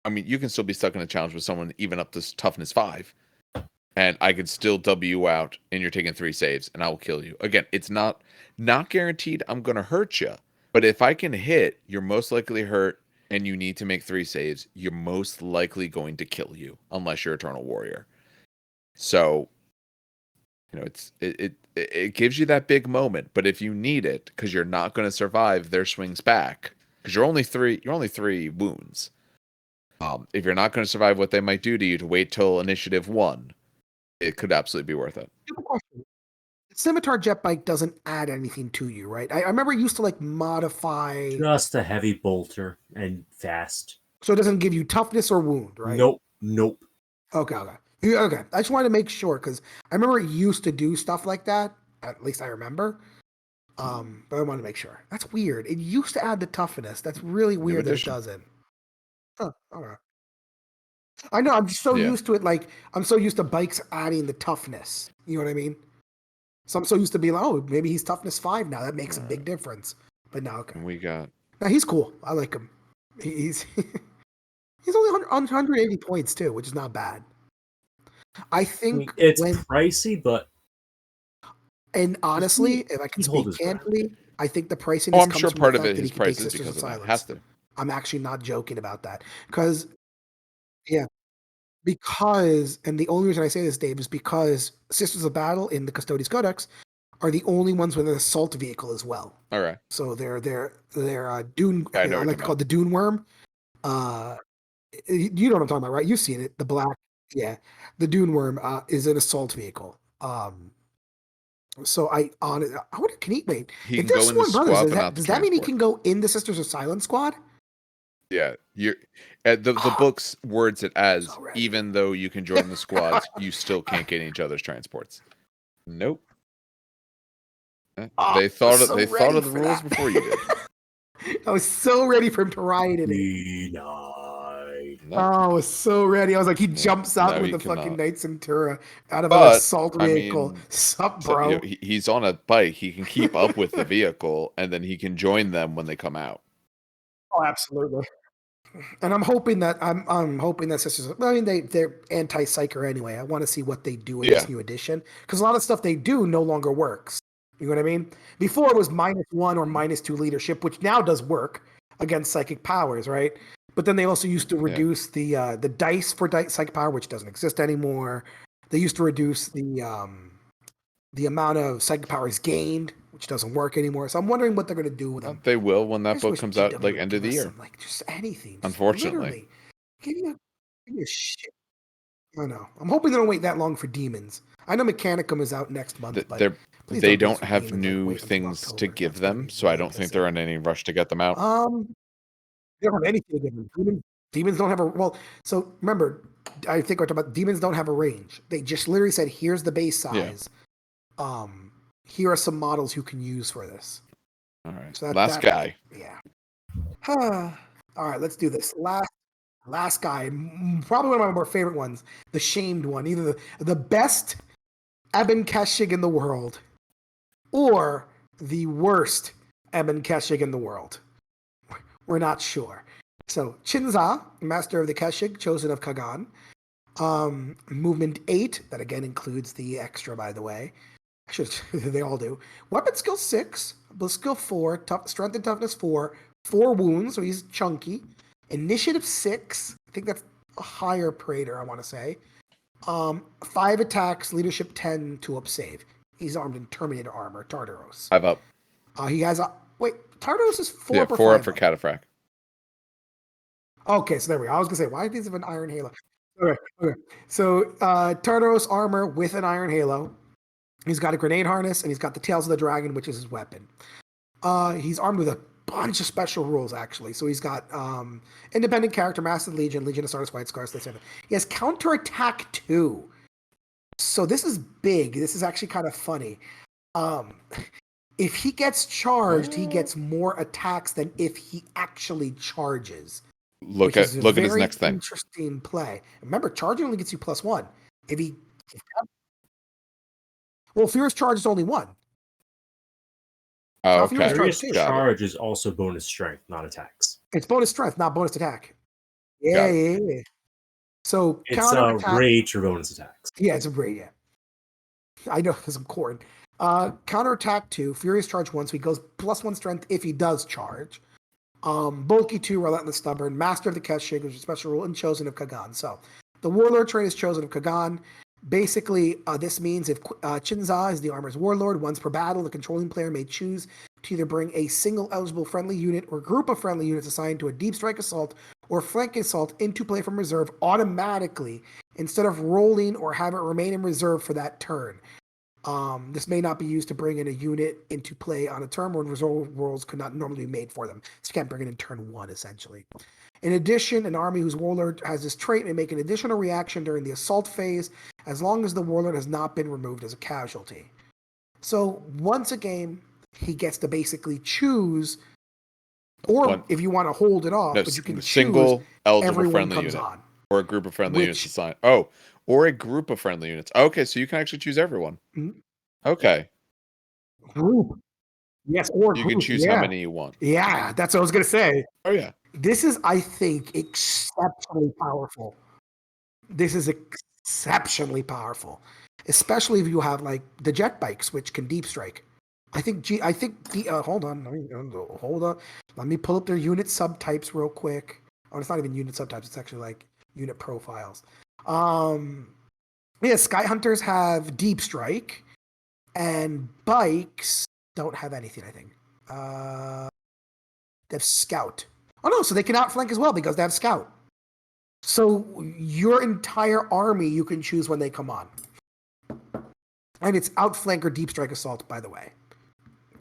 I mean, you can still be stuck in a challenge with someone even up to toughness 5, and I could still W you out, and you're taking 3 saves, and I will kill you. Again, it's not guaranteed I'm going to hurt you, but if I can hit, you're most likely hurt, and you need to make 3 saves, you're most likely going to kill you, unless you're Eternal Warrior. So, it gives you that big moment, but if you need it, because you're not going to survive their swings back, because you're only 3 wounds. If you're not going to survive what they might do to you, to wait till initiative 1, it could absolutely be worth it. Scimitar Jet Bike doesn't add anything to you, right? I remember it used to modify. Just a heavy bolter and fast. So it doesn't give you toughness or wound, right? Nope. Okay. I just wanted to make sure because I remember it used to do stuff like that. At least I remember. But I wanted to make sure. That's weird. It used to add the toughness. That's really weird that it doesn't. Huh. Okay. I know. I'm just so used to it. I'm so used to bikes adding the toughness. You know what I mean? So I'm so used to being like, oh, maybe he's toughness 5 now. That makes a big difference. But now, okay. Now he's cool. I like him. He's only 180 points too, which is not bad. I think it's pricey, but and honestly, if I can speak candidly, I think the pricing. I'm sure part of it his price is because of that. Has to. I'm actually not joking about that because and the only reason I say this, Dave, is because Sisters of Battle in the Custodes Codex are the only ones with an assault vehicle as well. All right. So they're Dune. I like to call it the Dune Worm. You know what I'm talking about, right? You've seen it. The black, the Dune Worm is an assault vehicle. So I would can he wait? If there's Sworn Brothers, does that mean he can go in the Sisters of Silence squad? Yeah, the book's words it as even though you can join the squads, you still can't get in each other's transports. Nope. They thought of the rules before you did. I was so ready for him to ride in it. I was so ready. I was like, he jumps out with the fucking Knight Centura out of an assault vehicle. Sup, bro? He's on a bike. He can keep up with the vehicle, and then he can join them when they come out. Oh, absolutely. And I'm hoping that Sisters. I mean, they're anti-psyker anyway. I want to see what they do in this new edition because a lot of stuff they do no longer works. You know what I mean? Before it was -1 or -2 leadership, which now does work against psychic powers, right? But then they also used to reduce the dice for psychic power, which doesn't exist anymore. They used to reduce the amount of psychic powers gained, which which doesn't work anymore. So I'm wondering what they're going to do with them. They will when I that just book wish comes out, GW like would end of give the us year. some, like, just anything. Just Unfortunately. literally, give me a shit. I know. I'm hoping they don't wait that long for Demons. I know Mechanicum is out next month, but they don't have new things to give them, so I don't think they're in any rush to get them out. They don't have anything to give them. Demons don't have a so remember, I think we're talking about Demons don't have a range. They just literally said, here's the base size. Yeah. Here are some models you can use for this. All right. So last guy. Yeah. All right, let's do this. Last guy, probably one of my more favorite ones, the shamed one, either the best Ebon Keshig in the world or the worst Ebon Keshig in the world. We're not sure. So Qin Xa, Master of the Keshig, chosen of Kyzagan. Movement 8, that again includes the extra, by the way. They all do. Weapon skill 6, bliss skill 4, strength and toughness 4, 4 wounds, so he's chunky. Initiative 6, I think that's a higher Praetor, I want to say. 5 attacks, leadership 10, 2 up save. He's armed in Terminator armor, Tartaros. 5 up. He has a Tartaros is 4 up or 4 5 up for Cataphract. Okay, so there we go. I was gonna say, why does he have an iron halo? Okay. So Tartaros armor with an iron halo. He's got a grenade harness and he's got the tails of the dragon, which is his weapon. He's armed with a bunch of special rules, actually. So he's got independent character, Master Legion, Legion of Stardust, White Scars, etc. He has counterattack 2. So this is big. This is actually kind of funny. If he gets charged, he gets more attacks than if he actually charges. Look at his next thing. Interesting play. Remember, charging only gets you +1. Furious Charge is only 1. Oh, okay. Furious Charge is also bonus strength, not attacks. It's bonus strength, not bonus attack. Yeah. So it's a rage for bonus attacks. Yeah, it's a rage. Yeah, I know because I'm corn. Counterattack 2, Furious Charge 1, so he goes +1 strength if he does charge. Bulky 2, Relentless Stubborn, Master of the Keshig, which is a special rule, and Chosen of Kyzagan. So the Warlord trait is Chosen of Kyzagan. Basically, this means if Qin Xa is the armor's warlord, once per battle, the controlling player may choose to either bring a single eligible friendly unit or group of friendly units assigned to a deep strike assault or flank assault into play from reserve automatically instead of rolling or have it remain in reserve for that turn. This may not be used to bring in a unit into play on a turn when reserve rolls could not normally be made for them. So you can't bring it in turn 1, essentially. In addition, an army whose warlord has this trait may make an additional reaction during the assault phase as long as the warlord has not been removed as a casualty. So once a game, he gets to basically choose, or if you want to hold it off, but you can single choose eligible friendly unit on. Or a group of friendly units assigned. Oh, or a group of friendly units. Okay, so you can actually choose everyone. Mm-hmm. Okay. Group. Yes, or you group. can choose how many you want. Yeah, that's what I was going to say. Oh, yeah. This is, I think, exceptionally powerful. This is exceptionally powerful, especially if you have like the jet bikes, which can deep strike. Hold on. Let me pull up their unit subtypes real quick. Oh, it's not even unit subtypes. It's actually like unit profiles. Sky Hunters have deep strike, and bikes don't have anything, I think. They have scout. Oh no, so they can outflank as well because they have scout. So your entire army you can choose when they come on. And it's outflank or deep strike assault, by the way.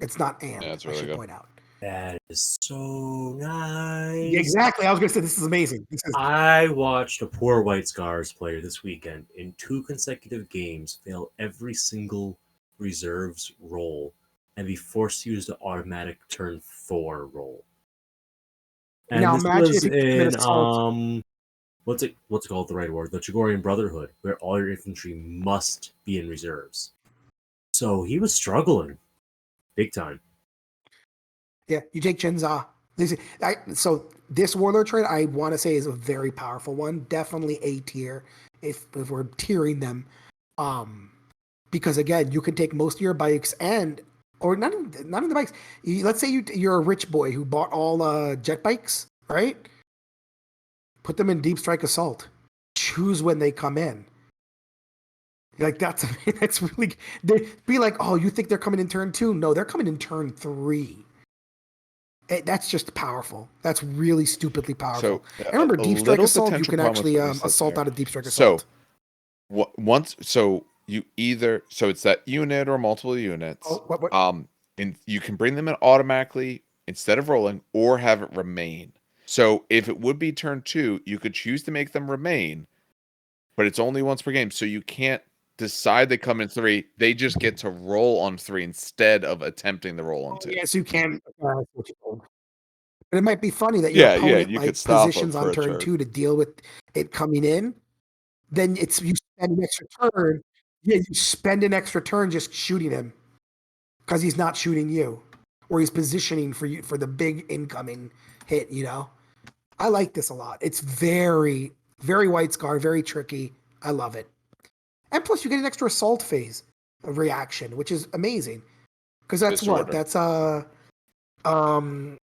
It's not and, yeah, really I should good. point out. That is so nice. Exactly. I was going to say, this is amazing. I watched a poor White Scars player this weekend in 2 consecutive games fail every single reserves roll and be forced to use the automatic turn 4 roll. And now this imagine was if in what's it called, the right word? The Chagorian Brotherhood, where all your infantry must be in reserves. So he was struggling big time. Yeah, you take Qin Xa. So this warlord trait, I want to say, is a very powerful one. Definitely A tier if we're tiering them. Because again, you can take most of your bikes or not even the bikes. Let's say you're a rich boy who bought all jet bikes, right? Put them in deep strike assault. Choose when they come in. Like that's really they be like, oh, you think they're coming in turn 2? No, they're coming in turn 3. That's just powerful. That's really stupidly powerful. So I remember a Deep Strike little Assault. You potential can problem with actually what you said assault there. out of Deep Strike So Assault. once, so you either, so it's that unit or multiple units. Oh, what? And you can bring them in automatically instead of rolling, or have it remain. So if it would be turn 2, you could choose to make them remain, but it's only once per game, so you can't decide they come in 3. They just get to roll on 3 instead of attempting the roll on 2. Yes, you can. But it might be funny that your Yeah, opponent you could like stop 'em positions for on a turn turn. 2 to deal with it coming in. Then it's you spend an extra turn. Yeah, you spend an extra turn just shooting him because he's not shooting you, or he's positioning for you for the big incoming hit. You know, I like this a lot. It's very, very white scar, very tricky. I love it. And plus, you get an extra assault phase of reaction, which is amazing. Because that's Disorder. what? That's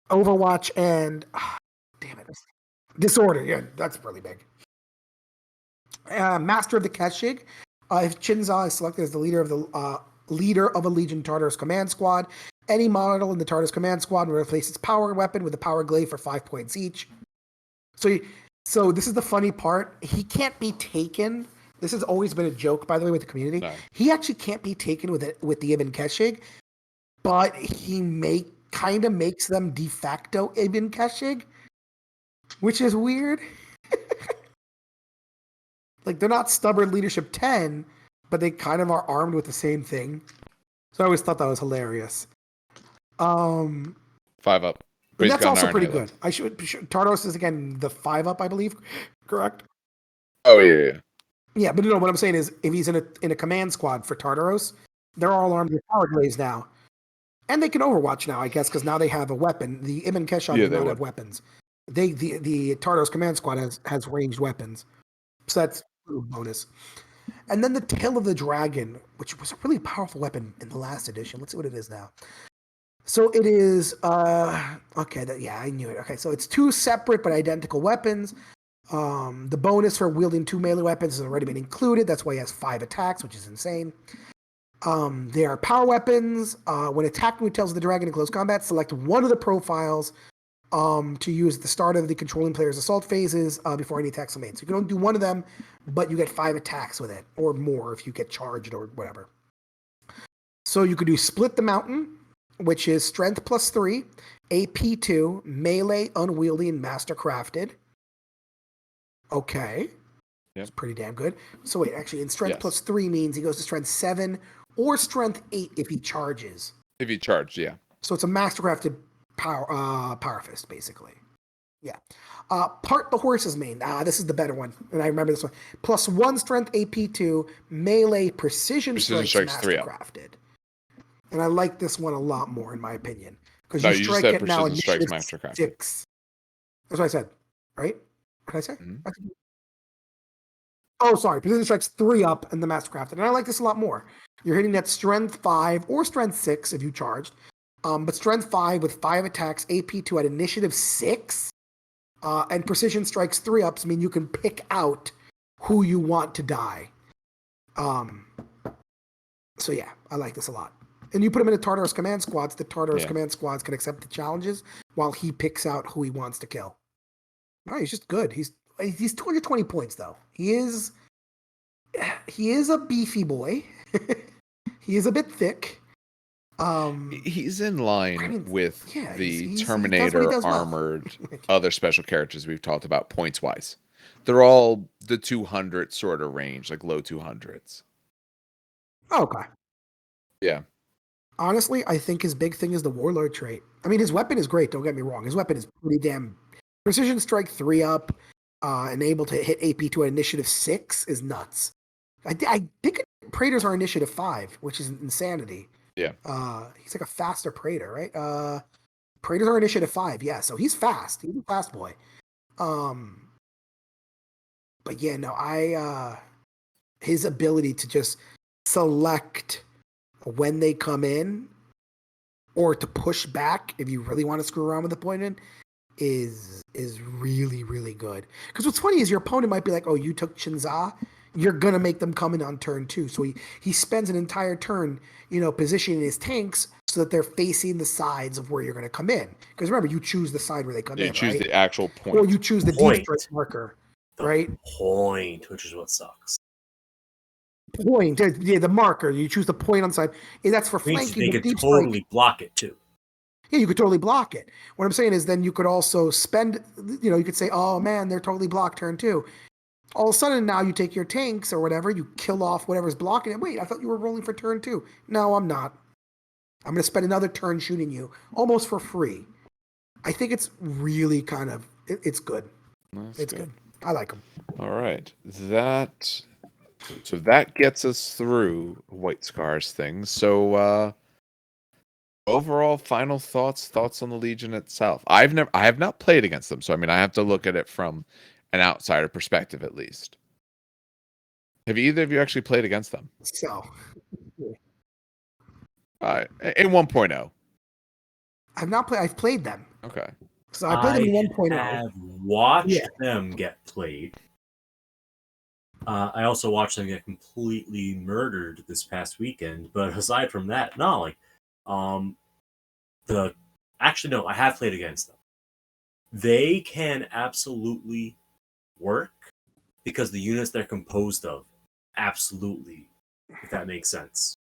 Overwatch and damn it. Disorder, yeah, that's really big. Master of the Keshig. If Qin Xa is selected as the leader of a Legion Tartarus command squad, any model in the Tartarus command squad will replace its power weapon with a power glaive for 5 points each. So this is the funny part. He can't be taken. This has always been a joke, by the way, with the community. No. He actually can't be taken with the Ebon Keshig, but he kind of makes them de facto Ebon Keshig, which is weird. Like, they're not stubborn leadership 10, but they kind of are armed with the same thing. So I always thought that was hilarious. 5 up. But that's also pretty good. Tardos is again the 5 up, I believe. Correct? Oh yeah. Yeah, but no, what I'm saying is if he's in a command squad for Tartaros, they're all armed with power glaives now. And they can Overwatch now, I guess, because now they have a weapon. The Ibn Keshig do not have weapons. The Tartaros command squad has ranged weapons. So that's a bonus. And then the Tail of the Dragon, which was a really powerful weapon in the last edition. Let's see what it is now. So it is okay, I knew it. Okay, so it's 2 separate but identical weapons. The bonus for wielding 2 melee weapons has already been included. That's why he has 5 attacks, which is insane. They are power weapons. When attacking with Tails of the Dragon in close combat, select one of the profiles to use at the start of the controlling player's assault phases before any attacks are made. So you can only do one of them, but you get 5 attacks with it, or more if you get charged or whatever. So you could do Split the Mountain, which is Strength +3, AP 2, Melee, Unwieldy, and Master Crafted. Okay. It's pretty damn good. So wait, actually, in Strength +3 means he goes to Strength 7 or Strength 8 if he charges. If he charged, yeah. So it's a Mastercrafted power fist, basically. Yeah. Part the Horse's Mane. This is the better one, and I remember this one. +1 Strength, AP 2, Melee, Precision Strikes, Mastercrafted. And I like this one a lot more, in my opinion, because you strike it now initiative 6. That's what I said, right? What did I say? Mm-hmm. Oh, sorry. Precision Strikes 3 up and the Mastercrafted. And I like this a lot more. You're hitting at Strength 5 or Strength 6 if you charged. But Strength 5 with 5 attacks, AP 2 at Initiative 6. And Precision Strikes 3 ups mean you can pick out who you want to die. So yeah, I like this a lot. And you put him in the Tartarus command squads. The Tartarus command squads can accept the challenges while he picks out who he wants to kill. No, he's just good. He's 220 points though. He is a beefy boy. He is a bit thick. He's in line with the Terminator armored other special characters we've talked about points wise. They're all the 200 sort of range, like low 200s. Okay. Yeah. Honestly, I think his big thing is the Warlord trait. I mean, his weapon is great. Don't get me wrong. His weapon is pretty damn. Precision Strike 3 up, and able to hit AP to an Initiative 6 is nuts. I think Praetors are Initiative 5, which is insanity. Yeah. He's like a faster Praetor, right? Praetors are Initiative 5, yeah. So he's fast. He's a fast boy. But yeah, no, his ability to just select when they come in or to push back if you really want to screw around with the opponent is really, really good. Because what's funny is your opponent might be like, oh, you took Qin Xa, you're gonna make them come in on turn 2. So he spends an entire turn, positioning his tanks so that they're facing the sides of where you're gonna come in. Because remember, you choose the side where they come You in, choose right? the actual point. Or you choose the deep strike marker, right? Point, which is what sucks. Point, yeah, the marker. You choose the point on the side. Yeah, that's for flanking. They could deep totally strike, block it too. yeah, you could totally block it. What I'm saying is, then you could also spend. You could say, "Oh man, they're totally blocked turn 2." All of a sudden, now you take your tanks or whatever, you kill off whatever's blocking it. Wait, I thought you were rolling for turn 2. No, I'm not. I'm going to spend another turn shooting you, almost for free. I think it's really kind of, it's good. It's good. I like them. All right. So that gets us through White Scars things. So overall final thoughts on the Legion itself. I have not played against them, so I mean I have to look at it from an outsider perspective at least. Have either of you actually played against them? So in 1.0. I've not played. I've played them. Okay. So I played them in 1.0. I have watched them get played. I also watched them get completely murdered this past weekend. But aside from that, no, actually no, I have played against them. They can absolutely work because the units they're composed of, absolutely, if that makes sense.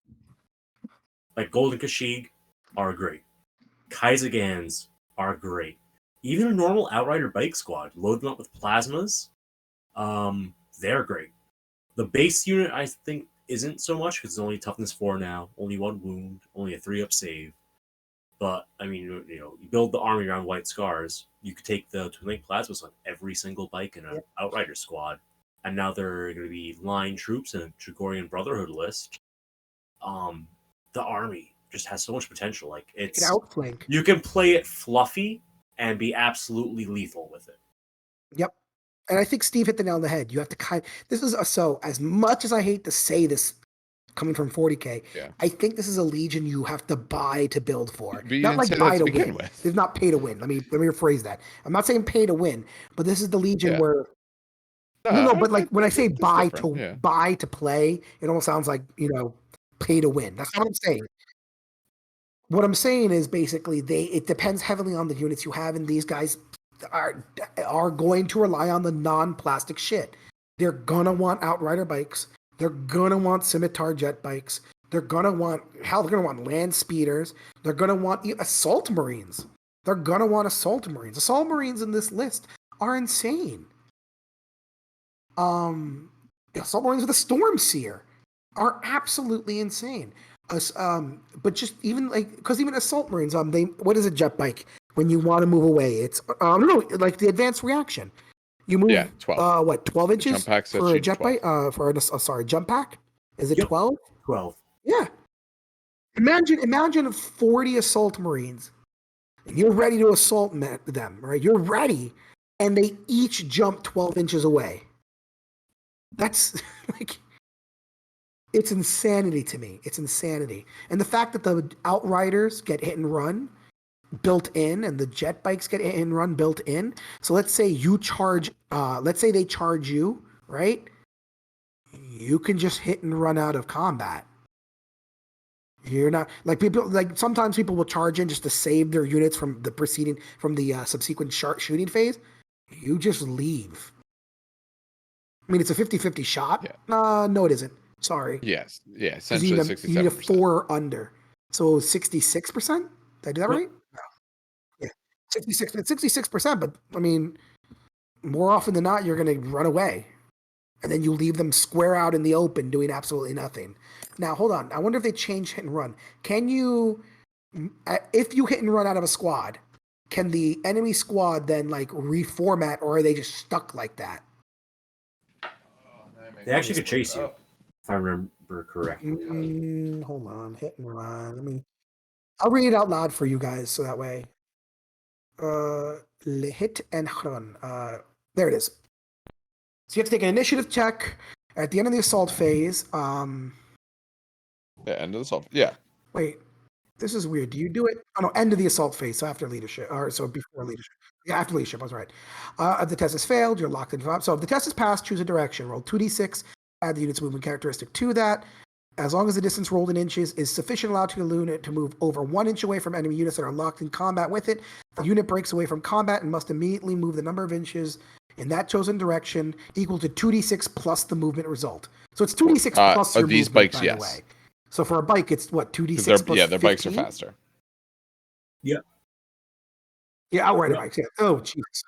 Like Golden Keshig are great. Kyzagans are great. Even a normal Outrider bike squad, load them up with plasmas, they're great. The base unit, I think, isn't so much because it's only toughness 4 now, only 1 wound, only a 3-up save. But I mean, you build the army around White Scars. You could take the Twin Link plasmas on every single bike in an Outrider squad, and now they're going to be line troops in a Dragorian Brotherhood list. The army just has so much potential. Like it's outflank. You can play it fluffy and be absolutely lethal with it. Yep. And I think Steve hit the nail on the head. You have to this is so as much as I hate to say this coming from 40K, I think this is a Legion you have to buy to build for. Not like buy to win. It's not pay to win. Let me rephrase that. I'm not saying pay to win, but this is the Legion where but like when I say buy to play, it almost sounds like, pay to win. That's not what I'm saying. What I'm saying is basically it depends heavily on the units you have, and these guys are going to rely on the non-plastic shit. They're gonna want Outrider bikes. They're gonna want Scimitar jet bikes. They're gonna want land speeders. They're gonna want assault marines. Assault marines in this list are insane. Assault marines with a Stormseer are absolutely insane. But just even because even assault marines, what is a jet bike when you want to move away? It's like the advanced reaction. You move 12. 12 inches for a jet 12. bike? Jump pack? Is it 12? 12. Yeah. Imagine 40 assault marines, and you're ready to assault them, right? You're ready, and they each jump 12 inches away. That's it's insanity to me. It's insanity. And the fact that the Outriders get hit and run built in, and the jet bikes get hit and run built in. So let's say they charge you, right? You can just hit and run out of combat. You're not sometimes people will charge in just to save their units from the subsequent shooting phase. You just leave. I mean, it's a 50-50 shot. Yeah. No, it isn't. Sorry. Yes. Yeah. Essentially, 67%. You need a 4 or under. So 66%. Did I do that right? No. Yeah. 66%. But I mean, more often than not, you're going to run away, and then you leave them square out in the open doing absolutely nothing. Now, hold on. I wonder if they change hit and run. Can you, if you hit and run out of a squad, can the enemy squad then reformat, or are they just stuck like that? They actually could chase you, if I remember correctly. Hold on, hit and run. I'll read it out loud for you guys, so that way. Hit and run. There it is. So you have to take an initiative check at the end of the assault phase. End of the assault. Yeah. Wait, this is weird. Do you do it? Oh no, end of the assault phase. So after leadership, or so before leadership. Yeah, after leadership. I was right. If the test has failed, you're locked in. So if the test is passed, choose a direction. Roll 2d6. Add the unit's movement characteristic to that. As long as the distance rolled in inches is sufficient allowed to the unit to move over 1 inch away from enemy units that are locked in combat with it, the unit breaks away from combat and must immediately move the number of inches in that chosen direction equal to 2d6 plus the movement result. So it's 2d6 plus your these movement, bikes, by the way. So for a bike, it's what, 2d6 plus 15? Their bikes are faster. Yeah. Yeah, outrider bikes. Yeah. Oh, Jesus.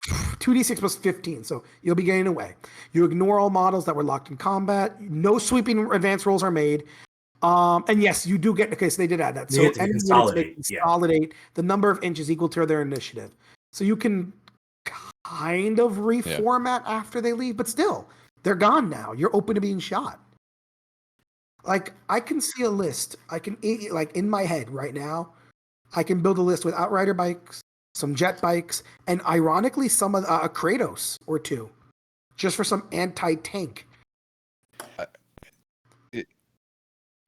2d6 plus 15, so you'll be getting away. You ignore all models that were locked in combat. No sweeping advance rolls are made. And yes, you do get, okay, so they did add that. So enemy units may consolidate the number of inches equal to their initiative. So you can kind of reformat after they leave, but still, they're gone now. You're open to being shot. Like, I can see a list. I can, like, in my head right now, I can build a list with outrider bikes, some jet bikes, and ironically, some of a Kratos or two, just for some anti-tank.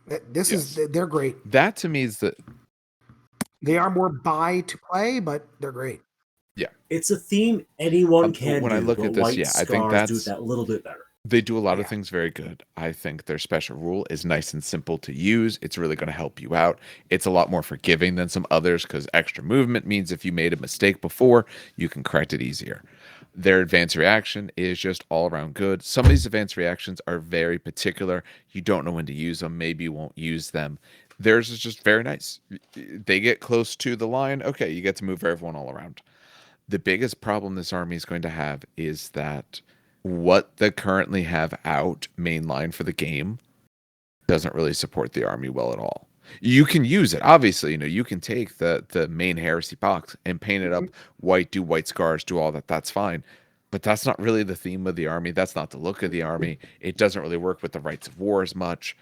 They're great. That to me is they are more buy to play, but they're great. Yeah, it's a theme anyone can when do. I look at this, I think do it that little bit better. They do a lot of things very good. I think their special rule is nice and simple to use. It's really going to help you out. It's a lot more forgiving than some others because extra movement means if you made a mistake before, you can correct it easier. Their advanced reaction is just all around good. Some of these advanced reactions are very particular. You don't know when to use them. Maybe you won't use them. Theirs is just very nice. They get close to the line. Okay, you get to move everyone all around. The biggest problem this army is going to have is that what they currently have out mainline for the game doesn't really support the army well at all. You can use it. Obviously, you can take the main Heresy box and paint it up white, do white scars, do all that. That's fine. But that's not really the theme of the army. That's not the look of the army. It doesn't really work with the rights of war as much.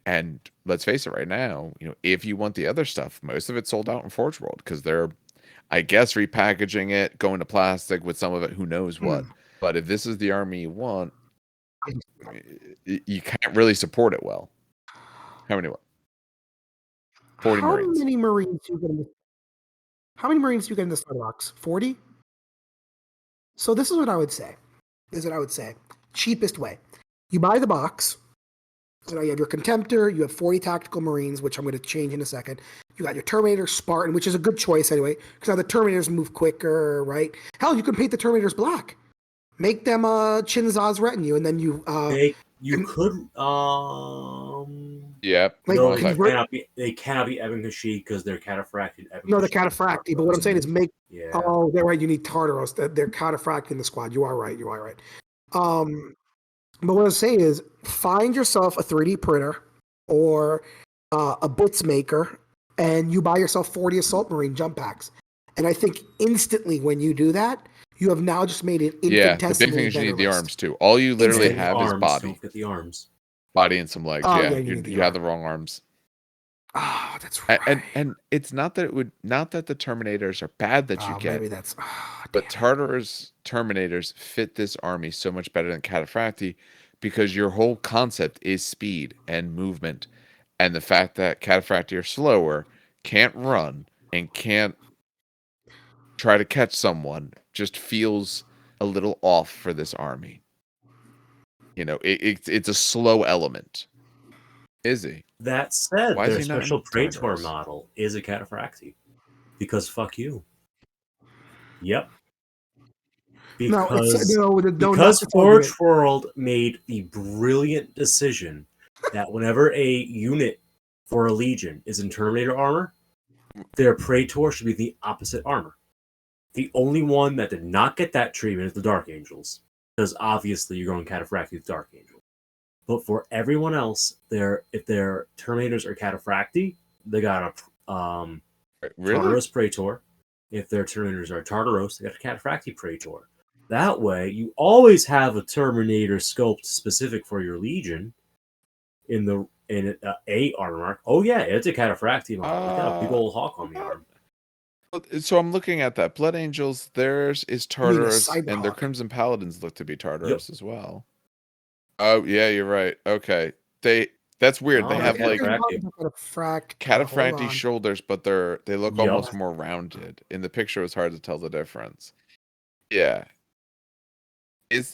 And let's face it right now, if you want the other stuff, most of it's sold out in Forge World because they're, I guess, repackaging it, going to plastic with some of it, who knows what. But if this is the army you want, you can't really support it well. How many? 40 Marines. How many Marines do you get in the starter box? 40? So this is what I would say. Cheapest way. You buy the box. So now you have your Contemptor, you have 40 Tactical Marines, which I'm going to change in a second. You got your Terminator Spartan, which is a good choice anyway, because now the Terminators move quicker, right? Hell, you can paint the Terminators black. Make them Qin Xa's retinue, and then you could yeah. Like, no, they cannot be Ebon Keshig because they're cataphracted. No, they're cataphracted. But what I'm saying is oh, they're right. You need Tartaros. They're cataphracted in the squad. You are right. But what I'm saying is find yourself a 3D printer or a bits maker, and you buy yourself 40 Assault Marine jump packs. And I think instantly when you do that, you have now just made it infinitesimally better. The big thing is you need the arms too. All you literally have is body. Don't get the arms. Body and some legs. You have the wrong arms. Oh, that's right. And it's not that the Terminators are bad that you get. Maybe that's. But Tartarus Terminators fit this army so much better than Cataphracti because your whole concept is speed and movement, and the fact that Cataphracti are slower, can't run, and can't try to catch someone just feels a little off for this army. It's a slow element. Is he? That said, their special Praetor model is a Cataphracti. Because fuck you. Yep. Because Forge World made the brilliant decision that whenever a unit for a Legion is in Terminator armor, their Praetor should be the opposite armor. The only one that did not get that treatment is the Dark Angels. Because obviously you're going Cataphracti with Dark Angel. But for everyone else, if their Terminators are Cataphracti, they got a Tartaros Praetor. If their Terminators are Tartaros, they got a Cataphracti Praetor. That way, you always have a Terminator sculpt specific for your Legion in a armor mark. Oh yeah, it's a Cataphracti model. It's got a big old hawk on the arm. So I'm looking at that. Blood Angels, theirs is Tartarus, and their Crimson Paladins look to be Tartarus as well. Oh yeah, you're right. Okay, that's weird. They have like Cataphracti shoulders, but they look almost more rounded. In the picture, it was hard to tell the difference. Yeah,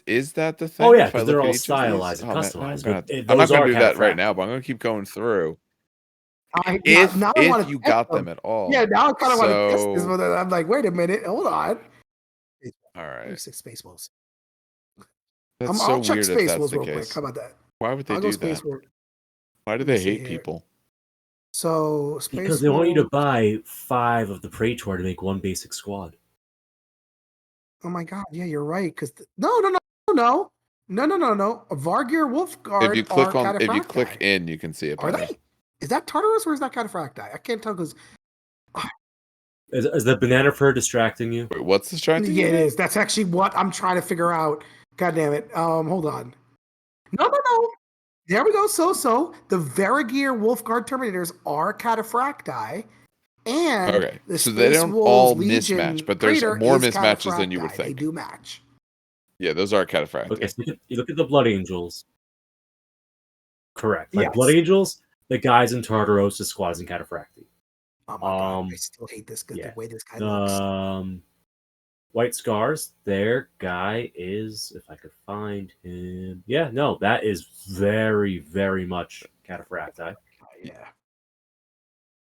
Is that the thing? Oh yeah, If I because look they're at all each of these? stylized and Oh man, customized. I'm not Those gonna are do that right now, cataphractal. but I'm gonna keep going through. Now I want If to you test got them. them at all. Yeah, now I kind of want to test this, So but I'm like, wait a minute, hold on. all right. 26 Spaceballs. That's I'll so check weird if that's Spaceballs the real quick. case. How about that? Why would they I'll go do that? Spaceballs. Why do Let me they see hate here. people? So Because they want you to Spaceballs. buy 5 of the Praetor to make one basic squad. Oh my god, yeah, you're right. Because no. A Vargir Wolfguard If you click cataphracti. in, you can see it Are better. they? Is that Tartarus or is that cataphracti? I can't tell because Is the banana fur distracting you? Wait, what's distracting yeah, you? it is. That's actually what I'm trying to figure out. God damn it. Hold on. No. There we go. So the Varigir Wolfguard Terminators are cataphracti, and Okay, the so they Space don't Wolves all Legion mismatch, but there's Praetor more is mismatches than you would cataphracti. They think. do match. Yeah, those are cataphracti. Okay, so you look at the Blood Angels. Correct. Like Blood Yes. Angels, the guys in Tartaros, the squads in Cataphracti. Oh my god, I still hate this the way this guy looks. White Scars, their guy is, if I could find him. Yeah, no, that is very, very much Cataphracti. Yeah.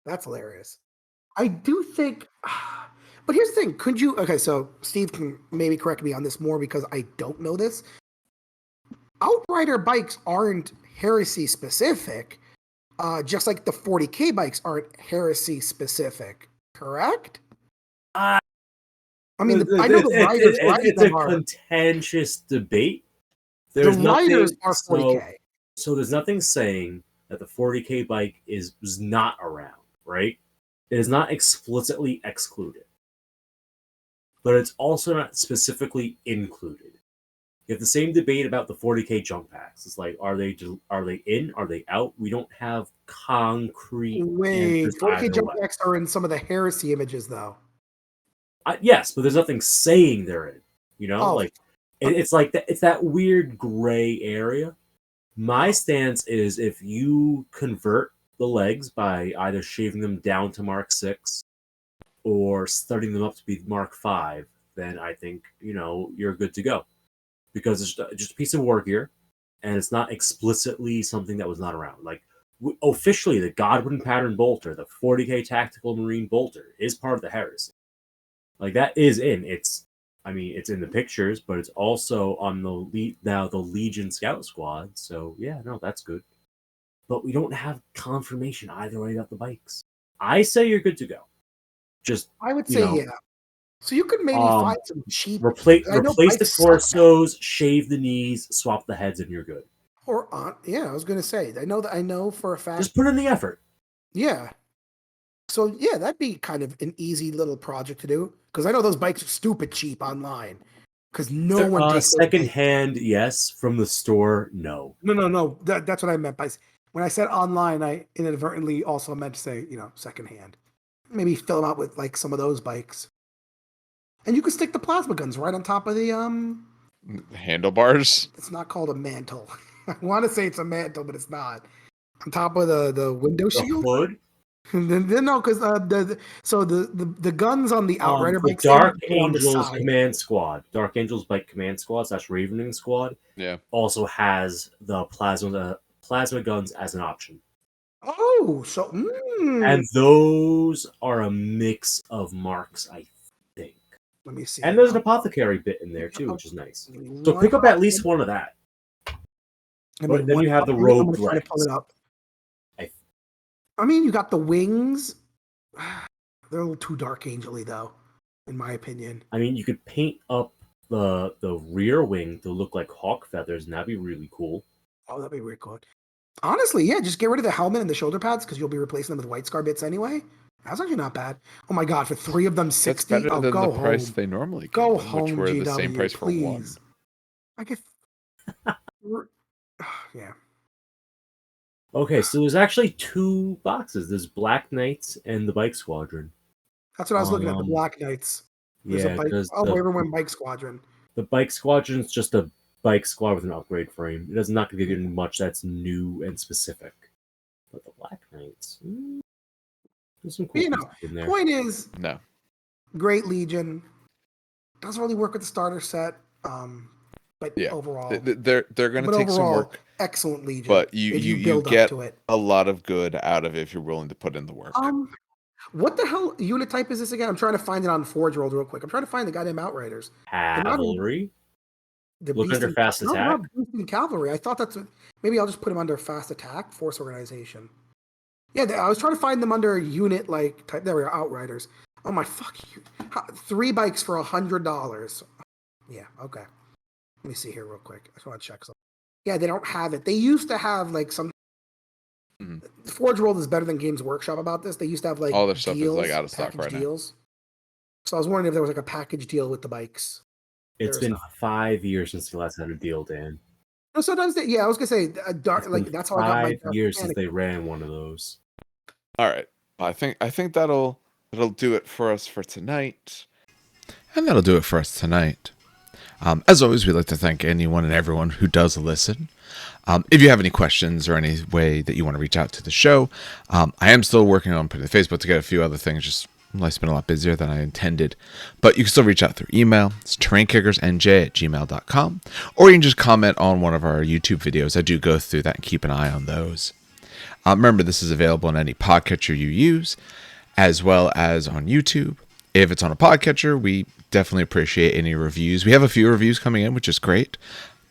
That's hilarious. I do think, but here's the thing. Could you, okay, so Steve can maybe correct me on this more because I don't know this. Outrider bikes aren't Heresy specific, just like the 40K bikes aren't Heresy specific, correct? I mean, I know the riders it's a contentious debate. There's the riders are 40K. So there's nothing saying that the 40K bike was not around, right? It is not explicitly excluded, but it's also not specifically included. You have the same debate about the 40K jump packs. It's like, are they in? Are they out? We don't have concrete answers 40K jump way. packs are in some of the Heresy images, though. Yes, but there's nothing saying they're in. You know, it's like that. It's that weird gray area. My stance is if you convert the legs by either shaving them down to Mark 6 or starting them up to be Mark 5, then I think you're good to go. Because it's just a piece of war gear, and it's not explicitly something that was not around. Like, officially, the Godwin pattern bolter, the 40K tactical marine bolter, is part of the Heresy. Like, that is in. It's in the pictures, but it's also on the Legion Scout Squad. So yeah, no, that's good. But we don't have confirmation either way about the bikes. I say you're good to go. Just I would say yeah. So you could maybe find some cheap. Replace the torsos, shave the knees, swap the heads, and you're good. I was gonna say. I know for a fact. Just put in the effort. Yeah. So yeah, that'd be kind of an easy little project to do because I know those bikes are stupid cheap online because no one takes second hand. Yes, from the store. No. No. That's what I meant by when I said online. I inadvertently also meant to say second hand. Maybe fill them out with like some of those bikes. And you can stick the plasma guns right on top of the handlebars. It's not called a mantle. I want to say it's a mantle, but it's not. On top of the window shield. Hood. Then no, because the guns on the Outrider bikes. Dark Angels Command Squad, Dark Angels Bike Command Squad / Ravening Squad. Yeah. Also has the plasma guns as an option. Oh, so and those are a mix of marks, I think. Let me see. And there's an apothecary bit in there too, which is nice. So pick up at least one of that. But then you have the rogue try to pull it up. I mean, you got the wings. They're a little too Dark Angel-y, though, in my opinion. I mean, you could paint up the rear wing to look like hawk feathers, and that'd be really cool. Oh, that'd be really cool. Honestly, yeah, just get rid of the helmet and the shoulder pads because you'll be replacing them with White Scar bits anyway. That's actually not bad. Oh my god, for 3 of them, 60. That's better than the price they normally go them, home, which were GW, the same price please. for 1. I get. Yeah. Okay, so there's actually 2 boxes. There's Black Knights and the Bike Squadron. That's what I was looking at, the Black Knights. There's a bike. Everyone Bike Squadron. The Bike Squadron's just a bike squad with an upgrade frame. It does not give you much that's new and specific. But the Black Knights, there's some cool stuff in there. Point is, no. Great Legion doesn't really work with the starter set. but Yeah, overall, they're going to take some work, excellent Legion. but if you build up get to it. a lot of good out of it if you're willing to put in the work. What the hell unit type is this again? I'm trying to find it on Forge World real quick. I'm trying to find the goddamn Outriders. Cavalry. The Look under fast attack. No, not Beast and Cavalry. I thought that's maybe I'll just put them under fast attack, force organization. Yeah, I was trying to find them under unit like type. There we are, Outriders. Oh my fuck you! 3 bikes for $100. Yeah, okay. Let me see here real quick. I just want to check something. Yeah, they don't have it. They used to have like some. Forge World is better than Games Workshop about this. They used to have like all their stuff deals, is like out of stock right deals. So I was wondering if there was like a package deal with the bikes. It's been 5 years since the last had a deal, Dan. No, sometimes I was gonna say that's how I got my 5 years since they ran one of those. All right, I think that'll do it for us for tonight, and that'll do it for us tonight. As always, we'd like to thank anyone and everyone who does listen. If you have any questions or any way that you want to reach out to the show, I am still working on putting the Facebook together, a few other things. Just life's been a lot busier than I intended. But you can still reach out through email. It's terrainkickersnj@gmail.com. Or you can just comment on one of our YouTube videos. I do go through that and keep an eye on those. Remember, this is available on any podcatcher you use, as well as on YouTube. If it's on a podcatcher, we definitely appreciate any reviews. We have a few reviews coming in, which is great.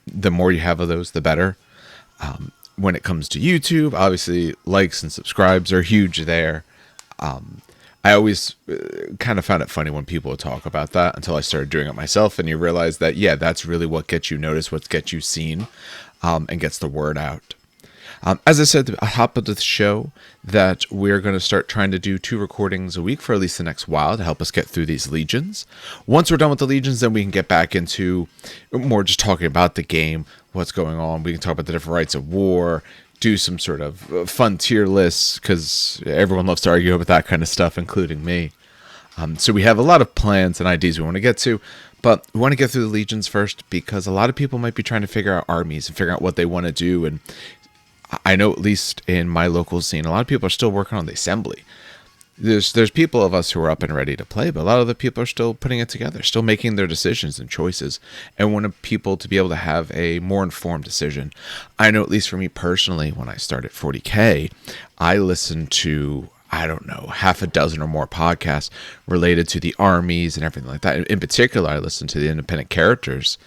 The more you have of those, the better. When it comes to YouTube, obviously likes and subscribes are huge there. I always kind of found it funny when people would talk about that until I started doing it myself, and you realize that, yeah, that's really what gets you noticed, what gets you seen, and gets the word out. As I said, I hop into the show that we're going to start trying to do 2 recordings a week for at least the next while to help us get through these legions. Once we're done with the legions, then we can get back into more just talking about the game, what's going on. We can talk about the different rights of war, do some sort of fun tier lists, because everyone loves to argue about that kind of stuff, including me. So we have a lot of plans and ideas we want to get to, but we want to get through the legions first because a lot of people might be trying to figure out armies and figure out what they want to do. And I know, at least in my local scene, a lot of people are still working on the assembly. There's people of us who are up and ready to play, but a lot of the people are still putting it together, still making their decisions and choices, and want people to be able to have a more informed decision. I know, at least for me personally, when I started 40K, I listened to, I don't know, half a dozen or more podcasts related to the armies and everything like that. In particular, I listened to the independent characters,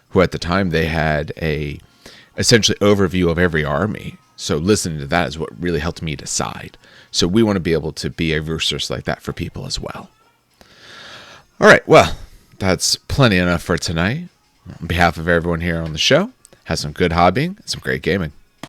who at the time they had a essentially overview of every army. So listening to that is what really helped me decide. So we want to be able to be a resource like that for people as well. All right, well, that's plenty enough for tonight. On behalf of everyone here on the show, have some good hobbying and some great gaming.